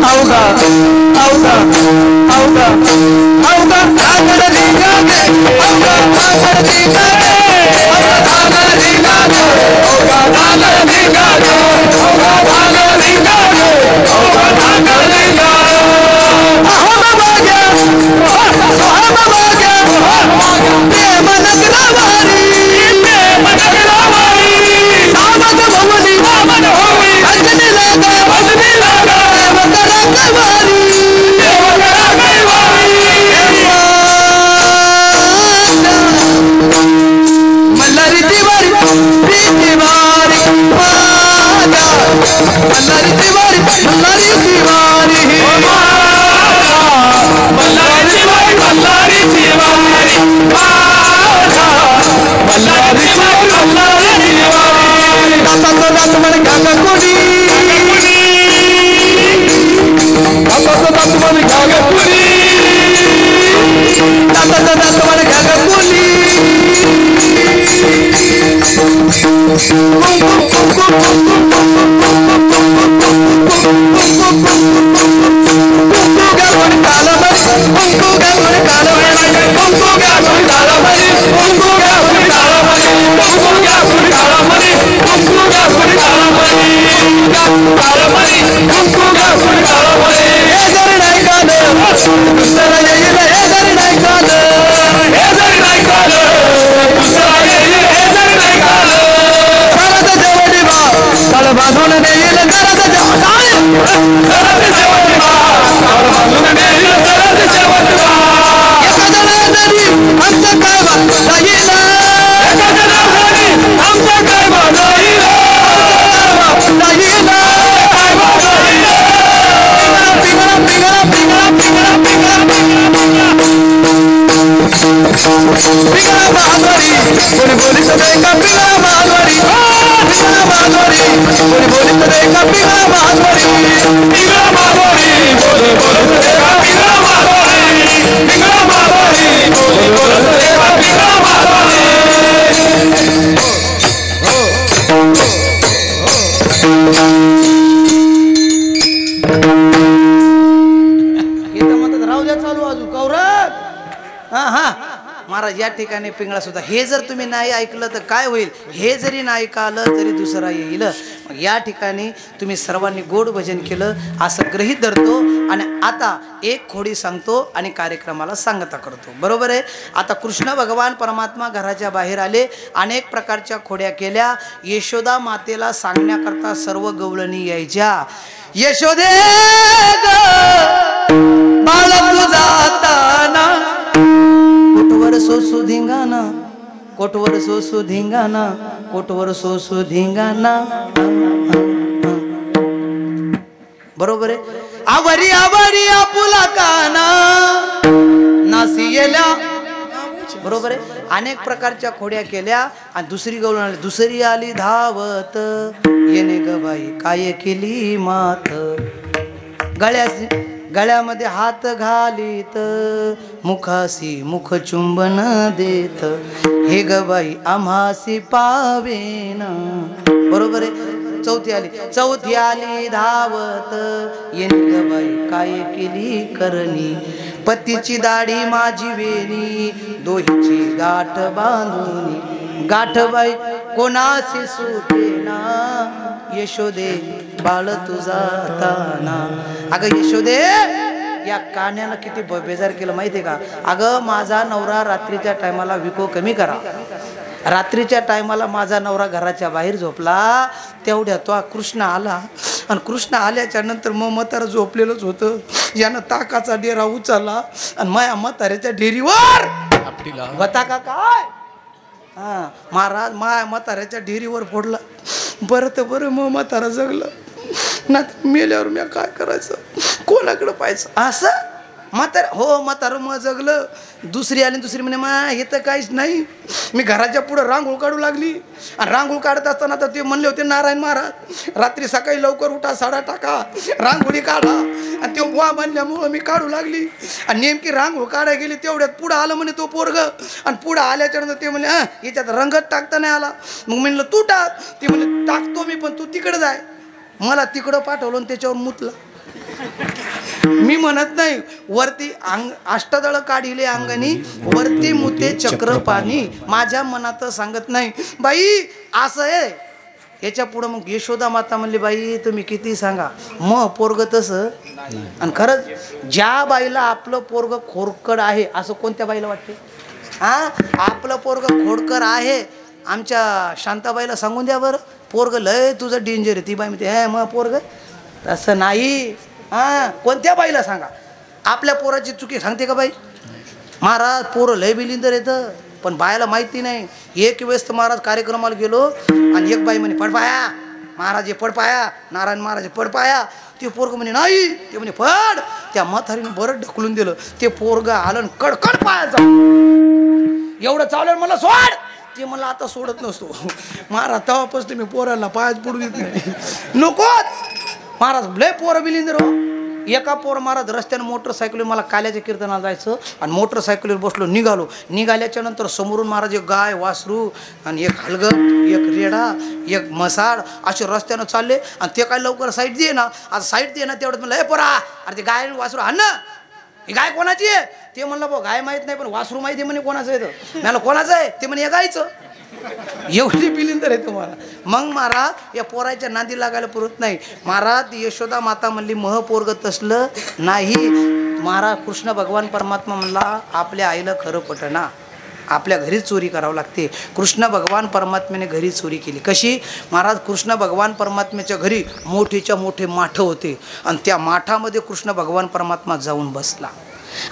अवघा अवघा अवघा अवघा आगड दिगागे अवघा आगड दिगागे अवघा आगड दिगागे अवघा आगड दिगागे अवघा आगड दिगागे अवघा आगड दिगागे अहो बागे सोहा बागे प्रेम नगरवारी सामग भवनी अंजनी लागा मल्हारी तिवारी तिवारी मल्हारी तिवारी मल्हारी तिवारी मल्हारी तिवारी मल्हारी तिवारी मल्हारी तिवारी मल्हारी तिवारी दाता दात म्हण गागा कोणी दाता दात म्हण गागा कोणी दाता दात म्हण गागा कोणी बांधून देईल घरात आमचं काय बांधाईल आमचं काय बांधाईल पिंगळा पिंगळा पिंगळा पिंगळा पिंगळा महाद्वारी कोणी बोलीच नाही का पिंगळा महाद्वारी पिंगळा महाद्वारी कोणी बोलीच नाही का पिंगळा महाद्वारी पिंगळा महाद्वारी बोली बोलत नाही का पिंगळा महाद्वारी पिंगळा महाद्वारी बोली बोलत नाही का पिंगळा महाद्वारी इथं म्हणतात राहू द्या चालू अजून कौरव. हा हा महाराज या ठिकाणी पिंगळा सुद्धा हे जर तुम्ही नाही ऐकलं तर काय होईल, हे जरी नाही ऐकलं तरी दुसरा येईल. मग या ठिकाणी तुम्ही सर्वांनी गोड भजन केलं असं गृहीत धरतो आणि आता एक खोडी सांगतो आणि कार्यक्रमाला सांगता करतो. बरोबर आहे. आता कृष्ण भगवान परमात्मा घराच्या बाहेर आले, अनेक प्रकारच्या खोड्या केल्या. यशोदा मातेला सांगण्याकरता सर्व गवळणी यायच्या. यशोदे बाळ जाताना कोटवर सोसू धिंगाणा, कोटवर सोसू धिंगाणा, कोटवर सोसू धिंगाणा. बरोबर आहे. आवरी आवरी आपुला काना नासियेला. बरोबर आहे. अनेक प्रकारच्या खोड्या केल्या आणि दुसरी गवळण आली. दुसरी आली धावत, येणे ग बाई काय केली मात. गळ्यामध्ये हात घालीत, मुखासी मुख चुंबन देत, हे ग बाई आम्हासी पावेन. बरोबर आहे. चौथी आली धावत, येणे ग बाई काय केली करणी. पतीची दाढी माझी वेणी, दोहीची गाठ बांधून, गाठ बाई कोणाशी सुटेना. यशोदे बाळ तुझा ताना. अगं यशोदे या कान्यानं किती बेजार केलं माहितीये का. अगं माझा नवरा रात्रीच्या टायमाला विको कमी करा. रात्रीच्या टायमाला माझा नवरा घराच्या बाहेर झोपला, तेवढ्या तो कृष्ण आला आणि कृष्ण आल्याच्या नंतर मग म्हातारा झोपलेलंच होतं. यानं ताकाचा डेरा उचलला आणि माया म्हाताऱ्याच्या डेरीवर होता का काय. हा महाराज माया म्हाताऱ्याच्या डेरीवर फोडला. बरं तर बरं मग म्हातारा जगलं ना. मेल्यावर मी काय करायचं, कोणाकडं पाहायचं असं. म्हातारा हो म्हातारं मग जगलं. दुसरी आली, दुसरी म्हणे मा हे तर काहीच नाही. मी घराच्या पुढं रांगोळ काढू लागली आणि रांगोळ काढत असताना तर ते म्हणले होते नारायण महाराज रात्री सकाळी लवकर उठा, साडा टाका, रांगोळी काढा. आणि ते बुवा म्हणल्यामुळं मी काढू लागली आणि नेमकी रांगोळ काढायला गेली तेवढ्यात पुढं आलं म्हणे तो पोरग. आणि पुढं आल्याच्या नंतर ते म्हणे याच्यात रंगत टाकता नाही आला. मग म्हणलं तू टाक. ते म्हणे टाकतो मी पण तू तिकडे जाय. मला तिकडं पाठवलं आणि त्याच्यावर मुतला. मी म्हणत नाही वरती अष्टदळ काढिले अंगणी वरती मुते चक्र पाणी. माझ्या मनात सांगत नाही बाई असं आहे. याच्या पुढं मग यशोदा माता म्हणली बाई तुम्ही किती सांगा मग पोरग तसं. आणि खरंच ज्या बाईला आपलं पोरग खोडकर आहे असं कोणत्या बाईला वाटते? हा आपलं पोरग खोडकर आहे. आमच्या शांताबाईला सांगून द्या बरं पोरग लय तुझं डेंजर आहे. ती बाई म्हणते हे मग पोरग तसं नाही. हा कोणत्या बाईला सांगा आपल्या पोराची चुकी सांगते का बाई? महाराज पोरं लय बिलिंदर येतं पण बायला माहिती नाही. एक वेळेस तर महाराज कार्यक्रमाला गेलो आणि एक बाई म्हणे पडपाया महाराज पडपाया नारायण महाराज पडपाया. ते पोरग म्हणे नाही ते म्हणे पड. त्या म्हातारीने बरं ढकलून दिलं. ते पोरग आलं कडकड पायाचा एवढं चाललं मला सोड. ते मला आता सोडत नसतो महाराज. तेव्हापासून मी पोराला पायाच पडू देत नाही नकोच. महाराज लय पोरं बिलिंदर हो. एका पोर महाराज रस्त्याने मोटरसायकलीवर मला काल्याच्या कीर्तनाला जायचं आणि मोटरसायकलीवर बसलो निघाल्याच्या नंतर समोरून महाराज एक गाय वासरू आणि एक हलगम एक रेडा एक मसाड असे रस्त्यानं चालले आणि ते काय लवकर साईड दे ना. आता साईड दे ना तेवढं म्हणलं हे पोरा अरे ते गाय वासरू हा ना ही गाय कोणाची आहे? ते म्हणलं भाऊ गाय माहीत नाही पण वासरू माहिती म्हणे कोणाचं आहे. मला कोणाचं आहे ते म्हणे गायचं. एवढी बिलिंदर आहे तुम्हाला. मग महाराज या पोराच्या नांदी लागायला पुरत नाही. महाराज यशोदा माता म्हणली मह पोरग तसलं नाही. महाराज कृष्ण भगवान परमात्मा म्हणला आपल्या आईला खरं पटना आपल्या घरीच चोरी करावं लागते. कृष्ण भगवान परमात्म्याने घरी चोरी केली. कशी? महाराज कृष्ण भगवान परमात्म्याच्या घरी मोठीच्या मोठे माठ होते आणि त्या माठामध्ये कृष्ण भगवान परमात्मा जाऊन बसला.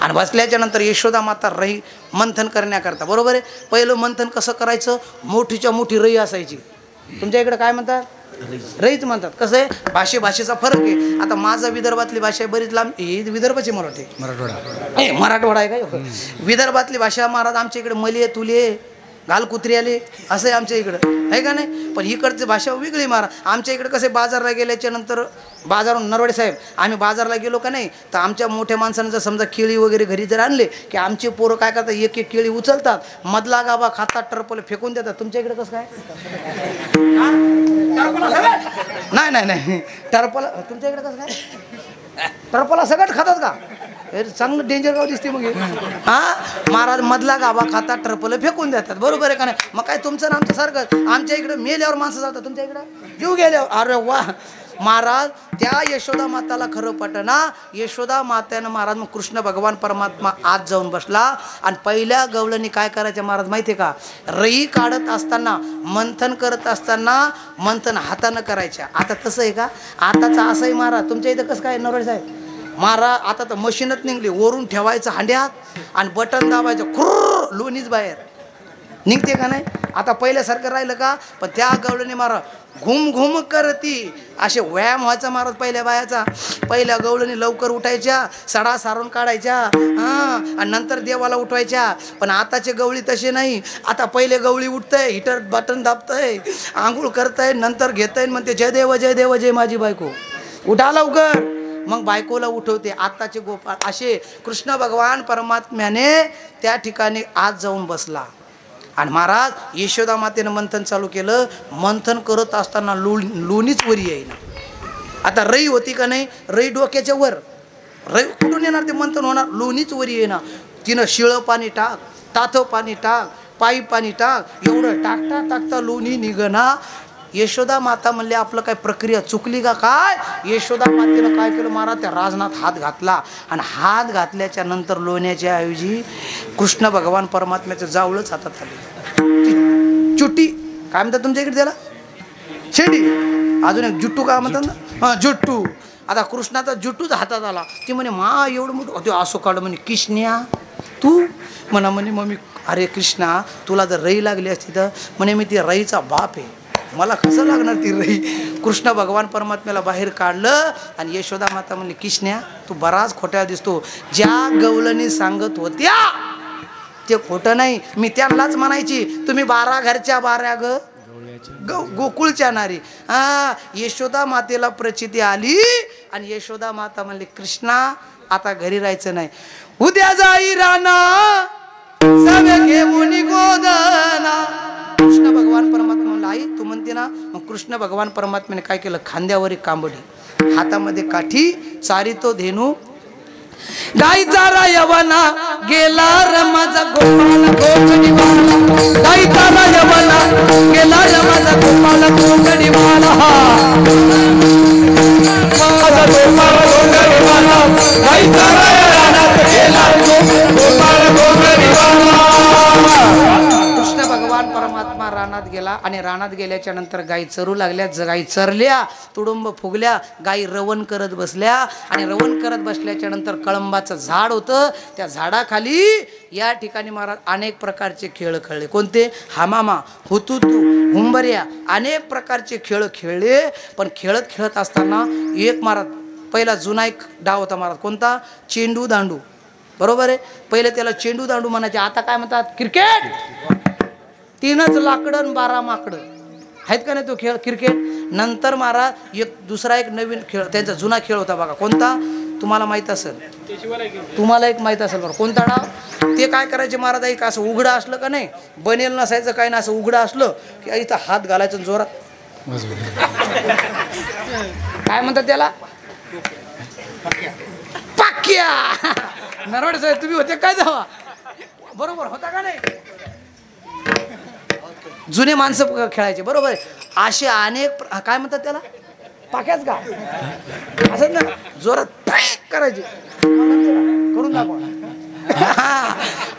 आणि बसल्याच्या नंतर यशोदा माता रई मंथन करण्याकरता बरोबर आहे. पहिलं मंथन कसं करायचं? मोठीच्या मोठी रई असायची. तुमच्या इकडे काय म्हणतात? रईच म्हणतात. कसं आहे भाषेचा फरक आहे. आता माझा विदर्भातली भाषा बरीच लांब विदर्भाची मराठवाडा आहे का? विदर्भातली भाषा महाराज आमच्या इकडे मले तुले घालकुत्री आले असं आहे आमच्या इकडं आहे का नाही. पण इकडची भाषा वेगळी महाराज. आमच्या इकडे कसे बाजारला गेल्याच्या नंतर बाजारून नरवडे साहेब आम्ही बाजारला गेलो का नाही तर आमच्या मोठ्या माणसानं जर समजा केळी वगैरे घरी जर आणले की आमचे पोरं काय करतात एक एक केळी उचलतात मधला गाभा खातात टरपल फेकून देतात. तुमच्या इकडे कसं काय? नाही नाही नाही टरपल तुमच्या इकडे कसं काय? टरपला सगळं खातात का? चांगलं डेंजर गाव दिसते मग. हा महाराज मधला गाभा खातात टरपल फेकून देतात बरोबर आहे का नाही. मग काय तुमचं ना आमच्या सारखं. आमच्या इकडे मेल्यावर माणसं जातात तुमच्या इकडं जीव गेल्यावर. अरे वा महाराज त्या यशोदा माताला खरं पटना. यशोदा मात्यानं महाराज मग कृष्ण भगवान परमात्मा आत जाऊन बसला आणि पहिल्या गवळणी काय करायचं महाराज माहिती आहे का? रई काढत असताना मंथन करत असताना मंथन हातानं करायच्या. आता तसं आहे का? आताचं असंही महाराज तुमच्या इथं कसं काय नरवडे साहेब? महाराज आता तर मशीनच निघली. वरून ठेवायचं हांड्यात आणि बटन दाबायचं खुर्र लोणीच बाहेर निघते का नाही. आता पहिल्यासारखं राहिलं का? पण त्या गवळणी महाराज घुम घुम करती असे व्यायाम व्हायचा महाराज पहिल्या बायाचा. पहिल्या गवळणी लवकर उठायच्या सडा सारून काढायच्या आणि नंतर देवाला उठवायच्या. पण आताचे गवळी तसे नाही. आता पहिले गवळी उठतंय हिटर बटन दाबतंय आंघोळ करतंय नंतर घेतंय म्हणते जय देव जय देव जय माझी बायको उठा लवकर. मग बायकोला उठवते. आत्ताचे गोपाळ असे कृष्ण भगवान परमात्म्याने त्या ठिकाणी आज जाऊन बसला आणि महाराज यशोदा मातेनं मंथन चालू केलं. मंथन करत असताना लोणीच वरी येईना. आता रई होती का नाही? रई डोक्याच्या वर. रई कुठून येणार ते मंथन होणार? लोणीच वरी येईना. तिनं शिळं पाणी टाक ताथं पाणी टाक पायी पाणी टाक एवढं टाकता टाकता लोणी निघना. यशोदा माता म्हणले आपलं काय प्रक्रिया चुकली का काय? यशोदा मातेनं काय केलं महाराज त्या राजनात हात घातला आणि हात घातल्याच्या नंतर लोण्याच्या ऐवजी कृष्ण भगवान परमात्म्याचं जावळच हातात आले. चुटी काय म्हणतात तुमच्या इकडे त्याला? शेंडी. अजून एक जुट्टू काय म्हणतात ना? हां जुट्टू. आता कृष्णाचा जुट्टूच हातात आला. ती म्हणे मा एवढं मोठं ते असो काढलं म्हणे किष्ण्या तू म्हणे मम्मी अरे कृष्णा तुला जर रई लागली असती तर म्हणे मी ती रईचा बाप आहे मला कसं लागणार ती रई. कृष्ण भगवान परमात्म्याला बाहेर काढलं आणि यशोदा माता म्हणली किष्ण्या तू बराच खोट्या दिसतो. ज्या गवळणी सांगत होत्या ते खोटं नाही. मी त्यांनाच म्हणायची तुम्ही 12 घरच्या 12 गोकुळच्या नारी. यशोदा मातेला प्रचिती आली आणि यशोदा माता म्हणली कृष्णा आता घरी राहायचं नाही. उद्या जाई राणा सवे घेऊन गोदना. कृष्ण भगवान परमात्मा म्हटलं आई तू म्हणते ना. मग कृष्ण भगवान परमात्म्याने काय केलं, खांद्यावर एक कांबडी, हातामध्ये काठी, चारितो धेनू. गायचा रायवना गेला रे माझा गोपाल गोगडीवाला, गायचा रायवना गेला रे माझा गोपाल गोगडीवाला, माझा गोपाल गोगडीवाला, गायचा रायवना गेला गोपाल गोगडीवाला. कृष्ण भगवान परमात्मा रानात गेला आणि रानात गेल्याच्या नंतर गायी चरू लागल्या. गायी चरल्या, तुडुंब फुगल्या, गायी रवण करत बसल्या आणि रवण करत बसल्याच्या नंतर कळंबाचं झाड होतं, त्या झाडाखाली या ठिकाणी महाराज अनेक प्रकारचे खेळ खेळले. कोणते? हमामा, हुतुतू, हुंबऱ्या, अनेक प्रकारचे खेळ खेळले. पण खेळत खेळत असताना एक महाराज पहिला जुना एक डाव होता महाराज. कोणता? चेंडू दांडू. बरोबर आहे. पहिले त्याला चेंडू दांडू म्हणायचे, आता काय म्हणतात? क्रिकेट. 3च लाकडं आणि 12 माकडं आहेत का नाही तो खेळ क्रिकेट. नंतर महाराज एक दुसरा एक नवीन खेळ, त्यांचा जुना खेळ होता बघा. कोणता? तुम्हाला माहित असेल, तुम्हाला एक माहित असेल बरं. कोणता डाव? ते काय करायचे महाराज, एक असं उघडं असलं का नाही, बनेल नसायचं काय ना, असं उघडं असलं की इथं हात घालायचं जोरात. काय म्हणतात त्याला? पाक्या. नरवडे साहेब तुम्ही होते काय जावा, बरोबर होता का नाही? जुने माणसं खेळायचे, बरोबर आहे. असे अनेक काय म्हणतात त्याला? पाक्याच का असं ना, जोरात करायचे. करून दाखवा.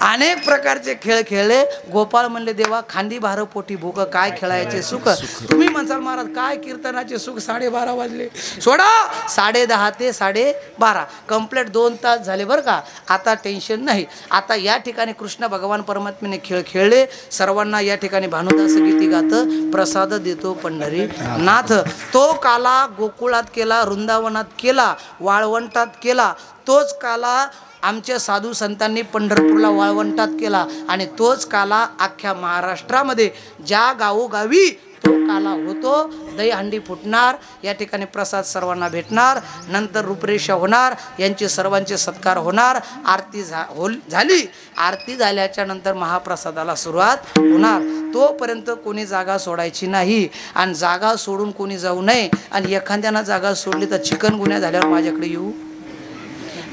अनेक प्रकारचे खेळ खेळले. गोपाळ म्हणले देवा खांदी भार पोटी भूक, काय खेळायचे सुख. तुम्ही म्हणसाल महाराज काय कीर्तनाचे सुख, 12:30 वाजले. सोडा, 10:30 ते 12:30 कंप्लीट 2 तास झाले बरं का. आता टेन्शन नाही. आता या ठिकाणी कृष्ण भगवान परमात्म्याने खेळ खेळले. सर्वांना या ठिकाणी भानुदास गीती गात प्रसाद देतो पंढरी नाथ. तो काला गोकुळात केला, वृंदावनात केला, वाळवंटात केला. तोच काला आमच्या साधू संतांनी पंढरपूरला वाळवंटात केला आणि तोच काला अख्ख्या महाराष्ट्रामध्ये ज्या गावोगावी तो काला होतो. दहीहंडी फुटणार, या ठिकाणी प्रसाद सर्वांना भेटणार, नंतर रूपरेषा होणार, यांचे सर्वांचे सत्कार होणार. आरती झाली. आरती झाल्याच्या नंतर महाप्रसादाला सुरुवात होणार. तोपर्यंत कोणी जागा सोडायची नाही आणि जागा सोडून कोणी जाऊ नये. आणि एखाद्यानं जागा सोडली तर चिकनगुन्या झाल्यावर माझ्याकडे येऊ.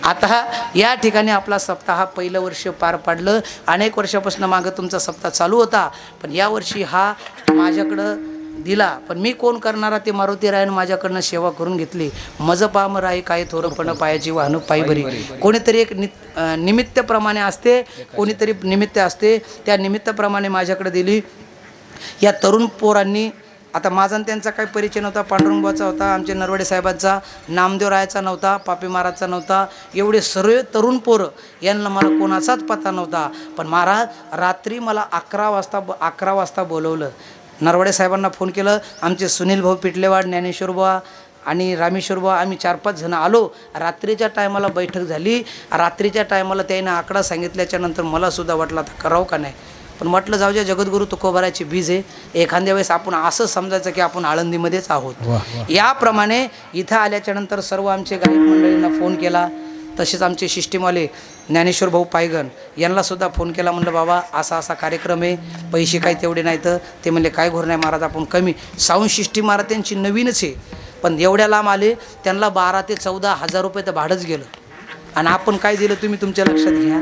आता या ठिकाणी आपला सप्ताह पहिलं वर्ष पार पाडलं. अनेक वर्षापासून मागं तुमचा सप्ताह चालू होता, पण यावर्षी हा माझ्याकडं दिला. पण मी कोण करणारा ते मारुतीरायानं माझ्याकडनं सेवा करून घेतली. मज पाम राय काय थोरपण पायाची वाहन पायी बरी. कोणीतरी एक निमित्तप्रमाणे असते, कोणीतरी निमित्त असते, त्या निमित्तप्रमाणे माझ्याकडे दिली. या तरुण पोरांनी, आता माझा त्यांचा काही परिचय नव्हता. पांडुरंगाचा होता, आमचे नरवडे साहेबांचा, नामदेव रायाचा नव्हता, पापी महाराजचा नव्हता. एवढे सर्व तरुण पोरं, यांना मला कोणाचाच पत्ता नव्हता. पण महाराज रात्री मला 11 वाजता बोलवलं. नरवडे साहेबांना फोन केलं. आमचे सुनील भाऊ पिटलेवाड, ज्ञानेश्वर बुवा आणि रामेश्वर बुवा, आम्ही 4-5 जण आलो. रात्रीच्या टायमाला बैठक झाली. रात्रीच्या टायमाला त्याने आकडा सांगितल्याच्या नंतर मला सुद्धा वाटलं आता करावं का नाही. पण म्हटलं जाऊ द्या, जगद्गुरू तुकोबाराची बीज आहे. एखाद्या वेळेस आपण असं समजायचं की आपण आळंदीमध्येच आहोत. याप्रमाणे इथं आल्याच्या नंतर सर्व आमचे गायक मंडळींना फोन केला. तसेच आमचे सिस्टीमवाले ज्ञानेश्वर भाऊ पायगन यांनासुद्धा फोन केला. म्हणलं बाबा असा असा कार्यक्रम आहे, पैसे काही तेवढे नाहीत. ते म्हणले काय घोर नाही महाराज, आपण कमी. साऊंड सिस्टीम महाराज त्यांची नवीनच आहे, पण एवढ्या लांब आले, त्यांना 12,000 ते 14,000 रुपये तर भाडंच गेलं. आणि आपण काय दिलं तुम्ही तुमच्या लक्षात घ्या.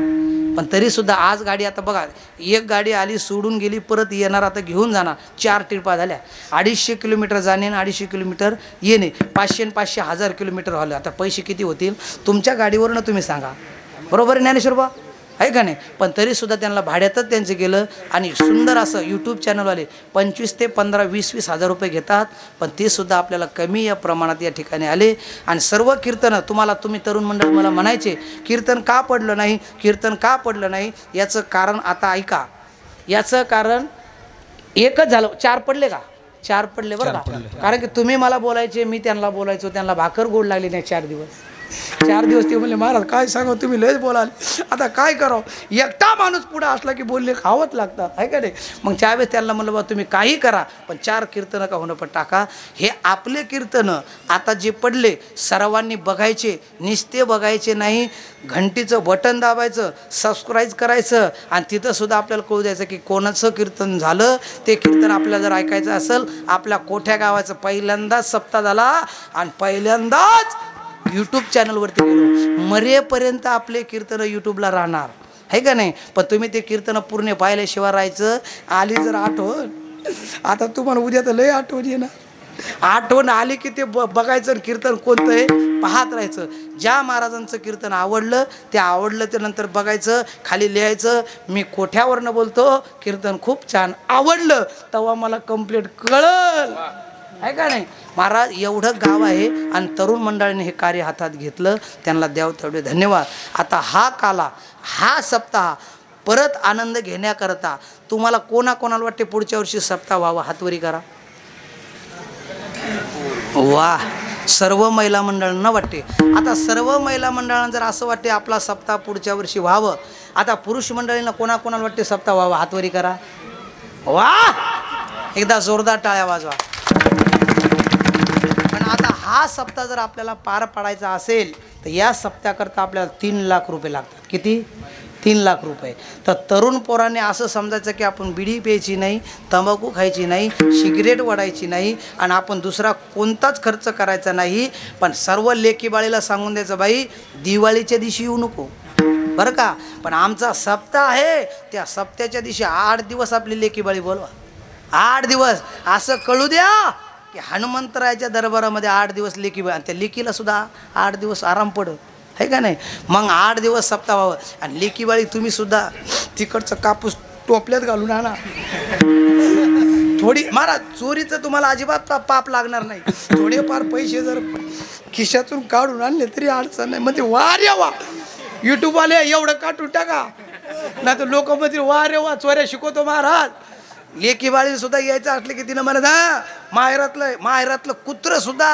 पण तरीसुद्धा आज गाडी, आता बघा एक गाडी आली सोडून गेली, परत येणार, आता घेऊन जाणार. 4 ट्रिपा झाल्या. 250 किलोमीटर जाणे आणि 250 किलोमीटर येणे, 500 आणि 500 1000 किलोमीटर झालं. आता पैसे किती होतील तुमच्या गाडीवरनं तुम्ही सांगा. बरोबर आहे ज्ञानेश्वर बा, आहे का नाही. पण तरीसुद्धा त्यांना भाड्यातच त्यांचं गेलं. आणि सुंदर असं यूट्यूब चॅनलवाले 25 ते 15, 20 हजार रुपये घेतात. पण ते सुद्धा आपल्याला कमी या प्रमाणात या ठिकाणी आले. आणि सर्व कीर्तनं तुम्ही तरुण मंडळ मला म्हणायचे कीर्तन का पडलं नाही, कीर्तन का पडलं नाही. याचं कारण आता ऐका. याचं कारण एकच झालं. 4 पडले का? 4 पडले बरं का. कारण की तुम्ही मला बोलायचे, मी त्यांना बोलायचो, त्यांना भाकर गोड लागली नाही 4 दिवस. 4 दिवस ते म्हणले महाराज काय सांगा तुम्ही लयच बोलाले, आता काय करावं, एकटा माणूस पुढे असला की बोलले खावंच लागतं आहे का नाही. मग त्यावेळेस त्यांना म्हणलं बा तुम्ही काही करा पण 4 कीर्तनं का होणं पण टाका. हे आपले कीर्तनं आता जे पडले सर्वांनी बघायचे, निस्ते बघायचे नाही, घंटीचं बटन दाबायचं, सबस्क्राईब करायचं आणि तिथं सुद्धा आपल्याला कळू द्यायचं की कोणाचं कीर्तन झालं. ते कीर्तन आपल्याला जर ऐकायचं असेल आपल्या कोठ्या गावाचं पहिल्यांदाच सप्ताह झाला आणि पहिल्यांदाच यूट्यूब चॅनलवरती गेलो. मरेपर्यंत आपले कीर्तनं यूट्यूबला राहणार आहे का नाही. पण तुम्ही ते कीर्तनं पूर्ण पाहिल्याशिवाय राहायचं. आली जर आठवण, आता तुम्हाला उद्या तर लय आठवण येणार, आठवण आली की ते बघायचं कीर्तन कोणतं आहे पाहत राहायचं. ज्या महाराजांचं कीर्तन आवडलं ते आवडलं ते नंतर बघायचं, खाली लिहायचं मी कोठ्यावरनं बोलतो कीर्तन खूप छान आवडलं, तेव्हा मला कंप्लीट कळल आहे का नाही. महाराज एवढं गाव आहे आणि तरुण मंडळीने हे कार्य हातात घेतलं, त्यांना द्यावं तेवढे धन्यवाद. आता हा काला, हा सप्ताह परत आनंद घेण्याकरता तुम्हाला कोणाकोणाला वाटते पुढच्या वर्षी सप्ताह व्हावा, हातवरी करा. वा, सर्व महिला मंडळांना वाटते. आता सर्व महिला मंडळांना जर असं वाटते आपला सप्ताह पुढच्या वर्षी व्हावं, आता पुरुष मंडळींना कोणाकोणाला वाटते सप्ताह व्हावा, हातवरी करा. वा, एकदा जोरदार टाळ्या वाजवा. पण आता हा सप्ताह जर आपल्याला पार पाडायचा असेल तर या सप्त्याकरता आपल्याला 3 लाख रुपये लागतात. किती? 3 लाख रुपये. तर तरुण पोरांनी असं समजायचं की आपण बिडी प्यायची नाही, तंबाखू खायची नाही, सिगरेट वडायची नाही आणि आपण दुसरा कोणताच खर्च करायचा नाही. पण सर्व लेकीबाळीला सांगून द्यायचं बाई दिवाळीच्या दिवशी येऊ नको बरं का. पण आमचा सप्ताह आहे, त्या सप्त्याच्या दिवशी 8 दिवस आपली लेकीबाळी बोलवा. 8 दिवस असं कळू द्या की हनुमंतरायाच्या दरबारामध्ये 8 दिवस लेकीबाळी, आणि त्या लेकीला सुद्धा 8 दिवस आराम पडत आहे का नाही. मग 8 दिवस सप्ताह व्हावं. आणि लेकीबाळी तुम्ही सुद्धा तिकडचं कापूस टोपल्यात घालून आणा. थोडी महाराज चोरीचं तुम्हाला अजिबात पाप लागणार नाही. थोडेफार पैसे जर खिशातून काढून आणले तरी अडचण नाही. म्हणजे वा रे वा, यूट्यूबवाले एवढं काढून टाका, नाही तर लोक म्हणतील वा रे वा चोऱ्या शिकवतो महाराज. लेकीबाळी सुद्धा यायचं असलं की तिनं म्हणत माहेरातलं कुत्रं सुद्धा,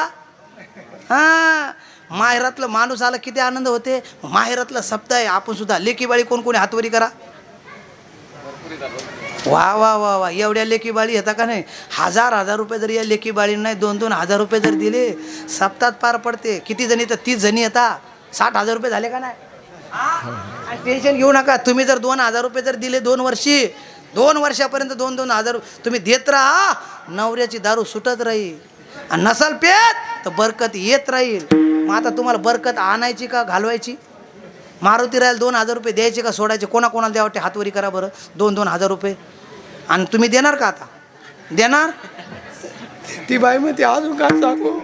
हां माहेरातलं माणूस आला किती आनंद होते. माहेरातलं सप्ताह आहे, आपण सुद्धा लेकीबाळी कोण कोणी हातवरी करा. वा वा वा वा, एवढ्या लेकीबाळी येतात का नाही. 1000 रुपये जर या लेकीबाळींना नाही 2-2 हजार रुपये जर दिले सप्ताहात पार पडते. किती जणी तर 30 जणी येतात, 60,000 रुपये झाले का नाही. आणि टेन्शन घेऊ नका. तुम्ही जर 2,000 रुपये जर दिले 2 वर्षी, 2 वर्षापर्यंत 2-2 हजार तुम्ही देत राहा, नवऱ्याची दारू सुटत राहील. आणि नसल पेत तर बरकत येत राहील. मग आता तुम्हाला बरकत आणायची का घालवायची. मारुती राहील 2,000 रुपये द्यायचे का सोडायचे, कोणाकोणाला द्यावं वाटते हातवरी करा बरं. 2-2 हजार रुपये. आणि तुम्ही देणार का आता देणार. ती बाई म्हणते अजून काय सांगू,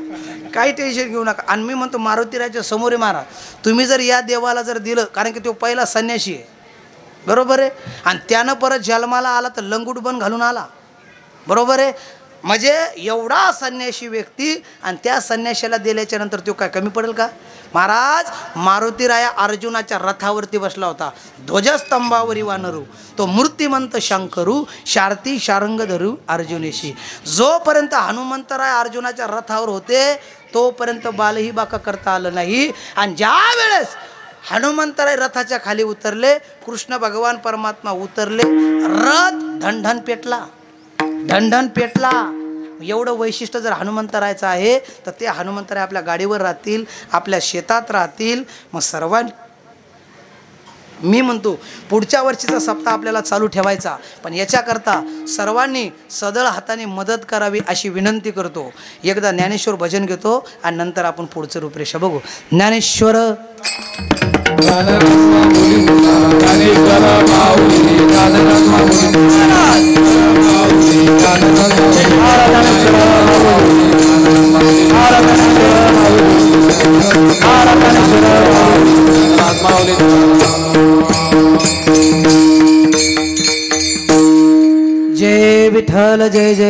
काही टेन्शन घेऊ नका. आणि मी म्हणतो मारुतीरायच्या समोर मारा. तुम्ही जर या देवाला जर दिलं, कारण की तो पहिला संन्यासी आहे बरोबर आहे, आणि त्यानं परत जन्माला आला तर लंगूट बन घालून आला बरोबर आहे. म्हणजे एवढा संन्यासी व्यक्ती आणि त्या संन्याशाला दिल्याच्या नंतर तो काय कमी पडेल का. महाराज मारुतीराया अर्जुनाच्या रथावरती बसला होता. ध्वजस्तंभावरी वानरू तो मूर्तिमंत शंकरू शारती शारंग धरू अर्जुनेशी. जोपर्यंत हनुमंतराय अर्जुनाच्या रथावर होते तोपर्यंत बालही बाका करता आलं नाही. आणि ज्या वेळेस हनुमंतराय रथाच्या खाली उतरले, कृष्ण भगवान परमात्मा उतरले, रथ ढणढण पेटला, ढणढण पेटला. एवढं वैशिष्ट्य जर हनुमंतरायचं आहे तर ते हनुमंतराय आपल्या गाडीवर राहतील, आपल्या शेतात राहतील. मग सर्वांनी मी म्हणतो पुढच्या वर्षीचा सप्ताह आपल्याला चालू ठेवायचा, पण याच्याकरता सर्वांनी सदळ हाताने मदत करावी अशी विनंती करतो. एकदा ज्ञानेश्वर भजन घेतो आणि नंतर आपण पुढचं रूपरेषा बघू. ज्ञानेश्वर जय विठ्ठल जय जय